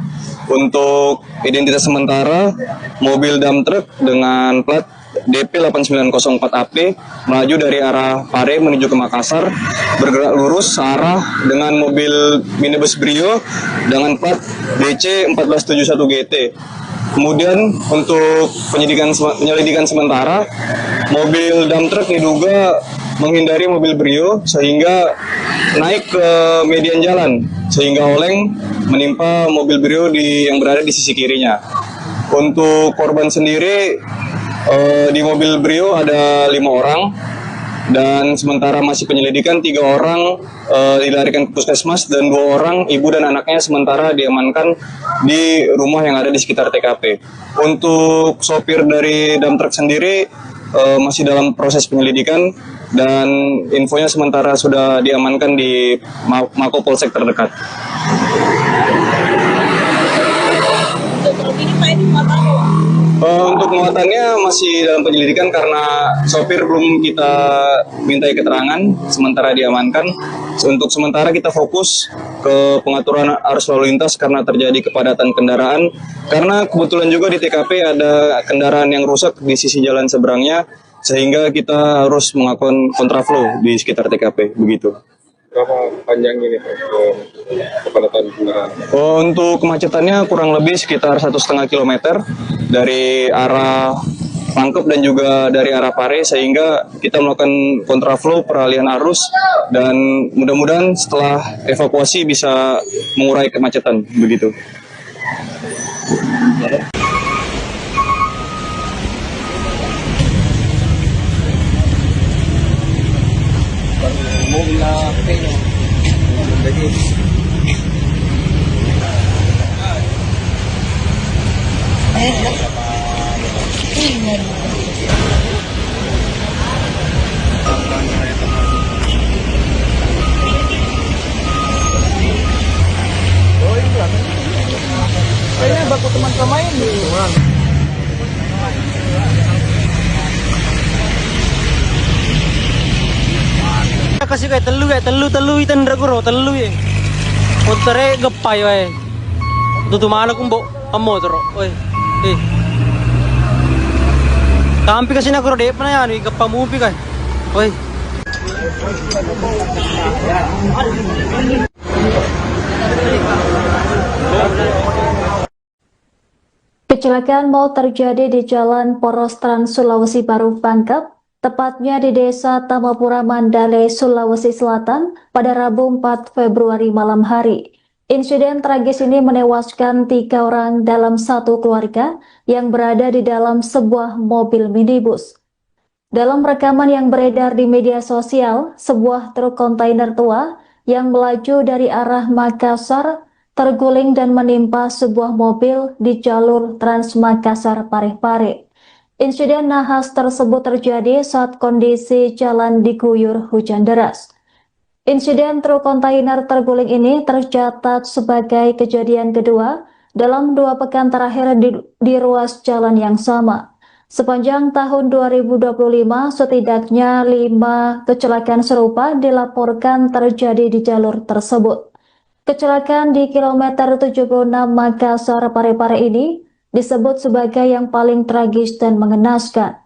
Untuk identitas sementara, mobil dump truck dengan plat DP 8904AP melaju dari arah Pare menuju ke Makassar, bergerak lurus searah dengan mobil minibus Brio dengan plat DC 1471 GT. Kemudian untuk penyelidikan sementara, mobil dump truck diduga menghindari mobil Brio sehingga naik ke median jalan sehingga oleng menimpa mobil Brio yang berada di sisi kirinya. Untuk korban sendiri Di mobil Brio ada 5 orang dan sementara masih penyelidikan 3 orang dilarikan ke puskesmas dan 2 orang ibu dan anaknya sementara diamankan di rumah yang ada di sekitar TKP. Untuk sopir dari dump truck sendiri masih dalam proses penyelidikan dan infonya sementara sudah diamankan di Mako Polsek terdekat. Untuk muatannya masih dalam penyelidikan karena sopir belum kita mintai keterangan, sementara diamankan. Untuk sementara kita fokus ke pengaturan arus lalu lintas karena terjadi kepadatan kendaraan. Karena kebetulan juga di TKP ada kendaraan yang rusak di sisi jalan seberangnya, sehingga kita harus melakukan kontraflow di sekitar TKP, begitu. Berapa panjang ini kepadatan kendaraan? Untuk kemacetannya kurang lebih sekitar 1,5 kilometer dari arah Pangkep dan juga dari arah Pare, sehingga kita melakukan kontraflow peralihan arus dan mudah-mudahan setelah evakuasi bisa mengurai kemacetan, begitu. Kayaknya baku teman sama ini. Kasi kayak telu itan draguro telu ya. Untare gepay wae. Tutumana kung bo amo tro. Oi. Eh. Kampi kasi na kuro de pa na yan, gapamupi kay. Oi. Kecelakaan maut terjadi di Jalan Poros Trans Sulawesi Baru Pangkep, tepatnya di Desa Tamapura Mandale, Sulawesi Selatan pada Rabu 4 Februari malam hari. Insiden tragis ini menewaskan 3 orang dalam satu keluarga yang berada di dalam sebuah mobil minibus. Dalam rekaman yang beredar di media sosial, sebuah truk kontainer tua yang melaju dari arah Makassar terguling dan menimpa sebuah mobil di jalur Trans Makassar Parepare. Insiden nahas tersebut terjadi saat kondisi jalan diguyur hujan deras. Insiden truk kontainer terguling ini tercatat sebagai kejadian kedua dalam 2 pekan terakhir di ruas jalan yang sama. Sepanjang tahun 2025, setidaknya 5 kecelakaan serupa dilaporkan terjadi di jalur tersebut. Kecelakaan di kilometer 76 Makassar Parepare ini disebut sebagai yang paling tragis dan mengenaskan.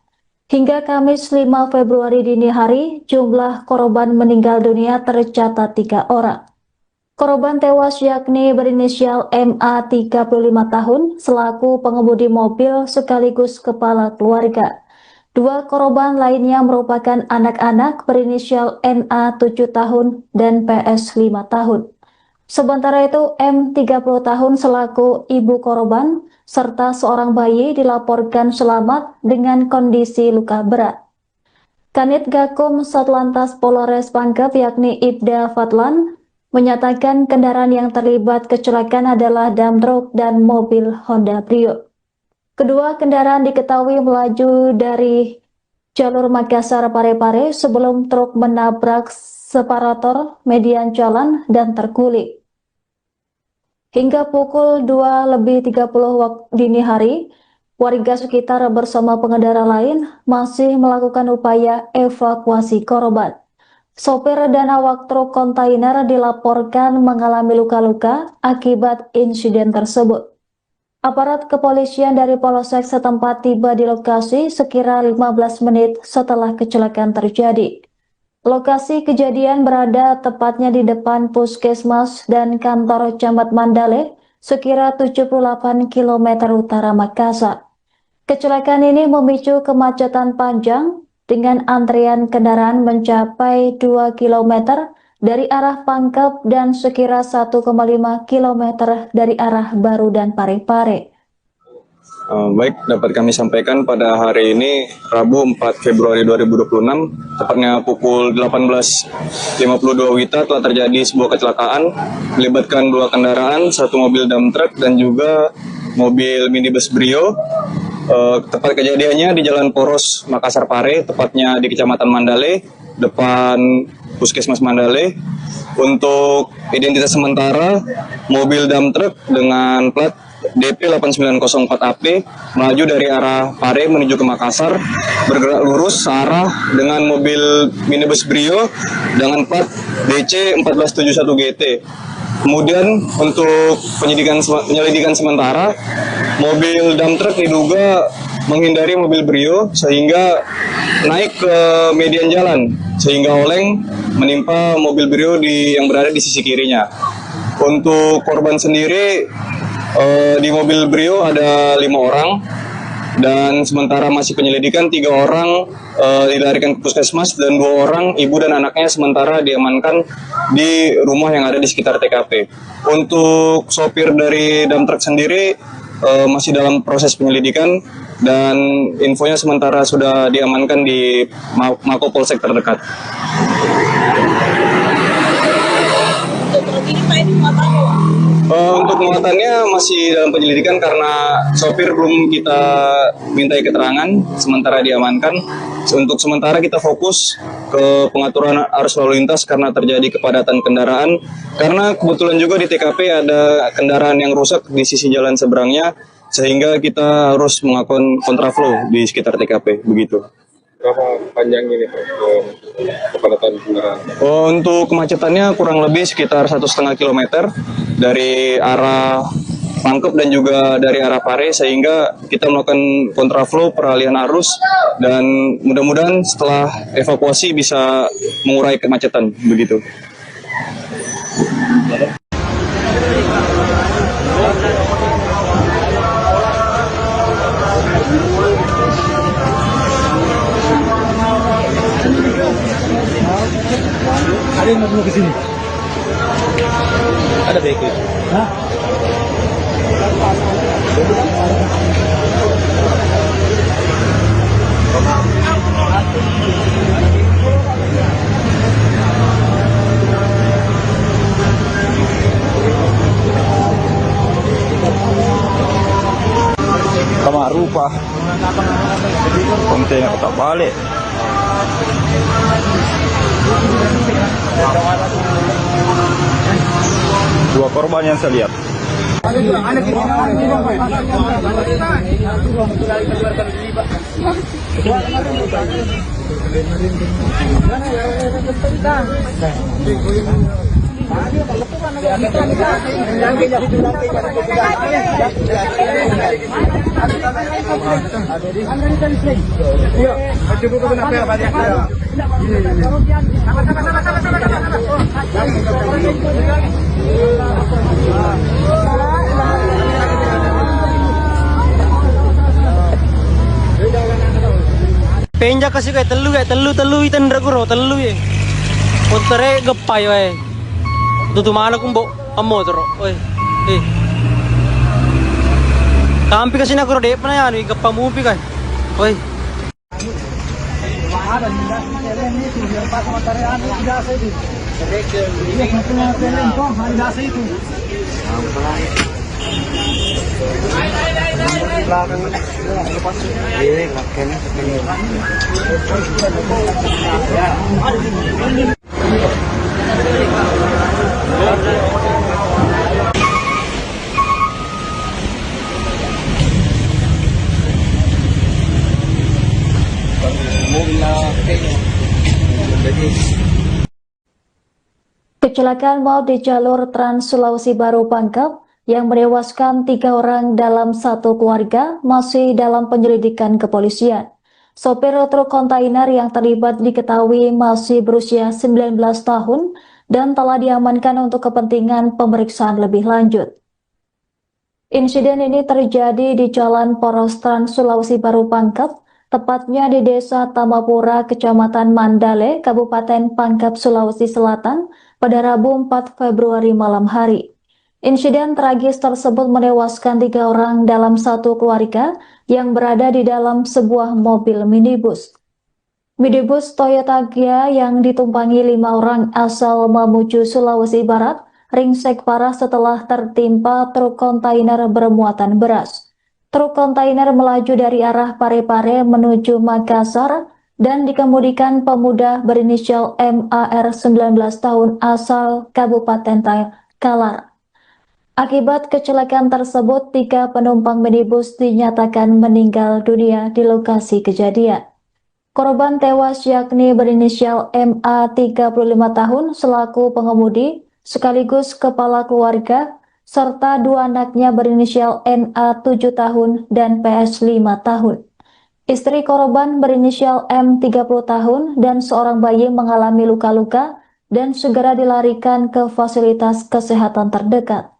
Hingga Kamis 5 Februari dini hari, jumlah korban meninggal dunia tercatat 3 orang. Korban tewas yakni berinisial MA 35 tahun selaku pengemudi mobil sekaligus kepala keluarga. 2 korban lainnya merupakan anak-anak berinisial NA 7 tahun dan PS 5 tahun. Sementara itu M 30 tahun selaku ibu korban serta seorang bayi dilaporkan selamat dengan kondisi luka berat. Kanit Gakum Satlantas Polres Pangkep yakni Ibda Fadlan menyatakan kendaraan yang terlibat kecelakaan adalah dump truck dan mobil Honda Brio. Kedua kendaraan diketahui melaju dari jalur Makassar Parepare sebelum truk menabrak separator median jalan dan terguling. Hingga pukul 2:30 waktu dini hari, warga sekitar bersama pengendara lain masih melakukan upaya evakuasi korban. Sopir dan awak truk kontainer dilaporkan mengalami luka-luka akibat insiden tersebut. Aparat kepolisian dari Polsek setempat tiba di lokasi sekira 15 menit setelah kecelakaan terjadi. Lokasi kejadian berada tepatnya di depan puskesmas dan kantor Camat Mandale, sekira 78 km utara Makassar. Kecelakaan ini memicu kemacetan panjang dengan antrian kendaraan mencapai 2 km dari arah Pangkep dan sekira 1,5 km dari arah Baru dan Parepare. Baik, dapat kami sampaikan pada hari ini Rabu 4 Februari 2026, tepatnya pukul 18.52 WITA telah terjadi sebuah kecelakaan melibatkan dua kendaraan, satu mobil dump truck dan juga mobil minibus Brio. Tepat kejadiannya di Jalan Poros Makassar Pare, tepatnya di Kecamatan Mandale, depan Puskesmas Mandale. Untuk identitas sementara, mobil dump truck dengan plat DP 8904AP melaju dari arah Pare menuju ke Makassar, bergerak lurus searah dengan mobil minibus Brio dengan plat DC 1471 GT. Kemudian untuk penyelidikan sementara, mobil dump truck diduga menghindari mobil Brio sehingga naik ke median jalan sehingga oleng menimpa mobil Brio yang berada di sisi kirinya. Untuk korban sendiri, di mobil Brio ada 5 orang dan sementara masih penyelidikan 3 orang dilarikan ke puskesmas dan 2 orang ibu dan anaknya sementara diamankan di rumah yang ada di sekitar TKP. Untuk sopir dari dump truck sendiri masih dalam proses penyelidikan dan infonya sementara sudah diamankan di Mako Polsek terdekat. Untuk muatannya masih dalam penyelidikan karena sopir belum kita mintai keterangan, sementara diamankan. Untuk sementara kita fokus ke pengaturan arus lalu lintas karena terjadi kepadatan kendaraan. Karena kebetulan juga di TKP ada kendaraan yang rusak di sisi jalan seberangnya, sehingga kita harus melakukan kontraflow di sekitar TKP, begitu. Berapa panjang ini Pak kepadatan kendaraan? Untuk kemacetannya kurang lebih sekitar 1,5 kilometer dari arah Pangkep dan juga dari arah Pare, sehingga kita melakukan kontraflow peralihan arus dan mudah-mudahan setelah evakuasi bisa mengurai kemacetan, begitu. Ada yang mau ke sini? Ada beke. Hah? Sama rupa. Kontainer tak balik. Dua korban yang saya lihat. Penja kasih kayak telu itan draguro telu ya. Kontere gepay wae. Tutu mana kumbo amo tro. Oi. Kampi kasi na kuro de pa na yan, gapang mupi kay. Oi. Kecelakaan maut di jalur Trans Sulawesi Baru Pangkep yang menewaskan 3 orang dalam satu keluarga masih dalam penyelidikan kepolisian. Sopir truk kontainer yang terlibat diketahui masih berusia 19 tahun dan telah diamankan untuk kepentingan pemeriksaan lebih lanjut. Insiden ini terjadi di Jalan Poros Trans Sulawesi Baru Pangkep, tepatnya di Desa Tamapura, Kecamatan Mandale, Kabupaten Pangkep, Sulawesi Selatan, pada Rabu 4 Februari malam hari. Insiden tragis tersebut menewaskan 3 orang dalam satu keluarga yang berada di dalam sebuah mobil minibus. Minibus Toyota Gia yang ditumpangi 5 orang asal Mamuju, Sulawesi Barat, ringsek parah setelah tertimpa truk kontainer bermuatan beras. Truk kontainer melaju dari arah Parepare menuju Makassar dan dikemudikan pemuda berinisial MAR 19 tahun asal Kabupaten Kalar. Akibat kecelakaan tersebut, 3 penumpang minibus dinyatakan meninggal dunia di lokasi kejadian. Korban tewas yakni berinisial MA 35 tahun selaku pengemudi sekaligus kepala keluarga, serta 2 anaknya berinisial NA 7 tahun dan PS 5 tahun. Istri korban berinisial M 30 tahun dan seorang bayi mengalami luka-luka dan segera dilarikan ke fasilitas kesehatan terdekat.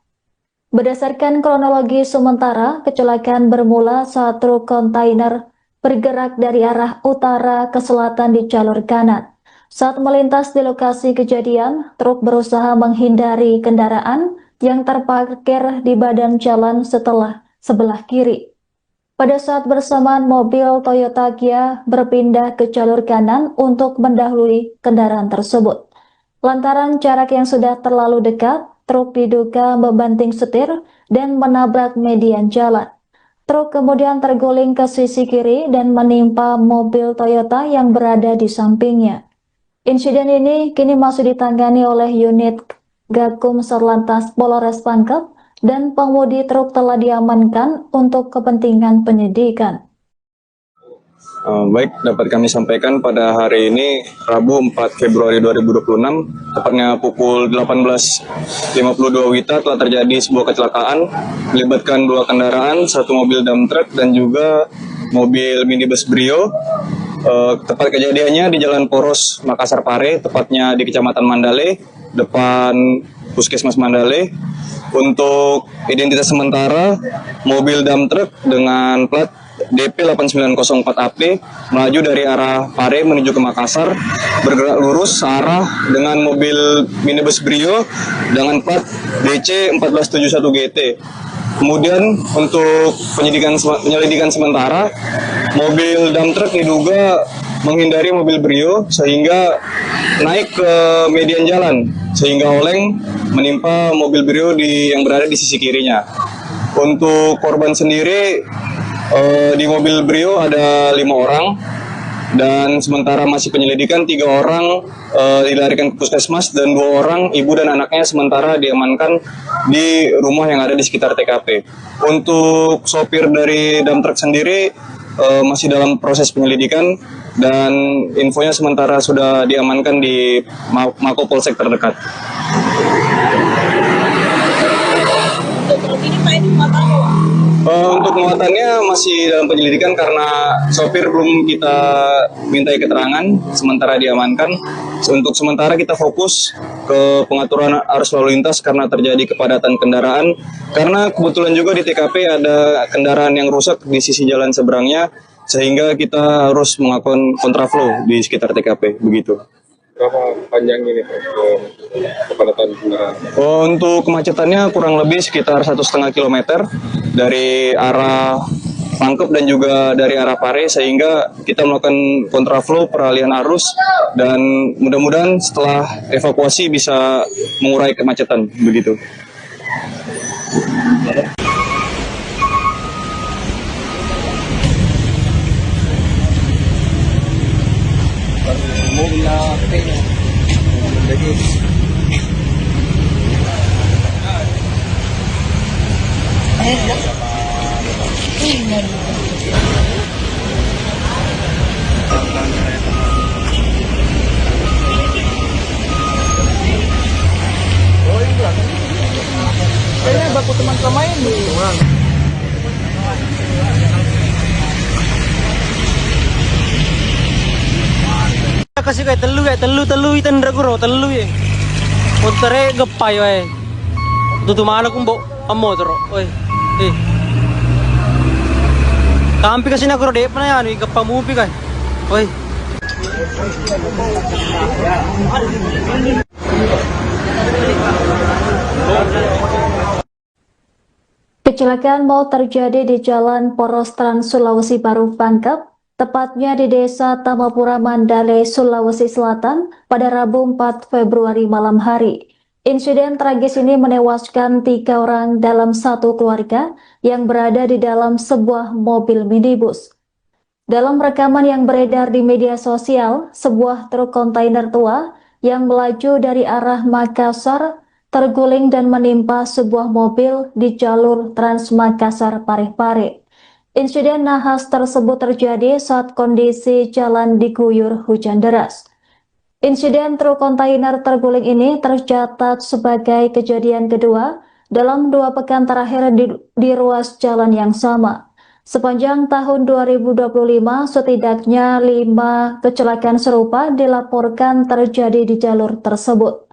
Berdasarkan kronologi sementara, kecelakaan bermula saat truk kontainer bergerak dari arah utara ke selatan di jalur kanan. Saat melintas di lokasi kejadian, truk berusaha menghindari kendaraan yang terparkir di badan jalan sebelah kiri. Pada saat bersamaan, mobil Toyota Gia berpindah ke jalur kanan untuk mendahului kendaraan tersebut. Lantaran jarak yang sudah terlalu dekat, truk diduga membanting setir dan menabrak median jalan. Truk kemudian terguling ke sisi kiri dan menimpa mobil Toyota yang berada di sampingnya. Insiden ini kini masih ditangani oleh unit Gakum Satlantas Polres Pangkep dan pengemudi truk telah diamankan untuk kepentingan penyidikan. Baik, dapat kami sampaikan pada hari ini Rabu 4 Februari 2026, tepatnya pukul 18.52 WITA telah terjadi sebuah kecelakaan melibatkan 2 kendaraan, 1 mobil dump truck dan juga mobil minibus Brio. Tempat kejadiannya di Jalan Poros Makassar Pare, tepatnya di Kecamatan Mandale, depan Puskesmas Mandale. Untuk identitas sementara, mobil dump truck dengan plat DP 8904AP melaju dari arah Pare menuju ke Makassar, bergerak lurus searah dengan mobil minibus Brio dengan plat DC 1471 GT. Kemudian untuk penyelidikan sementara, mobil dump truck diduga menghindari mobil Brio sehingga naik ke median jalan sehingga oleng menimpa mobil Brio yang berada di sisi kirinya. Untuk korban sendiri di mobil Brio ada 5 orang dan sementara masih penyelidikan 3 orang dilarikan ke puskesmas dan 2 orang ibu dan anaknya sementara diamankan di rumah yang ada di sekitar TKP. Untuk sopir dari dump truck sendiri masih dalam proses penyelidikan dan infonya sementara sudah diamankan di Mako Polsek terdekat. Untuk muatannya masih dalam penyelidikan karena sopir belum kita mintai keterangan, sementara diamankan. Untuk sementara kita fokus ke pengaturan arus lalu lintas karena terjadi kepadatan kendaraan. Karena kebetulan juga di TKP ada kendaraan yang rusak di sisi jalan seberangnya, sehingga kita harus melakukan kontraflow di sekitar TKP, begitu. Berapa panjang ini kepadatan kendaraan? Untuk kemacetannya kurang lebih sekitar 1,5 km dari arah Pangkep dan juga dari arah Pare, sehingga kita melakukan kontraflow peralihan arus dan mudah-mudahan setelah evakuasi bisa mengurai kemacetan, begitu. Kayaknya baku teman sama ini. Kasi kayak telu itan draguro telu ya. Untare gepay wae. Tutumana kumbo amo tro. Oi. Kampi kasi na kuro de pa na yan, gapamupi kay. Oi. Kecelakaan maut terjadi di Jalan Poros Trans Sulawesi Baru Pangkep, tepatnya di Desa Tamapura Mandale, Sulawesi Selatan pada Rabu 4 Februari malam hari. Insiden tragis ini menewaskan 3 orang dalam satu keluarga yang berada di dalam sebuah mobil minibus. Dalam rekaman yang beredar di media sosial, sebuah truk kontainer tua yang melaju dari arah Makassar terguling dan menimpa sebuah mobil di jalur Trans Makassar Parepare. Insiden nahas tersebut terjadi saat kondisi jalan diguyur hujan deras. Insiden truk kontainer terguling ini tercatat sebagai kejadian kedua dalam 2 pekan terakhir di ruas jalan yang sama. Sepanjang tahun 2025, setidaknya 5 kecelakaan serupa dilaporkan terjadi di jalur tersebut.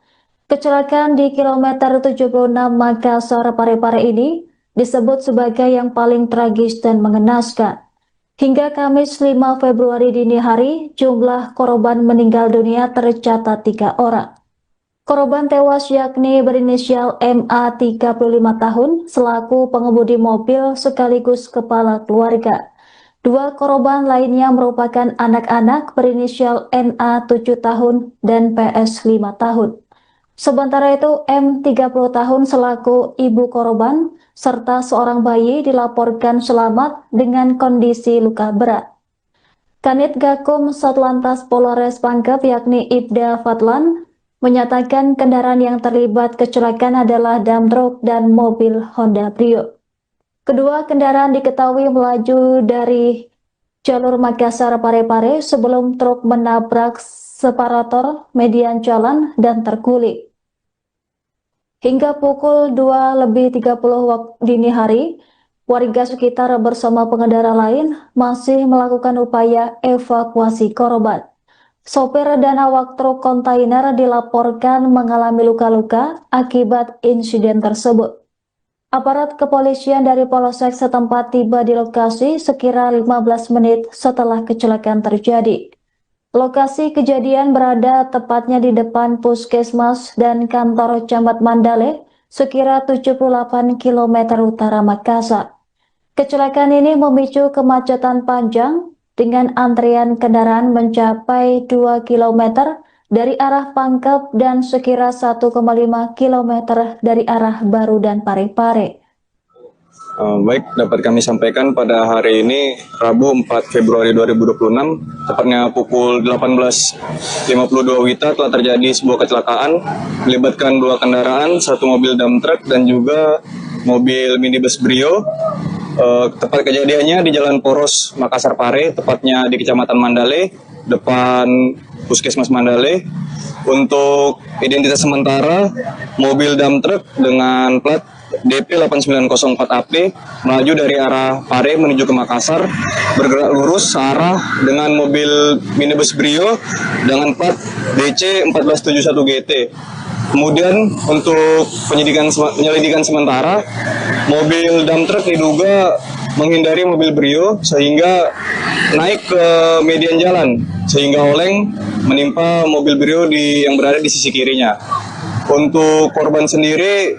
Kecelakaan di kilometer 76 Makassar Parepare ini disebut sebagai yang paling tragis dan mengenaskan. Hingga Kamis 5 Februari dini hari, jumlah korban meninggal dunia tercatat 3 orang. Korban tewas yakni berinisial MA 35 tahun selaku pengemudi mobil sekaligus kepala keluarga. 2 korban lainnya merupakan anak-anak berinisial NA 7 tahun dan PS 5 tahun. Sementara itu M 30 tahun selaku ibu korban serta seorang bayi dilaporkan selamat dengan kondisi luka berat. Kanit Gakum Satlantas Polres Pangkep yakni Ibda Fadlan menyatakan kendaraan yang terlibat kecelakaan adalah dump truck dan mobil Honda Brio. Kedua kendaraan diketahui melaju dari jalur Makassar Parepare sebelum truk menabrak separator median jalan dan terguling. Hingga pukul 2:30 waktu dini hari, warga sekitar bersama pengendara lain masih melakukan upaya evakuasi korban. Sopir dan awak truk kontainer dilaporkan mengalami luka-luka akibat insiden tersebut. Aparat kepolisian dari Polsek setempat tiba di lokasi sekira 15 menit setelah kecelakaan terjadi. Lokasi kejadian berada tepatnya di depan Puskesmas dan kantor Camat Mandale, sekira 78 km utara Makassar. Kecelakaan ini memicu kemacetan panjang dengan antrian kendaraan mencapai 2 km dari arah Pangkep dan sekira 1,5 km dari arah Baru dan Parepare. Baik, dapat kami sampaikan pada hari ini Rabu 4 Februari 2026, tepatnya pukul 18.52 WITA telah terjadi sebuah kecelakaan melibatkan 2 kendaraan, 1 mobil dump truck dan juga mobil minibus Brio. Tempat kejadiannya di Jalan Poros Makassar Pare, tepatnya di Kecamatan Mandale, depan Puskesmas Mandale. Untuk identitas sementara, mobil dump truck dengan plat DP 8904AP melaju dari arah Pare menuju ke Makassar, bergerak lurus searah dengan mobil minibus Brio dengan plat DC 1471 GT. Kemudian untuk penyelidikan sementara, mobil dump truck diduga menghindari mobil Brio sehingga naik ke median jalan sehingga oleng menimpa mobil Brio yang berada di sisi kirinya. Untuk korban sendiri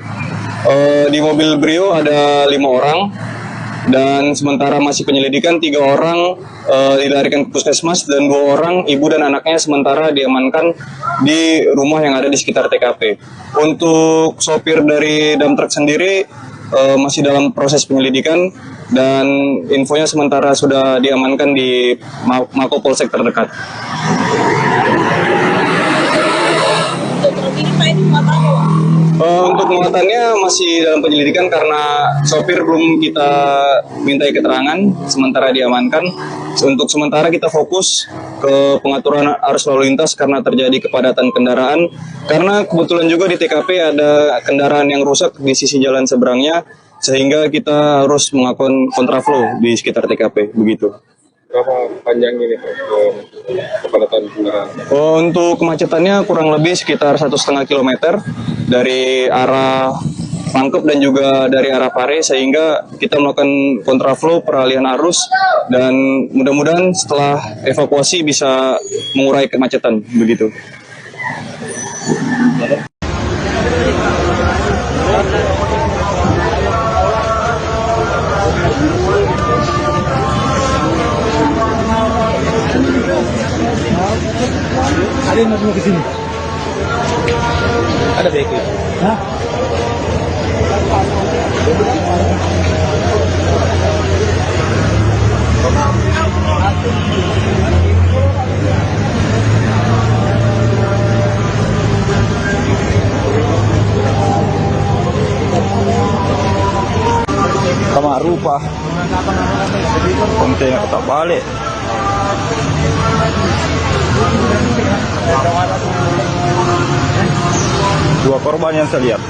di mobil Brio ada 5 orang dan sementara masih penyelidikan 3 orang dilarikan ke puskesmas dan 2 orang ibu dan anaknya sementara diamankan di rumah yang ada di sekitar TKP. Untuk sopir dari dump truck sendiri masih dalam proses penyelidikan dan infonya sementara sudah diamankan di Mako Polsek terdekat. Untuk muatannya masih dalam penyelidikan karena sopir belum kita mintai keterangan, sementara diamankan. Untuk sementara kita fokus ke pengaturan arus lalu lintas karena terjadi kepadatan kendaraan. Karena kebetulan juga di TKP ada kendaraan yang rusak di sisi jalan seberangnya, sehingga kita harus melakukan kontraflow di sekitar TKP, begitu. Berapa panjang ini kepadatan kendaraan? Untuk kemacetannya kurang lebih sekitar 1,5 km dari arah Pangkep dan juga dari arah Pare, sehingga kita melakukan kontraflow peralihan arus dan mudah-mudahan setelah evakuasi bisa mengurai kemacetan, begitu. Sama rupa. Kontainer tetap balik. Dua korban yang saya lihat.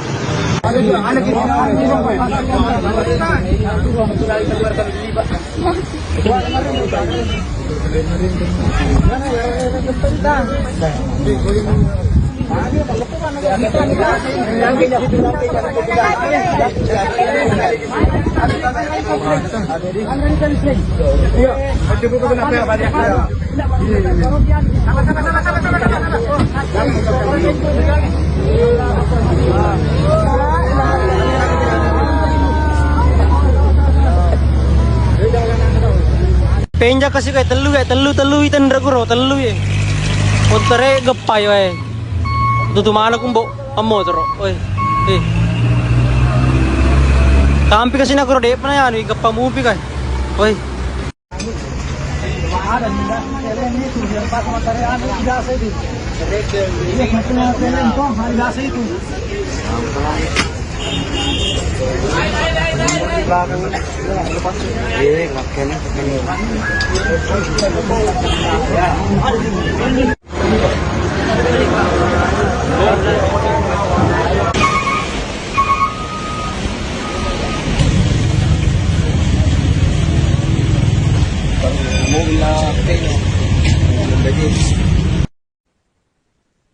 Penja kasi kay telu itan raguro telu ye. Untare gapay we. Tutumana kung bo amo tro. Oy. Eh. Kampi kasi na kuro de pa na yan, gapamupi kay. Oy.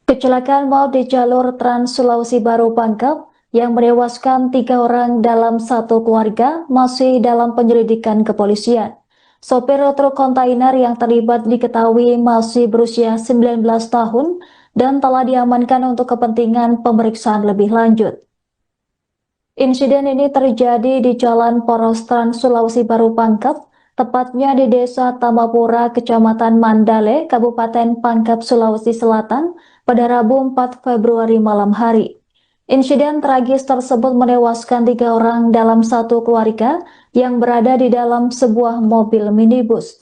Kecelakaan maut di jalur Trans Sulawesi Baru Pangkep yang menewaskan 3 orang dalam satu keluarga masih dalam penyelidikan kepolisian. Sopir truk kontainer yang terlibat diketahui masih berusia 19 tahun dan telah diamankan untuk kepentingan pemeriksaan lebih lanjut. Insiden ini terjadi di Jalan Poros Trans Sulawesi Baru Pangkep, tepatnya di Desa Tambapura, Kecamatan Mandale, Kabupaten Pangkep, Sulawesi Selatan, pada Rabu 4 Februari malam hari. Insiden tragis tersebut menewaskan 3 orang dalam satu keluarga yang berada di dalam sebuah mobil minibus.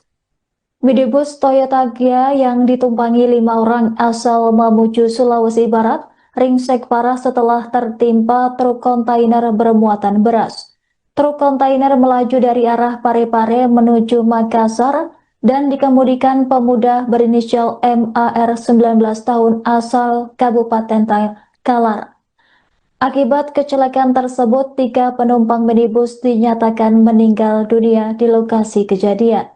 Minibus Toyota Gia yang ditumpangi 5 orang asal Mamuju, Sulawesi Barat, ringsek parah setelah tertimpa truk kontainer bermuatan beras. Truk kontainer melaju dari arah Parepare menuju Makassar dan dikemudikan pemuda berinisial MAR 19 tahun asal Kabupaten Kalar. Akibat kecelakaan tersebut, 3 penumpang minibus dinyatakan meninggal dunia di lokasi kejadian.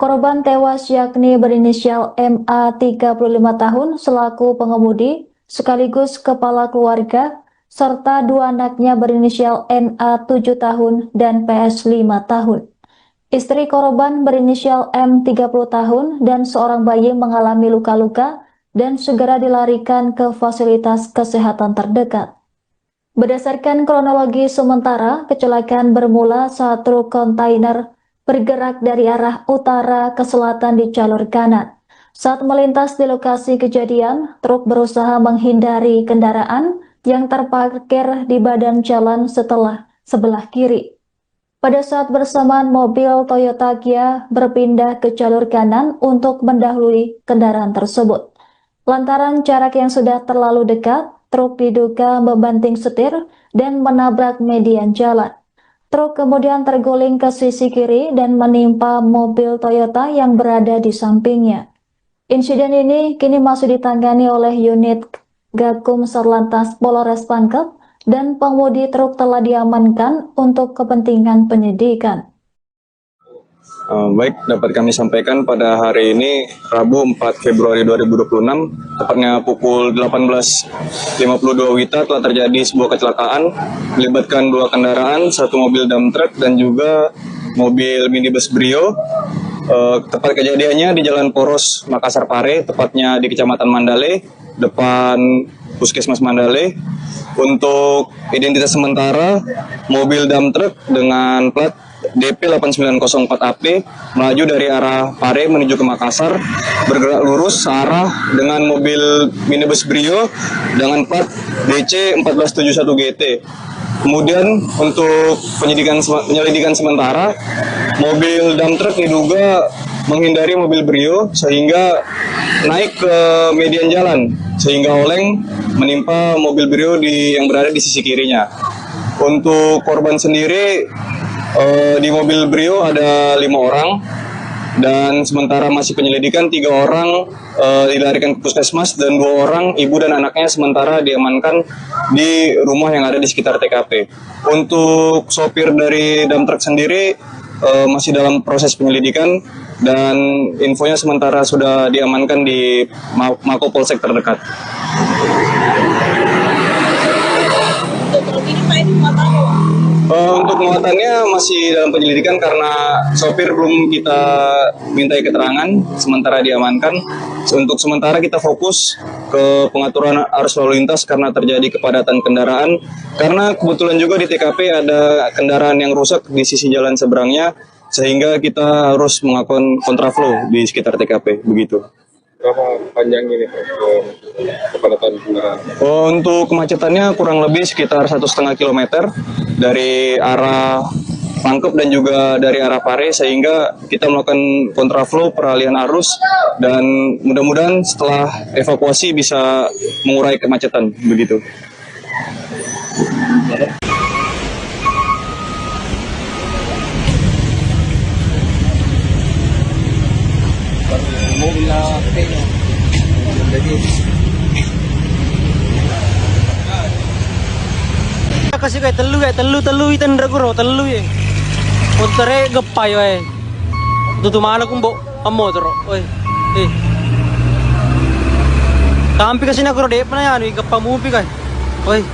Korban tewas yakni berinisial MA 35 tahun selaku pengemudi sekaligus kepala keluarga, serta 2 anaknya berinisial NA 7 tahun dan PS 5 tahun. Istri korban berinisial M 30 tahun dan seorang bayi mengalami luka-luka dan segera dilarikan ke fasilitas kesehatan terdekat. Berdasarkan kronologi sementara, kecelakaan bermula saat truk kontainer bergerak dari arah utara ke selatan di jalur kanan. Saat melintas di lokasi kejadian, truk berusaha menghindari kendaraan yang terparkir di badan jalan sebelah kiri. Pada saat bersamaan, mobil Toyota Gia berpindah ke jalur kanan untuk mendahului kendaraan tersebut. Lantaran jarak yang sudah terlalu dekat, truk diduga membanting setir dan menabrak median jalan. Truk kemudian terguling ke sisi kiri dan menimpa mobil Toyota yang berada di sampingnya. Insiden ini kini masih ditangani oleh unit Gakum Satlantas Polres Pangkep dan pengemudi truk telah diamankan untuk kepentingan penyidikan. Baik, dapat kami sampaikan pada hari ini Rabu 4 Februari 2026, tepatnya pukul 18.52 WITA telah terjadi sebuah kecelakaan melibatkan 2 kendaraan, 1 mobil dump truck dan juga mobil minibus Brio. Tempat kejadiannya di Jalan Poros Makassar Pare, tepatnya di Kecamatan Mandale, depan Puskesmas Mandale. Untuk identitas sementara, mobil dump truck dengan plat DP 8904AP melaju dari arah Pare menuju ke Makassar, bergerak lurus searah dengan mobil minibus Brio dengan plat DC 1471 GT. Kemudian untuk penyelidikan sementara, mobil dump truck diduga menghindari mobil Brio sehingga naik ke median jalan sehingga oleng menimpa mobil Brio yang berada di sisi kirinya. Untuk korban sendiri Di mobil Brio ada 5 orang, dan sementara masih penyelidikan 3 orang dilarikan ke puskesmas, dan 2 orang ibu dan anaknya sementara diamankan di rumah yang ada di sekitar TKP. Untuk sopir dari dump truck sendiri masih dalam proses penyelidikan, dan infonya sementara sudah diamankan di Mako Polsek terdekat. Untuk muatannya masih dalam penyelidikan karena sopir belum kita mintai keterangan, sementara diamankan. Untuk sementara kita fokus ke pengaturan arus lalu lintas karena terjadi kepadatan kendaraan. Karena kebetulan juga di TKP ada kendaraan yang rusak di sisi jalan seberangnya, sehingga kita harus melakukan kontraflow di sekitar TKP, begitu. Berapa panjang ini kepadatan kendaraan? Untuk kemacetannya kurang lebih sekitar 1,5 kilometer dari arah Pangkep dan juga dari arah Pare, sehingga kita melakukan kontraflow peralihan arus, dan mudah-mudahan setelah evakuasi bisa mengurai kemacetan, begitu. Kasi kayak telu itan raguro telu ya. Untare gepay wae. Tutumana kumbo amo tro. Oi. Kampi kasi na kuro de pa na yan, gapamupi kay. Oi.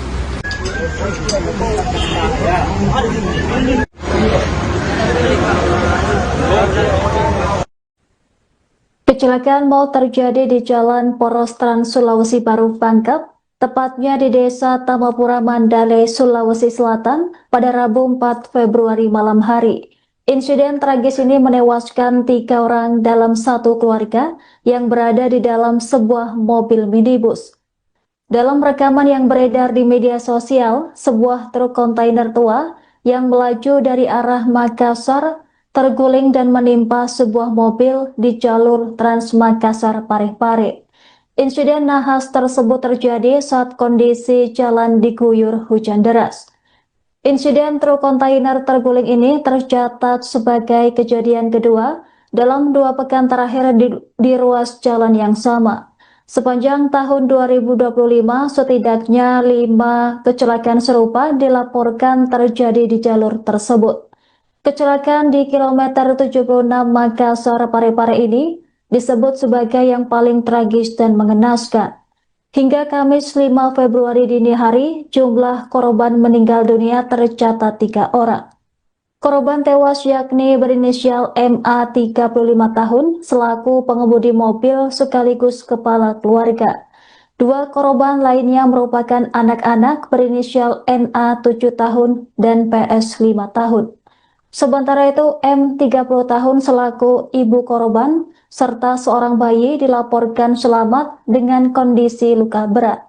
Kecelakaan mal terjadi di Jalan Poros Trans Sulawesi Baru Pangkep, tepatnya di Desa Tamapura Mandale, Sulawesi Selatan pada Rabu 4 Februari malam hari. Insiden tragis ini menewaskan 3 orang dalam satu keluarga yang berada di dalam sebuah mobil minibus. Dalam rekaman yang beredar di media sosial, sebuah truk kontainer tua yang melaju dari arah Makassar terguling dan menimpa sebuah mobil di jalur Trans Makassar Parepare. Insiden nahas tersebut terjadi saat kondisi jalan diguyur hujan deras. Insiden truk kontainer terguling ini tercatat sebagai kejadian kedua dalam 2 pekan terakhir di ruas jalan yang sama. Sepanjang tahun 2025, setidaknya 5 kecelakaan serupa dilaporkan terjadi di jalur tersebut. Kecelakaan di kilometer 76 Makassar Parepare ini disebut sebagai yang paling tragis dan mengenaskan. Hingga Kamis 5 Februari dini hari, jumlah korban meninggal dunia tercatat 3 orang. Korban tewas yakni berinisial MA 35 tahun selaku pengemudi mobil sekaligus kepala keluarga. 2 korban lainnya merupakan anak-anak berinisial NA 7 tahun dan PS 5 tahun. Sementara itu M 30 tahun selaku ibu korban serta seorang bayi dilaporkan selamat dengan kondisi luka berat.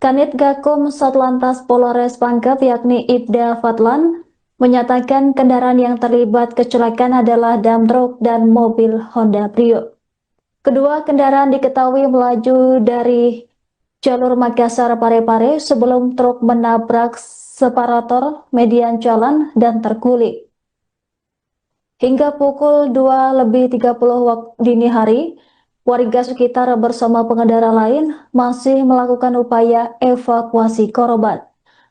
Kanit Gakum Satlantas Polres Pangkep yakni Ibda Fadlan menyatakan kendaraan yang terlibat kecelakaan adalah dump truck dan mobil Honda Brio. Kedua kendaraan diketahui melaju dari jalur Makassar Parepare sebelum truk menabrak separator median jalan dan terguling. Hingga pukul 2:30 waktu dini hari, warga sekitar bersama pengendara lain masih melakukan upaya evakuasi korban.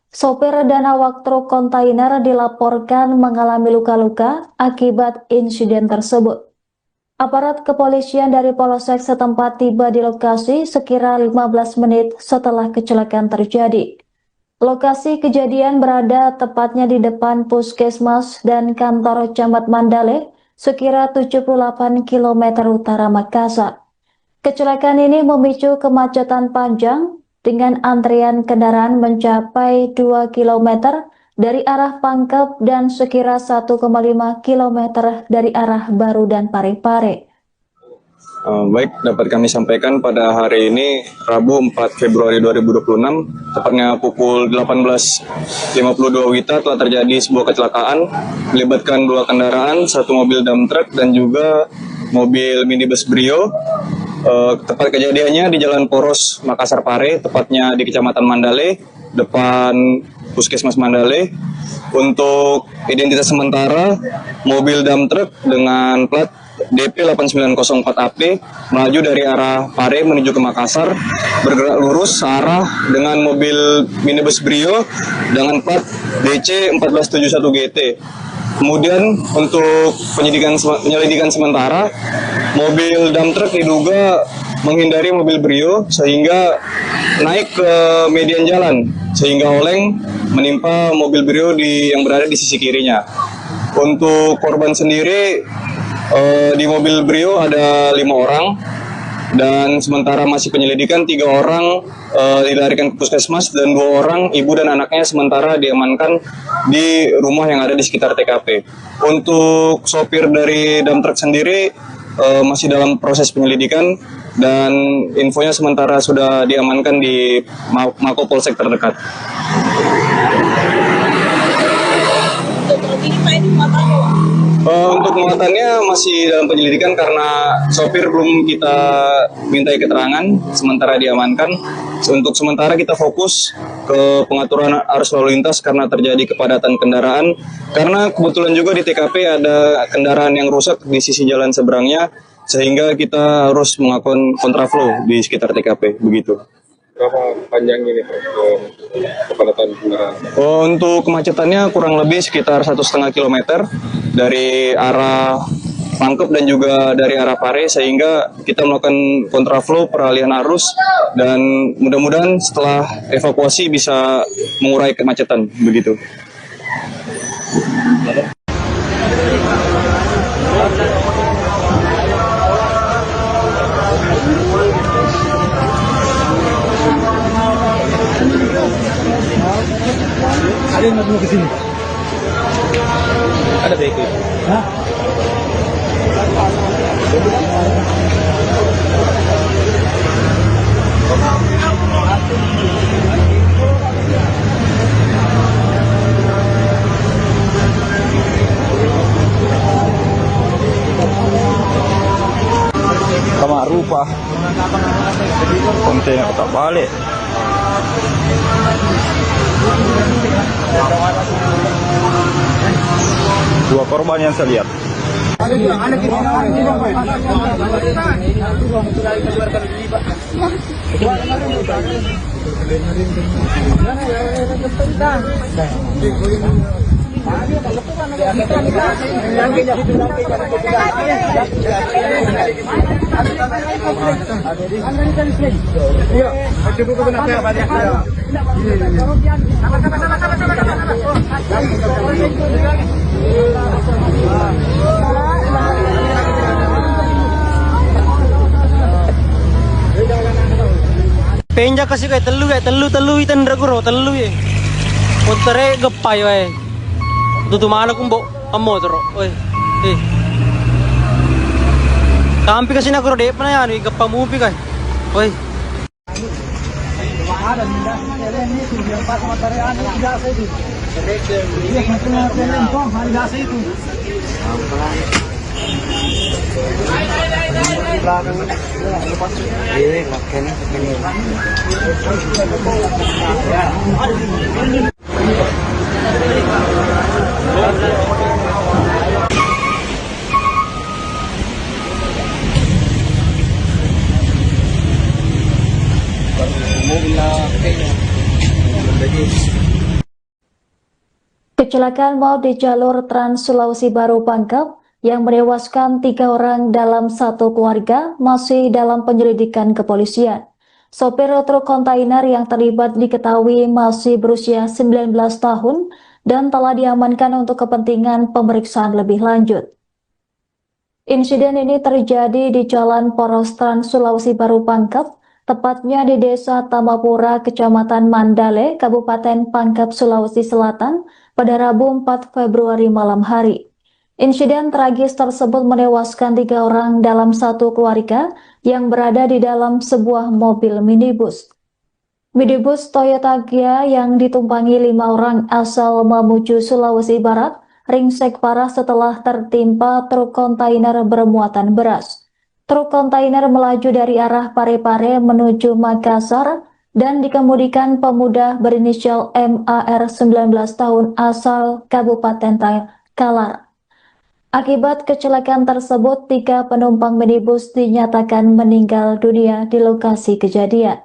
Sopir dan awak truk kontainer dilaporkan mengalami luka-luka akibat insiden tersebut. Aparat kepolisian dari Polsek setempat tiba di lokasi sekira 15 menit setelah kecelakaan terjadi. Lokasi kejadian berada tepatnya di depan puskesmas dan kantor Camat Mandale, sekira 78 km utara Makassar. Kecelakaan ini memicu kemacetan panjang dengan antrian kendaraan mencapai 2 km dari arah Pangkep dan sekira 1,5 km dari arah Baru dan Parepare. Baik, dapat kami sampaikan pada hari ini Rabu 4 Februari 2026, tepatnya pukul 18.52 WITA telah terjadi sebuah kecelakaan melibatkan 2 kendaraan, 1 mobil dump truck dan juga mobil minibus Brio. Tempat kejadiannya di Jalan Poros Makassar Pare, tepatnya di Kecamatan Mandale, depan Puskesmas Mandale. Untuk identitas sementara, mobil dump truck dengan plat DP 8904AP melaju dari arah Pare menuju ke Makassar, bergerak lurus searah dengan mobil minibus Brio dengan plat DC 1471 GT. Kemudian untuk penyelidikan sementara, mobil dump truck diduga menghindari mobil Brio sehingga naik ke median jalan sehingga oleng menimpa mobil Brio yang berada di sisi kirinya. Untuk korban sendiri di mobil Brio ada 5 orang dan sementara masih penyelidikan 3 orang dilarikan ke puskesmas dan 2 orang ibu dan anaknya sementara diamankan di rumah yang ada di sekitar TKP. Untuk sopir dari dump truck sendiri masih dalam proses penyelidikan dan infonya sementara sudah diamankan di Mako Polsek terdekat. Untuk muatannya masih dalam penyelidikan karena sopir belum kita mintai keterangan, sementara diamankan. Untuk sementara kita fokus ke pengaturan arus lalu lintas karena terjadi kepadatan kendaraan. Karena kebetulan juga di TKP ada kendaraan yang rusak di sisi jalan seberangnya, sehingga kita harus melakukan kontraflow di sekitar TKP, begitu. Berapa panjang ini kepadatan kendaraan? Untuk kemacetannya kurang lebih sekitar 1,5 kilometer dari arah Pangkep dan juga dari arah Pare, sehingga kita melakukan kontraflow peralihan arus dan mudah-mudahan setelah evakuasi bisa mengurai kemacetan, begitu. Ada yang mau ke sini? Ada baik. Hah? Sama rupa. Kontainer tak balik. Dua korban yang saya lihat. Penja kasih kayak telu itan draguro telu ya. Kontere gepay wae. Tutu mana kumbo amo tro. Oi. Kampi kasih nak rode pana ya ni geppa mupi kai. Oi. Kecelakaan maut di jalur Trans Sulawesi Baru Pangkep yang menewaskan 3 orang dalam satu keluarga masih dalam penyelidikan kepolisian. Sopir truk kontainer yang terlibat diketahui masih berusia 19 tahun dan telah diamankan untuk kepentingan pemeriksaan lebih lanjut. Insiden ini terjadi di Jalan Poros Trans Sulawesi Baru Pangkep, tepatnya di Desa Tamapura, Kecamatan Mandale, Kabupaten Pangkep, Sulawesi Selatan, pada Rabu 4 Februari malam hari. Insiden tragis tersebut menewaskan 3 orang dalam satu keluarga yang berada di dalam sebuah mobil minibus. Minibus Toyota Gia yang ditumpangi 5 orang asal Mamuju, Sulawesi Barat, ringsek parah setelah tertimpa truk kontainer bermuatan beras. Truk kontainer melaju dari arah Parepare menuju Makassar dan dikemudikan pemuda berinisial MAR 19 tahun asal Kabupaten Kalar. Akibat kecelakaan tersebut, 3 penumpang minibus dinyatakan meninggal dunia di lokasi kejadian.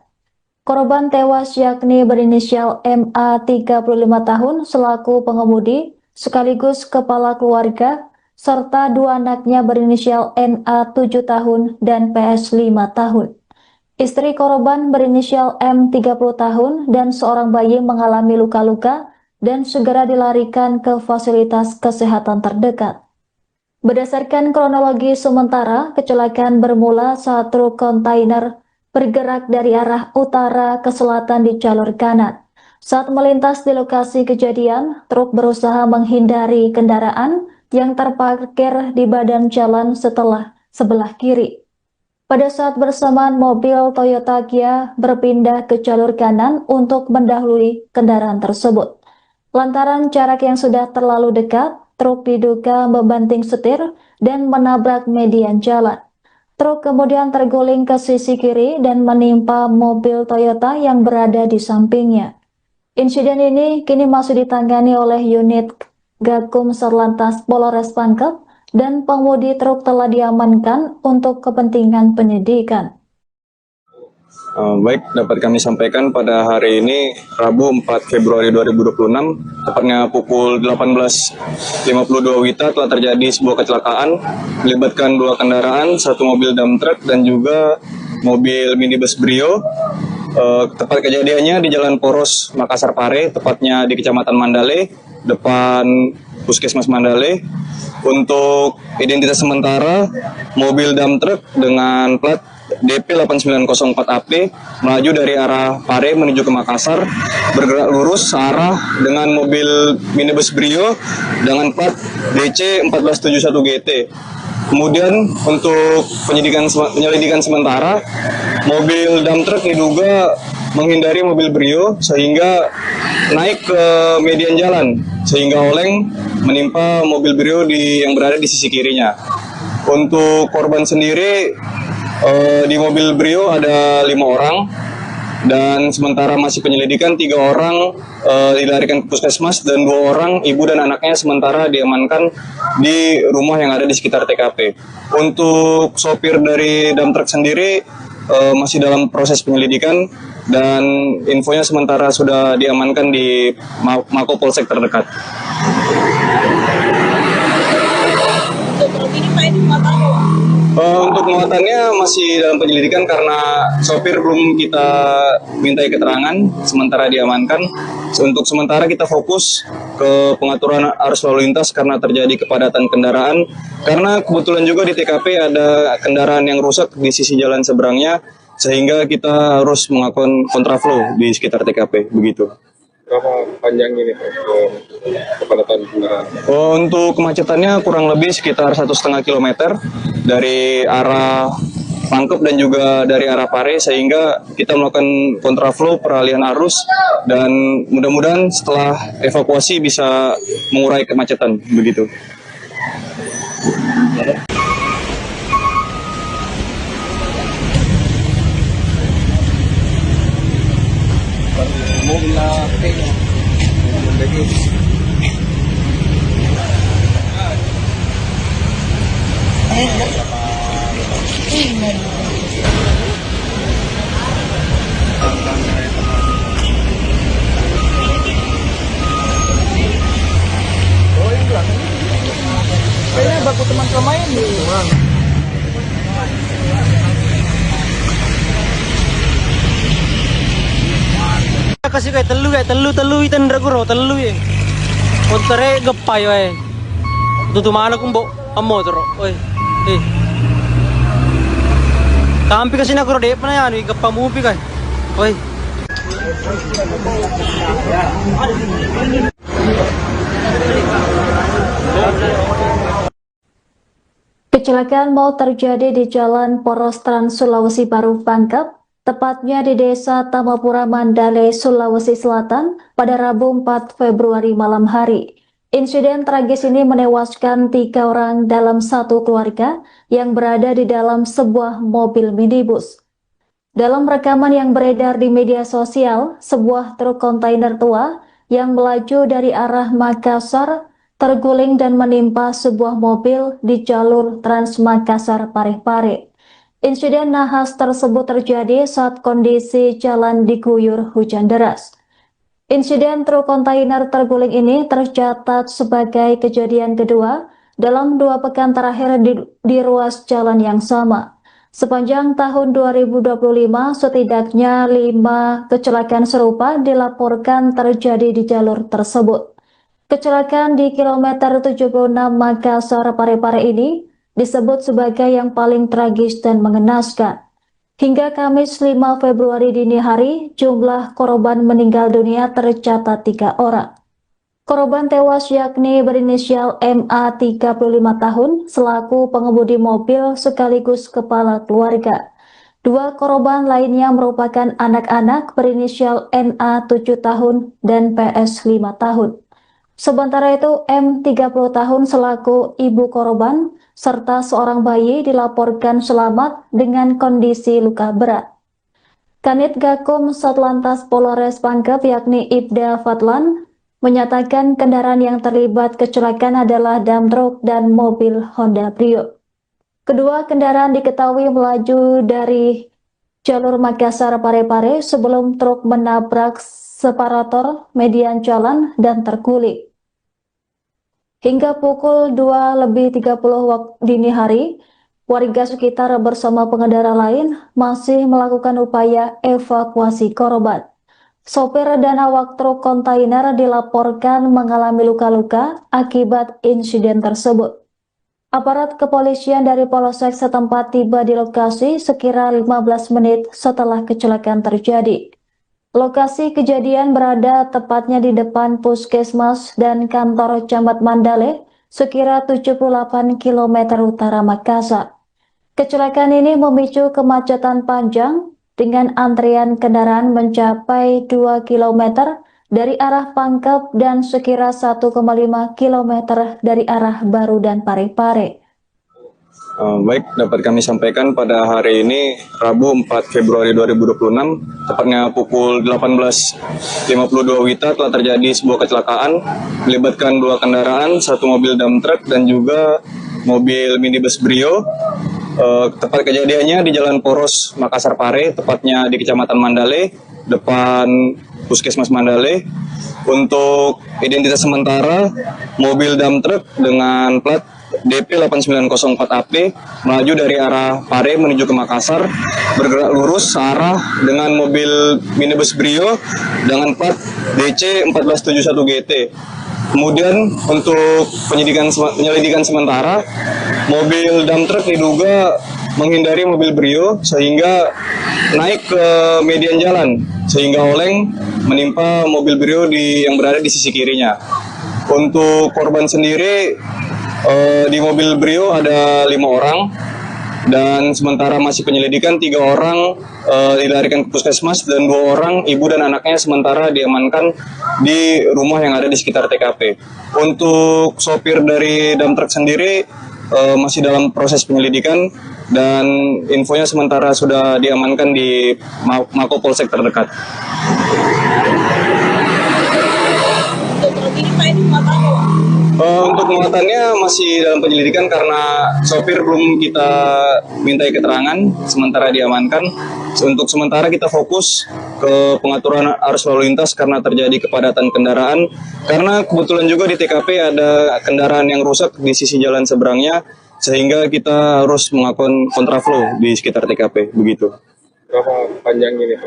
Korban tewas yakni berinisial MA 35 tahun selaku pengemudi sekaligus kepala keluarga, serta 2 anaknya berinisial NA 7 tahun dan PS 5 tahun. Istri korban berinisial M 30 tahun dan seorang bayi mengalami luka-luka dan segera dilarikan ke fasilitas kesehatan terdekat. Berdasarkan kronologi sementara, kecelakaan bermula saat truk kontainer bergerak dari arah utara ke selatan di jalur kanan. Saat melintas di lokasi kejadian, truk berusaha menghindari kendaraan yang terparkir di badan jalan sebelah kiri. Pada saat bersamaan, mobil Toyota Kia berpindah ke jalur kanan untuk mendahului kendaraan tersebut. Lantaran jarak yang sudah terlalu dekat, truk diduga membanting setir dan menabrak median jalan. Truk kemudian terguling ke sisi kiri dan menimpa mobil Toyota yang berada di sampingnya. Insiden ini kini masih ditangani oleh unit Gakum Satlantas Polres Pangkep dan pengemudi truk telah diamankan untuk kepentingan penyidikan. Baik, dapat kami sampaikan pada hari ini Rabu 4 Februari 2026, tepatnya pukul 18.52 WITA telah terjadi sebuah kecelakaan melibatkan 2 kendaraan, 1 mobil dump truck dan juga mobil minibus Brio. Tempat kejadiannya di Jalan Poros Makassar Pare, tepatnya di Kecamatan Mandale, depan Puskesmas Mandale. Untuk identitas sementara, mobil dump truck dengan plat DP 8904AP melaju dari arah Pare menuju ke Makassar, bergerak lurus searah dengan mobil minibus Brio dengan plat DC 1471 GT. Kemudian untuk penyelidikan sementara, mobil dump truck diduga menghindari mobil Brio sehingga naik ke median jalan sehingga oleng menimpa mobil Brio yang berada di sisi kirinya. Untuk korban sendiri di mobil Brio ada 5 orang dan sementara masih penyelidikan 3 orang dilarikan ke puskesmas dan 2 orang ibu dan anaknya sementara diamankan di rumah yang ada di sekitar TKP. Untuk sopir dari dump truck sendiri masih dalam proses penyelidikan dan infonya sementara sudah diamankan di Mako Polsek terdekat. Untuk muatannya masih dalam penyelidikan karena sopir belum kita mintai keterangan, sementara diamankan. Untuk sementara kita fokus ke pengaturan arus lalu lintas karena terjadi kepadatan kendaraan. Karena kebetulan juga di TKP ada kendaraan yang rusak di sisi jalan seberangnya, sehingga kita harus melakukan kontraflow di sekitar TKP, begitu. Berapa panjang ini kepadatan kendaraan? Untuk kemacetannya kurang lebih sekitar 1,5 kilometer dari arah Pangkep dan juga dari arah Pare, sehingga kita melakukan kontraflow peralihan arus dan mudah-mudahan setelah evakuasi bisa mengurai kemacetan, begitu. Kayaknya baku teman main nih. Kasi kay telu itan draguro telu ye. Kontare gapay ay. Tutumana kumbo amo tro. Oy. Eh. Kampi kasi na kuro de pa na yan, gapamupi kay. Oy. Kecelakaan maut terjadi di Jalan Poros Trans Sulawesi Baru Pangkep, tepatnya di Desa Tamapura Mandale, Sulawesi Selatan pada Rabu 4 Februari malam hari. Insiden tragis ini menewaskan 3 orang dalam satu keluarga yang berada di dalam sebuah mobil minibus. Dalam rekaman yang beredar di media sosial, sebuah truk kontainer tua yang melaju dari arah Makassar terguling dan menimpa sebuah mobil di jalur Trans Makassar Parepare. Insiden nahas tersebut terjadi saat kondisi jalan diguyur hujan deras. Insiden truk kontainer terguling ini tercatat sebagai kejadian kedua dalam 2 pekan terakhir di ruas jalan yang sama. Sepanjang tahun 2025, setidaknya 5 kecelakaan serupa dilaporkan terjadi di jalur tersebut. Kecelakaan di kilometer 76 Makassar Parepare ini disebut sebagai yang paling tragis dan mengenaskan. Hingga Kamis 5 Februari dini hari, jumlah korban meninggal dunia tercatat 3 orang. Korban tewas yakni berinisial MA 35 tahun selaku pengemudi mobil sekaligus kepala keluarga. 2 korban lainnya merupakan anak-anak berinisial NA 7 tahun dan PS 5 tahun. Sementara itu M 30 tahun selaku ibu korban serta seorang bayi dilaporkan selamat dengan kondisi luka berat. Kanit Gakum Satlantas Polres Pangkep yakni Ibda Fadlan menyatakan kendaraan yang terlibat kecelakaan adalah dump truck dan mobil Honda Brio. Kedua kendaraan diketahui melaju dari jalur Makassar Parepare sebelum truk menabrak separator median jalan dan terguling. Hingga pukul 2:30 waktu dini hari, warga sekitar bersama pengendara lain masih melakukan upaya evakuasi korban. Sopir dan awak truk kontainer dilaporkan mengalami luka-luka akibat insiden tersebut. Aparat kepolisian dari Polsek setempat tiba di lokasi sekira 15 menit setelah kecelakaan terjadi. Lokasi kejadian berada tepatnya di depan Puskesmas dan kantor Camat Mandale sekira 78 km utara Makassar. Kecelakaan ini memicu kemacetan panjang dengan antrian kendaraan mencapai 2 km dari arah Pangkep dan sekira 1,5 km dari arah Baru dan Parepare. Baik, dapat kami sampaikan pada hari ini Rabu 4 Februari 2026, tepatnya pukul 18.52 WITA telah terjadi sebuah kecelakaan melibatkan 2 kendaraan, 1 mobil dump truck dan juga mobil minibus Brio. Tempat kejadiannya di Jalan Poros Makassar Pare, tepatnya di Kecamatan Mandale, depan Puskesmas Mandale. Untuk identitas sementara, mobil dump truck dengan plat DP 8904AP melaju dari arah Pare menuju ke Makassar, bergerak lurus searah dengan mobil minibus Brio dengan plat DC 1471 GT. Kemudian untuk penyelidikan sementara, mobil dump truck diduga menghindari mobil Brio sehingga naik ke median jalan sehingga oleng menimpa mobil Brio yang berada di sisi kirinya. Untuk korban sendiri di mobil Brio ada 5 orang dan sementara masih penyelidikan 3 orang dilarikan ke puskesmas dan 2 orang ibu dan anaknya sementara diamankan di rumah yang ada di sekitar TKP. Untuk sopir dari dump truck sendiri masih dalam proses penyelidikan dan infonya sementara sudah diamankan di Mako Polsek terdekat. Untuk muatannya masih dalam penyelidikan karena sopir belum kita mintai keterangan, sementara diamankan. Untuk sementara kita fokus ke pengaturan arus lalu lintas karena terjadi kepadatan kendaraan. Karena kebetulan juga di TKP ada kendaraan yang rusak di sisi jalan seberangnya, sehingga kita harus melakukan kontraflow di sekitar TKP, begitu. Berapa panjang ini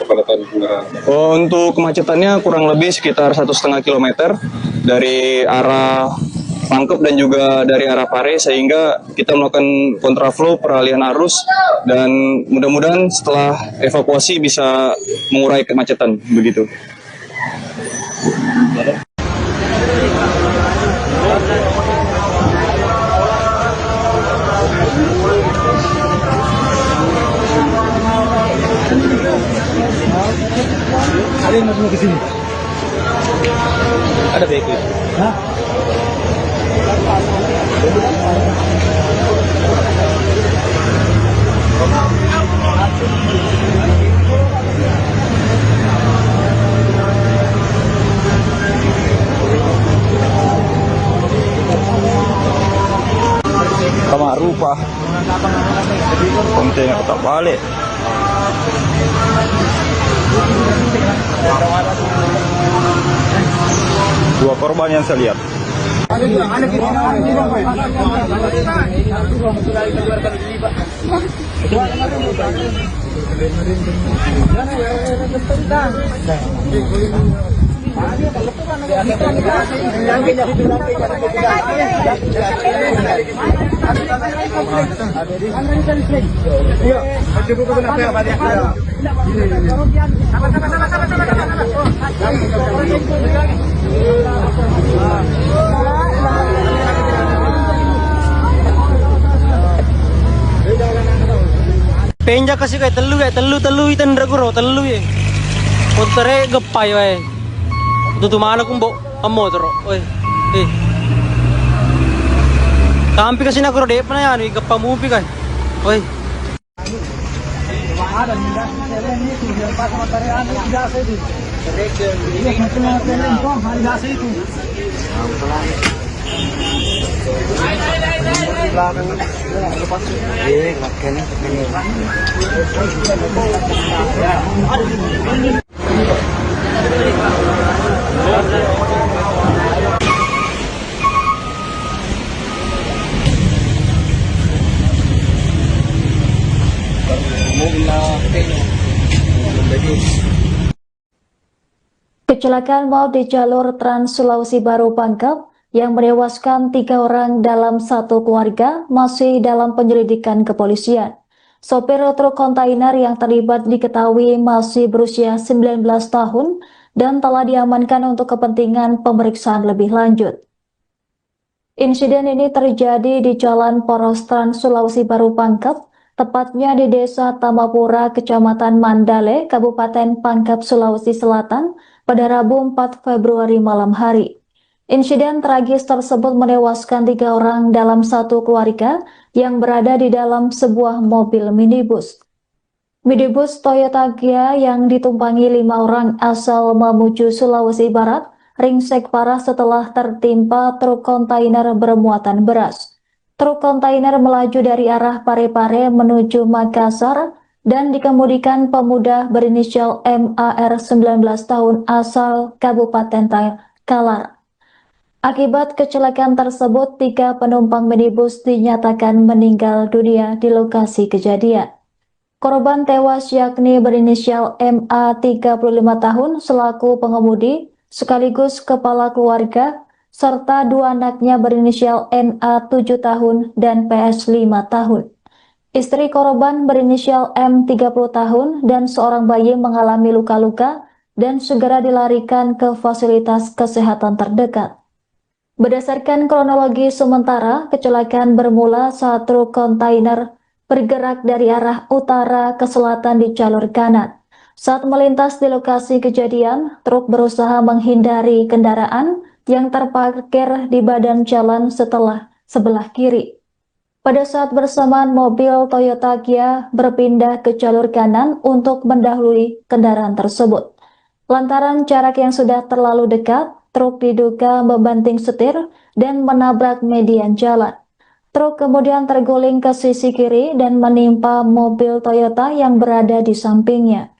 kepadatan kendaraan? Untuk kemacetannya kurang lebih sekitar 1,5 km dari arah Pangkep dan juga dari arah Pare, sehingga kita melakukan kontraflow peralihan arus dan mudah-mudahan setelah evakuasi bisa mengurai kemacetan, begitu. Ada yang mau ke sini? Ada bego. Hah? sama rupa. Kontainer tak balik. Dua korban yang saya lihat. Penja kasi kay telu itan raguro telu ye. Untare gapay wae. Tutumana kumbo amo tro. Oi. Eh. Kampi kasi na kuro de pa na yan, gappa movie kay. Oi. Kecelakaan maut di jalur Trans Sulawesi Baru Pangkep yang menewaskan 3 orang dalam satu keluarga masih dalam penyelidikan kepolisian. Sopir truk kontainer yang terlibat diketahui masih berusia 19 tahun dan telah diamankan untuk kepentingan pemeriksaan lebih lanjut. Insiden ini terjadi di Jalan Poros Trans Sulawesi Baru Pangkep, tepatnya di Desa Tamapura, Kecamatan Mandale, Kabupaten Pangkep, Sulawesi Selatan, pada Rabu 4 Februari malam hari. Insiden tragis tersebut menewaskan 3 orang dalam satu keluarga yang berada di dalam sebuah mobil minibus. Minibus Toyota Gia yang ditumpangi 5 orang asal Mamuju, Sulawesi Barat, ringsek parah setelah tertimpa truk kontainer bermuatan beras. Truk kontainer melaju dari arah Parepare menuju Makassar dan dikemudikan pemuda berinisial MAR 19 tahun asal Kabupaten Kalar. Akibat kecelakaan tersebut, 3 penumpang minibus dinyatakan meninggal dunia di lokasi kejadian. Korban tewas yakni berinisial MA 35 tahun selaku pengemudi sekaligus kepala keluarga, serta 2 anaknya berinisial NA 7 tahun dan PS 5 tahun. Istri korban berinisial M 30 tahun dan seorang bayi mengalami luka-luka dan segera dilarikan ke fasilitas kesehatan terdekat. Berdasarkan kronologi sementara, kecelakaan bermula saat truk kontainer bergerak dari arah utara ke selatan di jalur kanan. Saat melintas di lokasi kejadian, truk berusaha menghindari kendaraan yang terparkir di badan jalan sebelah kiri. Pada saat bersamaan, mobil Toyota Gia berpindah ke jalur kanan untuk mendahului kendaraan tersebut. Lantaran jarak yang sudah terlalu dekat, truk diduga membanting setir dan menabrak median jalan. Truk kemudian terguling ke sisi kiri dan menimpa mobil Toyota yang berada di sampingnya.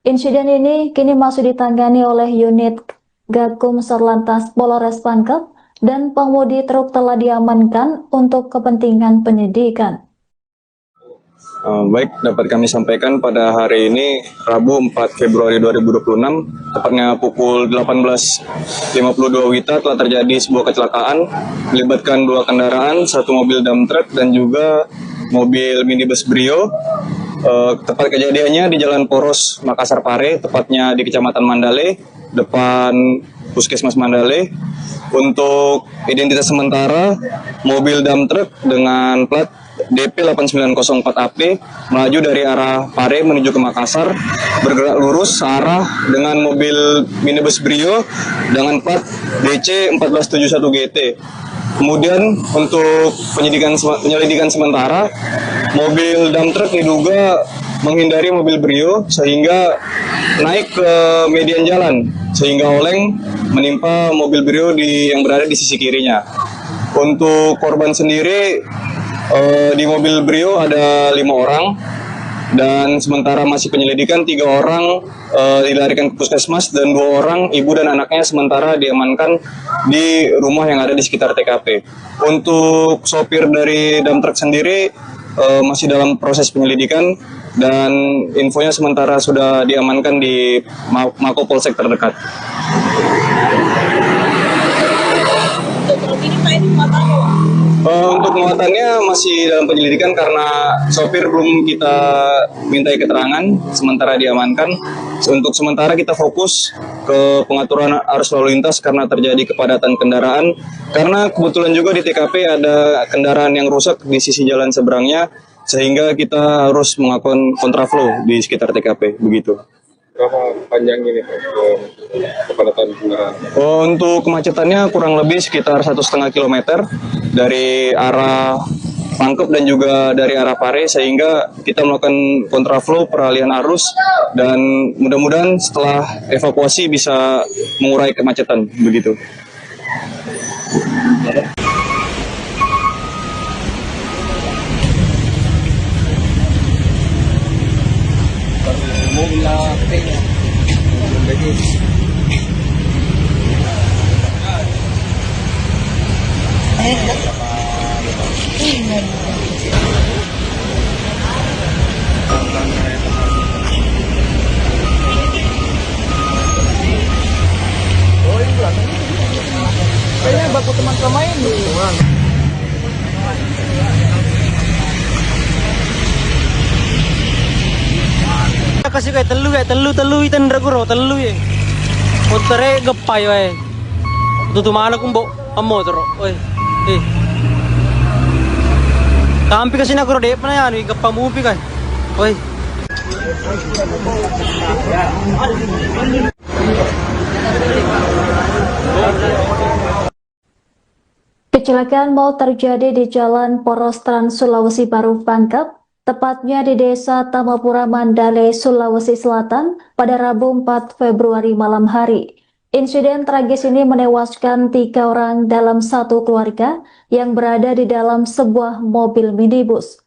Insiden ini kini masih ditangani oleh unit Gakum Satlantas Polres Pangkep dan pengemudi truk telah diamankan untuk kepentingan penyidikan. Baik, dapat kami sampaikan pada hari ini Rabu 4 Februari 2026, tepatnya pukul 18.52 WITA telah terjadi sebuah kecelakaan melibatkan 2 kendaraan, 1 mobil dump truck dan juga mobil minibus Brio. Tempat kejadiannya di Jalan Poros Makassar Pare, tepatnya di Kecamatan Mandale, depan Puskesmas Mandale. Untuk identitas sementara, mobil dump truck dengan plat DP 8904AP melaju dari arah Pare menuju ke Makassar, bergerak lurus searah dengan mobil minibus Brio dengan plat DC 1471 GT. Kemudian untuk penyelidikan sementara, mobil dump truck diduga menghindari mobil Brio sehingga naik ke median jalan sehingga oleng menimpa mobil Brio yang berada di sisi kirinya. Untuk korban sendiri Di mobil Brio ada 5 orang, dan sementara masih penyelidikan 3 orang dilarikan ke puskesmas, dan 2 orang ibu dan anaknya sementara diamankan di rumah yang ada di sekitar TKP. Untuk sopir dari dump truck sendiri masih dalam proses penyelidikan, dan infonya sementara sudah diamankan di Mako Polsek terdekat. Untuk muatannya masih dalam penyelidikan karena sopir belum kita mintai keterangan, sementara diamankan. Untuk sementara kita fokus ke pengaturan arus lalu lintas karena terjadi kepadatan kendaraan. Karena kebetulan juga di TKP ada kendaraan yang rusak di sisi jalan seberangnya, sehingga kita harus melakukan kontraflow di sekitar TKP, begitu. Berapa panjang ini Pak kepadatan kendaraan? Untuk kemacetannya kurang lebih sekitar 1,5 kilometer dari arah Pangkep dan juga dari arah Pare, sehingga kita melakukan kontraflow peralihan arus, dan mudah-mudahan setelah evakuasi bisa mengurai kemacetan, begitu. Kayaknya baku teman main dulu. Kasi kayak telu itan draguro telu ya. Montore gepay wae. Tutumana kumbo amo toro. Oi. Kampi kasi na kuro de pa na yan, gapamupi kay. Oi. Kecelakaan maut terjadi di Jalan Poros Trans Sulawesi Baru Pangkep, tepatnya di Desa Tamapura Mandale, Sulawesi Selatan pada Rabu 4 Februari malam hari. Insiden tragis ini menewaskan 3 orang dalam satu keluarga yang berada di dalam sebuah mobil minibus.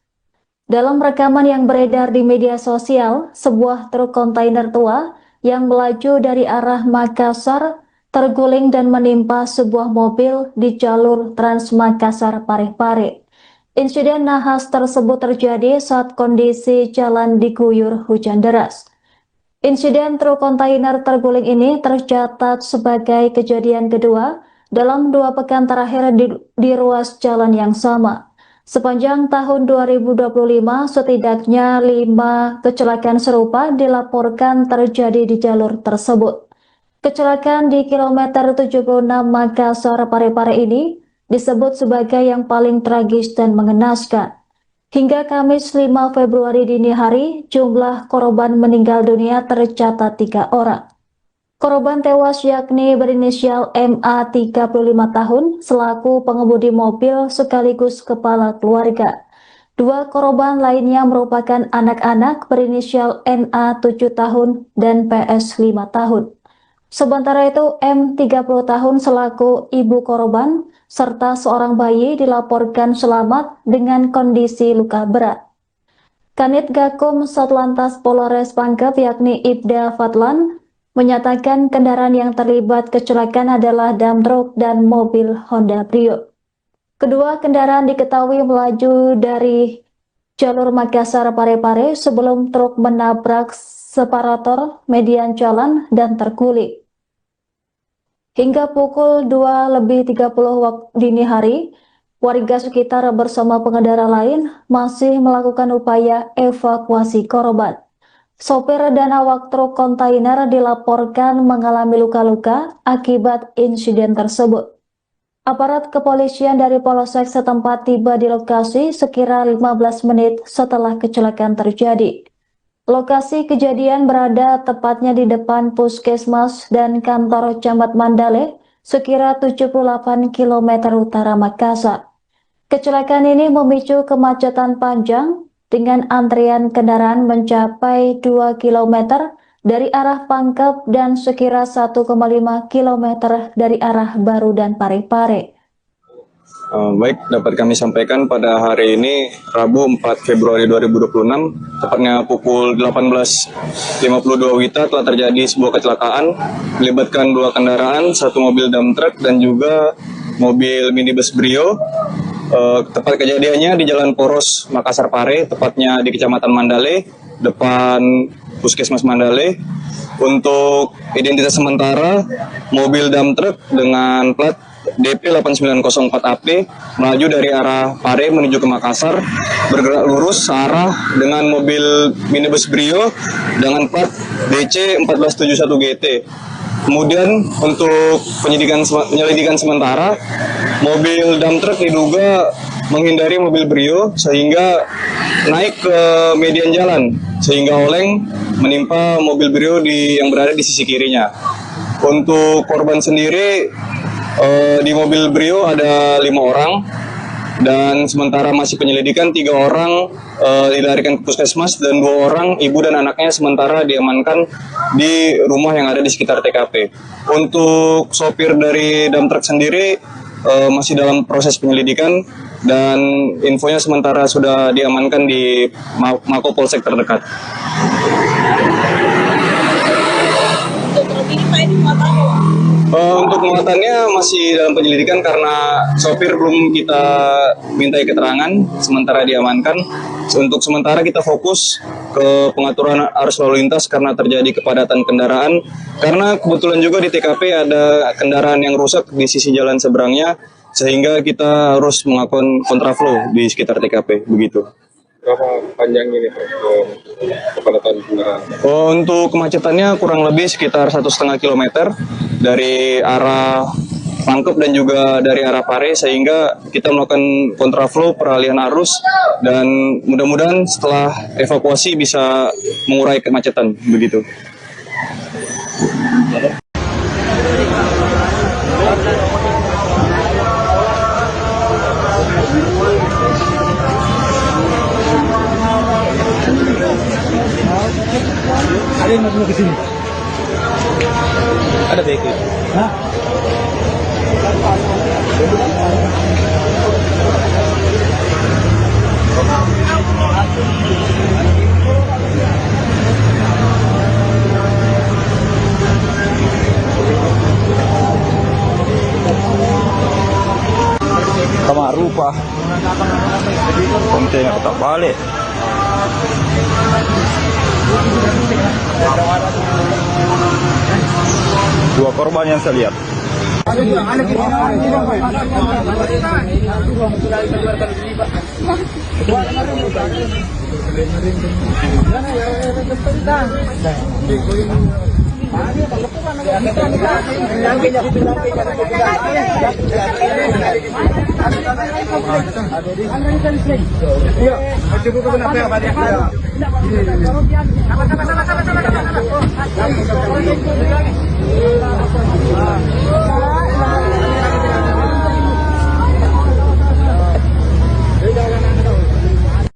Dalam rekaman yang beredar di media sosial, sebuah truk kontainer tua yang melaju dari arah Makassar terguling dan menimpa sebuah mobil di jalur Trans Makassar Parepare. Insiden nahas tersebut terjadi saat kondisi jalan diguyur hujan deras. Insiden truk kontainer terguling ini tercatat sebagai kejadian kedua dalam 2 pekan terakhir di ruas jalan yang sama. Sepanjang tahun 2025, setidaknya 5 kecelakaan serupa dilaporkan terjadi di jalur tersebut. Kecelakaan di kilometer 76 Makassar Parepare ini disebut sebagai yang paling tragis dan mengenaskan. Hingga Kamis 5 Februari dini hari, jumlah korban meninggal dunia tercatat 3 orang. Korban tewas yakni berinisial MA 35 tahun selaku pengemudi mobil sekaligus kepala keluarga. 2 korban lainnya merupakan anak-anak berinisial NA 7 tahun dan PS 5 tahun. Sementara itu M 30 tahun selaku ibu korban serta seorang bayi dilaporkan selamat dengan kondisi luka berat. Kanit Gakum Satlantas Polres Pangkep yakni Ibda Fadlan menyatakan kendaraan yang terlibat kecelakaan adalah dump truck dan mobil Honda Brio. Kedua kendaraan diketahui melaju dari jalur Makassar Parepare sebelum truk menabrak separator median jalan dan terguling. Hingga pukul 2:30 waktu dini hari, warga sekitar bersama pengendara lain masih melakukan upaya evakuasi korban. Sopir dan awak truk kontainer dilaporkan mengalami luka-luka akibat insiden tersebut. Aparat kepolisian dari Polsek setempat tiba di lokasi sekira 15 menit setelah kecelakaan terjadi. Lokasi kejadian berada tepatnya di depan Puskesmas dan kantor Camat Mandale, sekira 78 km utara Makassar. Kecelakaan ini memicu kemacetan panjang dengan antrian kendaraan mencapai 2 km dari arah Pangkep dan sekira 1,5 km dari arah Baru dan Parepare. Baik, dapat kami sampaikan pada hari ini Rabu 4 Februari 2026, tepatnya pukul 18.52 WITA telah terjadi sebuah kecelakaan melibatkan dua kendaraan, satu mobil dump truck dan juga mobil minibus Brio. Tepat kejadiannya di Jalan Poros Makassar Pare, tepatnya di Kecamatan Mandale, depan Puskesmas Mandale. Untuk identitas sementara, mobil dump truck dengan plat DP 8904AP melaju dari arah Pare menuju ke Makassar, bergerak lurus searah dengan mobil minibus Brio dengan plat DC 1471 GT. Kemudian untuk penyelidikan sementara, mobil dump truck diduga menghindari mobil Brio sehingga naik ke median jalan sehingga oleng menimpa mobil Brio yang berada di sisi kirinya. Untuk korban sendiri di mobil Brio ada 5 orang dan sementara masih penyelidikan 3 orang dilarikan ke puskesmas dan 2 orang ibu dan anaknya sementara diamankan di rumah yang ada di sekitar TKP. Untuk sopir dari dump truck sendiri masih dalam proses penyelidikan dan infonya sementara sudah diamankan di Mako Polsek terdekat. Untuk muatannya masih dalam penyelidikan karena sopir belum kita mintai keterangan, sementara diamankan. Untuk sementara kita fokus ke pengaturan arus lalu lintas karena terjadi kepadatan kendaraan. Karena kebetulan juga di TKP ada kendaraan yang rusak di sisi jalan seberangnya, sehingga kita harus melakukan kontraflow di sekitar TKP, begitu. Berapa panjang ini kepadatan kendaraan? Untuk kemacetannya kurang lebih sekitar 1,5 km dari arah Pangkep dan juga dari arah Pare, sehingga kita melakukan kontraflow peralihan arus dan mudah-mudahan setelah evakuasi bisa mengurai kemacetan, begitu. Ada yang mau ke sini? Ada beki. Hah? Sama rupa. Kontainer tak balik. Dua korban yang saya lihat.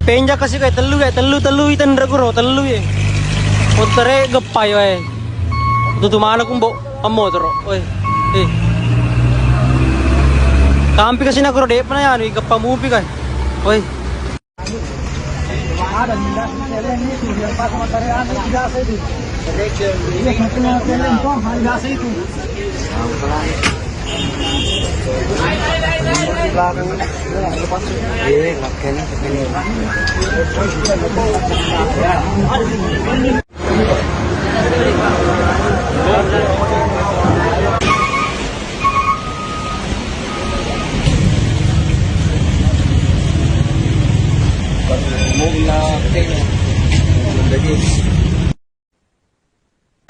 Penja kasih kayak telu itan raguro telu ya. Montore gepay wae. Tutu mana kumbo amo toro. Oi. Kampi kasi na kuro de pa na yan, gapamupi kay. Oi. Ada ninda selen ni tu yang pas material ni tidak saya itu. Ini material selen tu hanya saya itu.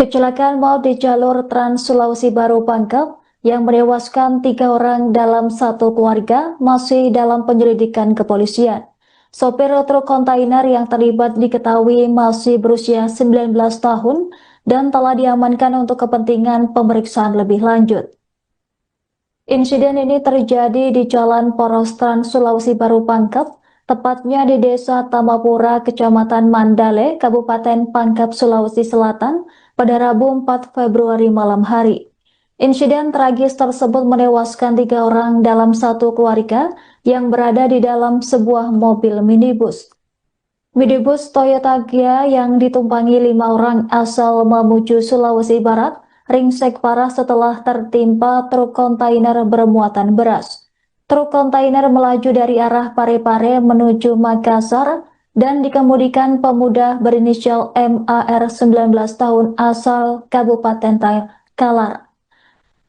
Kecelakaan maut di jalur Trans Sulawesi Baru Pangkep yang menewaskan 3 orang dalam satu keluarga masih dalam penyelidikan kepolisian. Sopir truk kontainer yang terlibat diketahui masih berusia 19 tahun dan telah diamankan untuk kepentingan pemeriksaan lebih lanjut. Insiden ini terjadi di Jalan Poros Trans Sulawesi Baru Pangkep, tepatnya di Desa Tamapura, Kecamatan Mandale, Kabupaten Pangkep, Sulawesi Selatan, pada Rabu 4 Februari malam hari. Insiden tragis tersebut menewaskan 3 orang dalam satu keluarga yang berada di dalam sebuah mobil minibus. Minibus Toyota Gia yang ditumpangi 5 orang asal Mamuju, Sulawesi Barat, ringsek parah setelah tertimpa truk kontainer bermuatan beras. Truk kontainer melaju dari arah Parepare menuju Makassar dan dikemudikan pemuda berinisial MAR 19 tahun asal Kabupaten Kalar.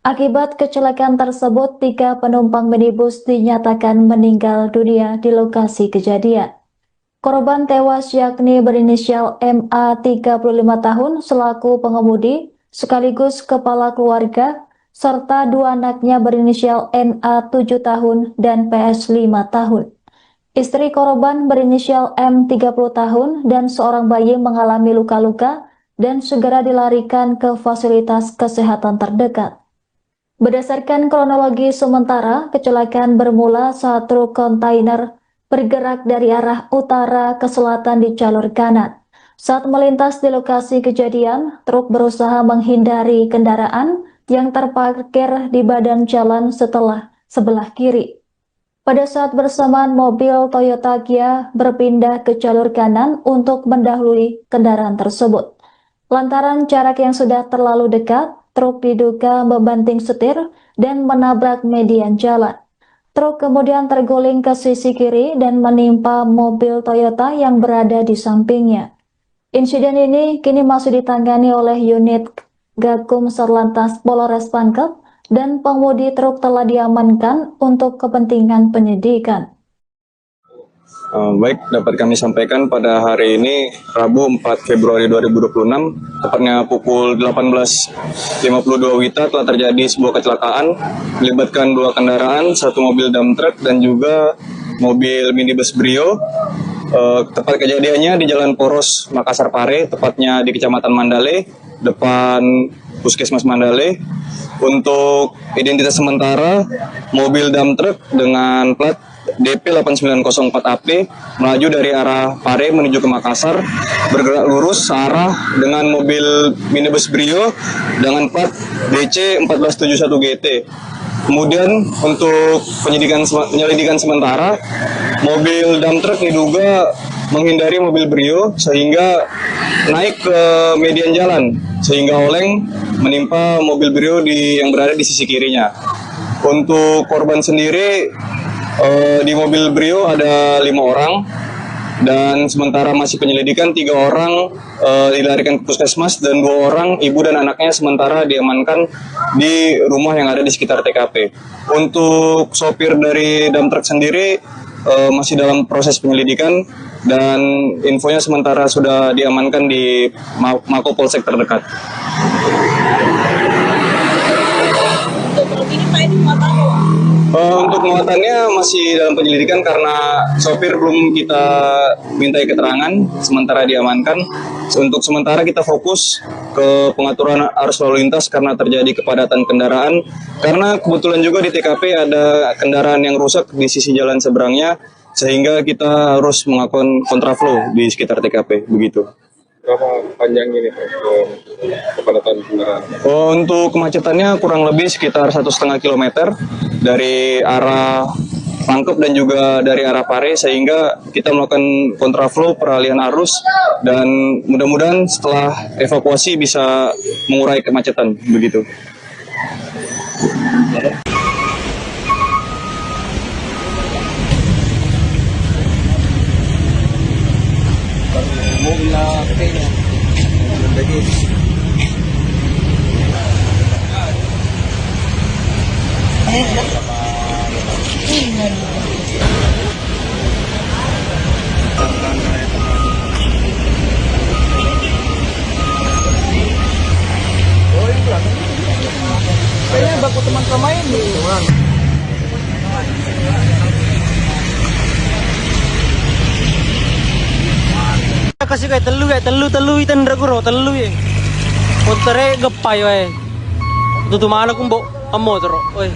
Akibat kecelakaan tersebut, 3 penumpang minibus dinyatakan meninggal dunia di lokasi kejadian. Korban tewas yakni berinisial MA 35 tahun selaku pengemudi sekaligus kepala keluarga, serta 2 anaknya berinisial NA 7 tahun dan PS 5 tahun. Istri korban berinisial M 30 tahun dan seorang bayi mengalami luka-luka dan segera dilarikan ke fasilitas kesehatan terdekat. Berdasarkan kronologi sementara, kecelakaan bermula saat truk kontainer bergerak dari arah utara ke selatan di jalur kanan. Saat melintas di lokasi kejadian, truk berusaha menghindari kendaraan yang terparkir di badan jalan sebelah kiri. Pada saat bersamaan, mobil Toyota Gia berpindah ke jalur kanan untuk mendahului kendaraan tersebut. Lantaran jarak yang sudah terlalu dekat, truk diduga membanting setir dan menabrak median jalan. Truk kemudian terguling ke sisi kiri dan menimpa mobil Toyota yang berada di sampingnya. Insiden ini kini masih ditangani oleh unit Gakum Satlantas Polres Pangkep dan pengemudi truk telah diamankan untuk kepentingan penyidikan. Baik, dapat kami sampaikan pada hari ini Rabu 4 Februari 2026, tepatnya pukul 18.52 WITA telah terjadi sebuah kecelakaan melibatkan 2 kendaraan, 1 mobil dump truck dan juga mobil minibus Brio. Tempat kejadiannya di Jalan Poros Makassar Pare, tepatnya di Kecamatan Mandale, depan Puskesmas Mandale. Untuk identitas sementara, mobil dump truck dengan plat DP 8904AP melaju dari arah Pare menuju ke Makassar, bergerak lurus searah dengan mobil minibus Brio dengan plat DC 1471 GT. Kemudian untuk penyelidikan sementara, mobil dump truck diduga menghindari mobil Brio sehingga naik ke median jalan sehingga oleng menimpa mobil Brio yang berada di sisi kirinya. Untuk korban sendiri, di mobil Brio ada 5 orang dan sementara masih penyelidikan 3 orang dilarikan ke puskesmas dan 2 orang ibu dan anaknya sementara diamankan di rumah yang ada di sekitar TKP. Untuk sopir dari dump truck sendiri masih dalam proses penyelidikan dan infonya sementara sudah diamankan di Mako Polsek terdekat. Untuk muatannya masih dalam penyelidikan karena sopir belum kita mintai keterangan, sementara diamankan. Untuk sementara kita fokus ke pengaturan arus lalu lintas karena terjadi kepadatan kendaraan. Karena kebetulan juga di TKP ada kendaraan yang rusak di sisi jalan seberangnya, sehingga kita harus melakukan kontraflow di sekitar TKP, begitu. Berapa panjang ini kepadatan kendaraan? Untuk kemacetannya kurang lebih sekitar 1,5 km dari arah Pangkep dan juga dari arah Pare, sehingga kita melakukan kontraflow peralihan arus dan mudah-mudahan setelah evakuasi bisa mengurai kemacetan, begitu. Kayaknya baku teman pemain nih. Kasi kayak telu itan draguro telu ya. Montare gepay wae. Tutumana kumbo amo tro. Oi.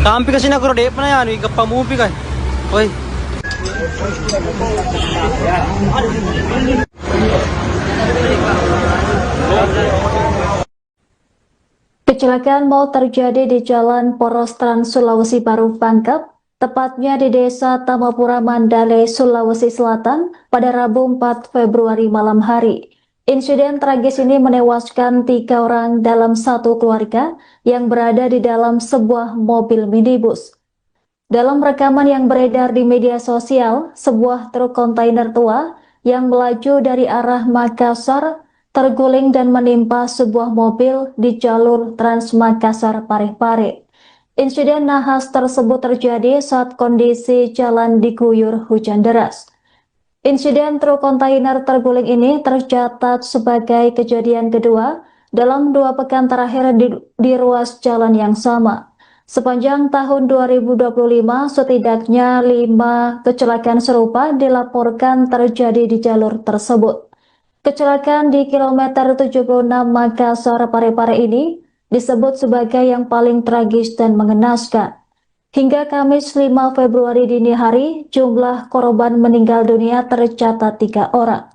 Kampi kasi na kuro de pa na yan, gapamupi kay. Oi. Kecelakaan maut terjadi di Jalan Poros Trans Sulawesi Baru Pangkep, tepatnya di Desa Tamapura Mandale, Sulawesi Selatan pada Rabu 4 Februari malam hari. Insiden tragis ini menewaskan 3 orang dalam satu keluarga yang berada di dalam sebuah mobil minibus. Dalam rekaman yang beredar di media sosial, sebuah truk kontainer tua yang melaju dari arah Makassar terguling dan menimpa sebuah mobil di jalur Trans Makassar Parepare. Insiden nahas tersebut terjadi saat kondisi jalan diguyur hujan deras. Insiden truk kontainer terguling ini tercatat sebagai kejadian kedua dalam 2 pekan terakhir di ruas jalan yang sama. Sepanjang tahun 2025, setidaknya 5 kecelakaan serupa dilaporkan terjadi di jalur tersebut. Kecelakaan di kilometer 76 Makassar Parepare ini disebut sebagai yang paling tragis dan mengenaskan. Hingga Kamis 5 Februari dini hari, jumlah korban meninggal dunia tercatat 3 orang.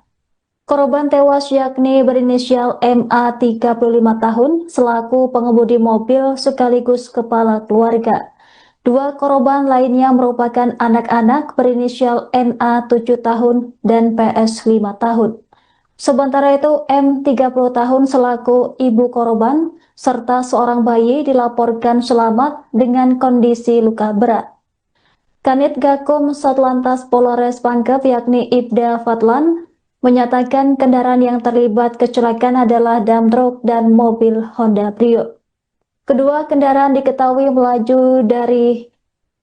Korban tewas yakni berinisial MA 35 tahun selaku pengemudi mobil sekaligus kepala keluarga. 2 korban lainnya merupakan anak-anak berinisial NA 7 tahun dan PS 5 tahun. Sementara itu M 30 tahun selaku ibu korban serta seorang bayi dilaporkan selamat dengan kondisi luka berat. Kanit Gakum Satlantas Polres Pangkep yakni Ibda Fadlan menyatakan kendaraan yang terlibat kecelakaan adalah dump truck dan mobil Honda Brio. Kedua kendaraan diketahui melaju dari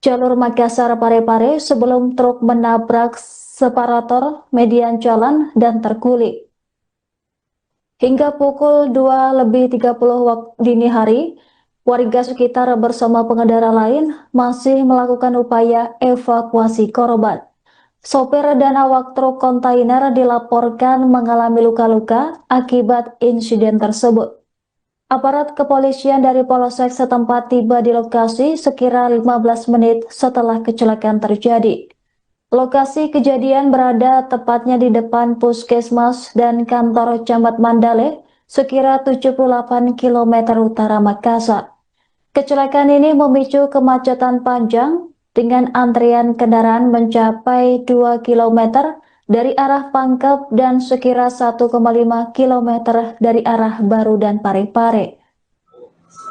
jalur Makassar Parepare sebelum truk menabrak separator median jalan dan terguling. Hingga pukul 2:30 waktu dini hari, warga sekitar bersama pengendara lain masih melakukan upaya evakuasi korban. Sopir dan awak truk kontainer dilaporkan mengalami luka-luka akibat insiden tersebut. Aparat kepolisian dari Polsek setempat tiba di lokasi sekira 15 menit setelah kecelakaan terjadi. Lokasi kejadian berada tepatnya di depan Puskesmas dan kantor Camat Mandale, sekira 78 km utara Makassar. Kecelakaan ini memicu kemacetan panjang dengan antrian kendaraan mencapai 2 km dari arah Pangkep dan sekira 1,5 km dari arah Baru dan Parepare.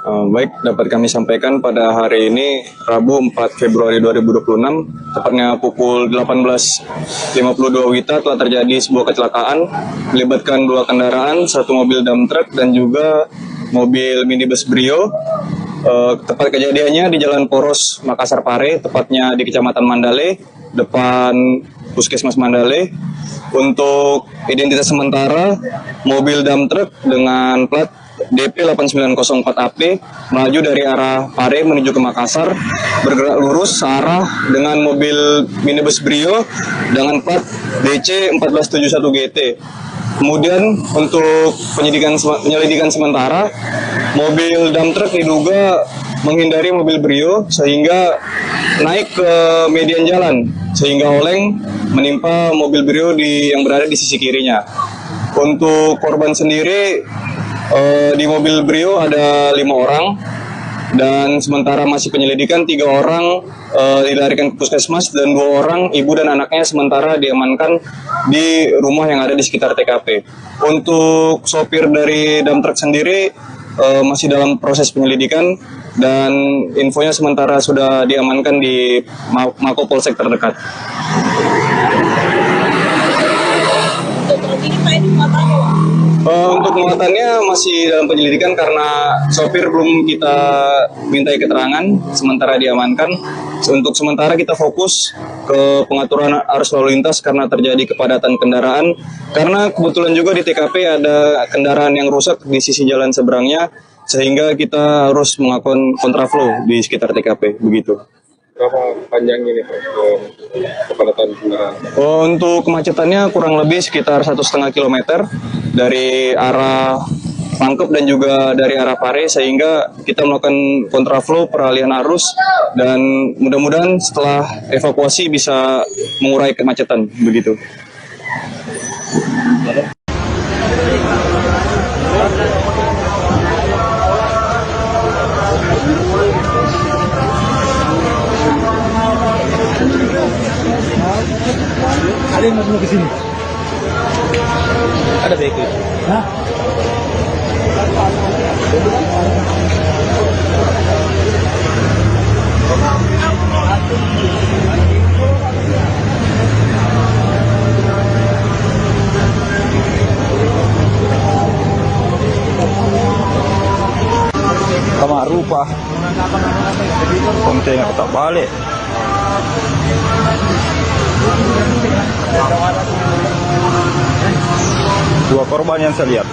Baik, dapat kami sampaikan pada hari ini Rabu 4 Februari 2026, tepatnya pukul 18.52 WITA telah terjadi sebuah kecelakaan melibatkan 2 kendaraan, 1 mobil dump truck dan juga mobil minibus Brio. Tempat kejadiannya di Jalan Poros Makassar Pare, tepatnya di Kecamatan Mandale, depan Puskesmas Mandale. Untuk identitas sementara, mobil dump truck dengan plat DP 8904AP melaju dari arah Pare menuju ke Makassar, bergerak lurus searah dengan mobil minibus Brio dengan plat DC 1471 GT. Kemudian untuk penyelidikan sementara, mobil dump truck diduga menghindari mobil Brio sehingga naik ke median jalan sehingga oleng menimpa mobil Brio yang berada di sisi kirinya. Untuk korban sendiri di mobil Brio ada 5 orang dan sementara masih penyelidikan 3 orang dilarikan ke puskesmas dan 2 orang ibu dan anaknya sementara diamankan di rumah yang ada di sekitar TKP. Untuk sopir dari dump truck sendiri masih dalam proses penyelidikan dan infonya sementara sudah diamankan di Mako Polsek terdekat. Untuk muatannya masih dalam penyelidikan karena sopir belum kita mintai keterangan, sementara diamankan. Untuk sementara kita fokus ke pengaturan arus lalu lintas karena terjadi kepadatan kendaraan. Karena kebetulan juga di TKP ada kendaraan yang rusak di sisi jalan seberangnya, sehingga kita harus melakukan kontraflow di sekitar TKP, begitu. Berapa panjang ini Pak kepadatan kendaraan? Untuk kemacetannya kurang lebih sekitar 1,5 km dari arah Pangkep dan juga dari arah Pare, sehingga kita melakukan kontraflow peralihan arus dan mudah-mudahan setelah evakuasi bisa mengurai kemacetan, begitu. Ada yang mau ke sini? Ada beko. Hah? Sama rupa. Kontainer tak balik. Dua korban yang saya lihat.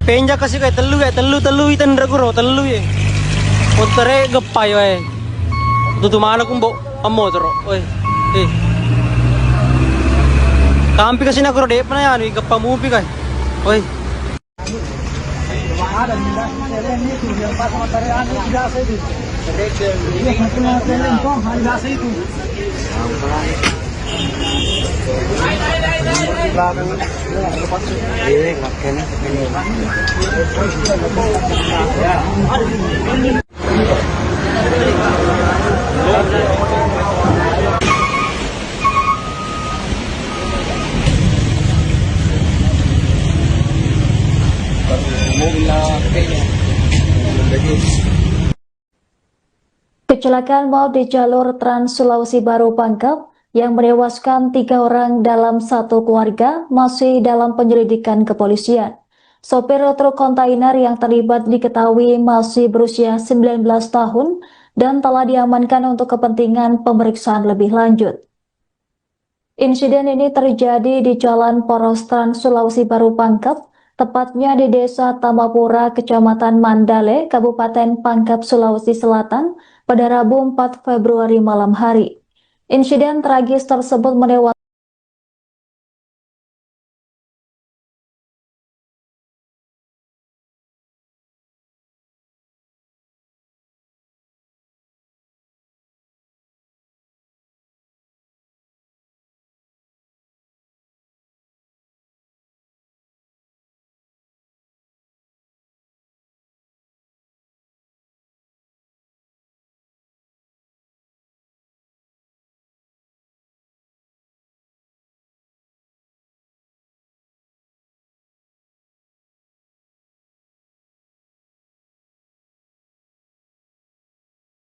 Penja kasih kayak telu itan raguro telu ya. Montore gepay wae. Tutu mana kumbo amo tro. Oi. Eh. Kampi kasi na kuro de pa na yan, gapamupi kay. Oi. Ada ini tuh yang pas material itu biasa itu. Ini material itu biasa itu. Kecelakaan maut di jalur Trans Sulawesi Baru Pangkep yang menewaskan 3 orang dalam satu keluarga masih dalam penyelidikan kepolisian. Sopir truk kontainer yang terlibat diketahui masih berusia 19 tahun dan telah diamankan untuk kepentingan pemeriksaan lebih lanjut. Insiden ini terjadi di Jalan Poros Trans Sulawesi Baru Pangkep, tepatnya di Desa Tambapura, Kecamatan Mandale, Kabupaten Pangkep, Sulawesi Selatan, pada Rabu 4 Februari malam hari. Insiden tragis tersebut menewaskan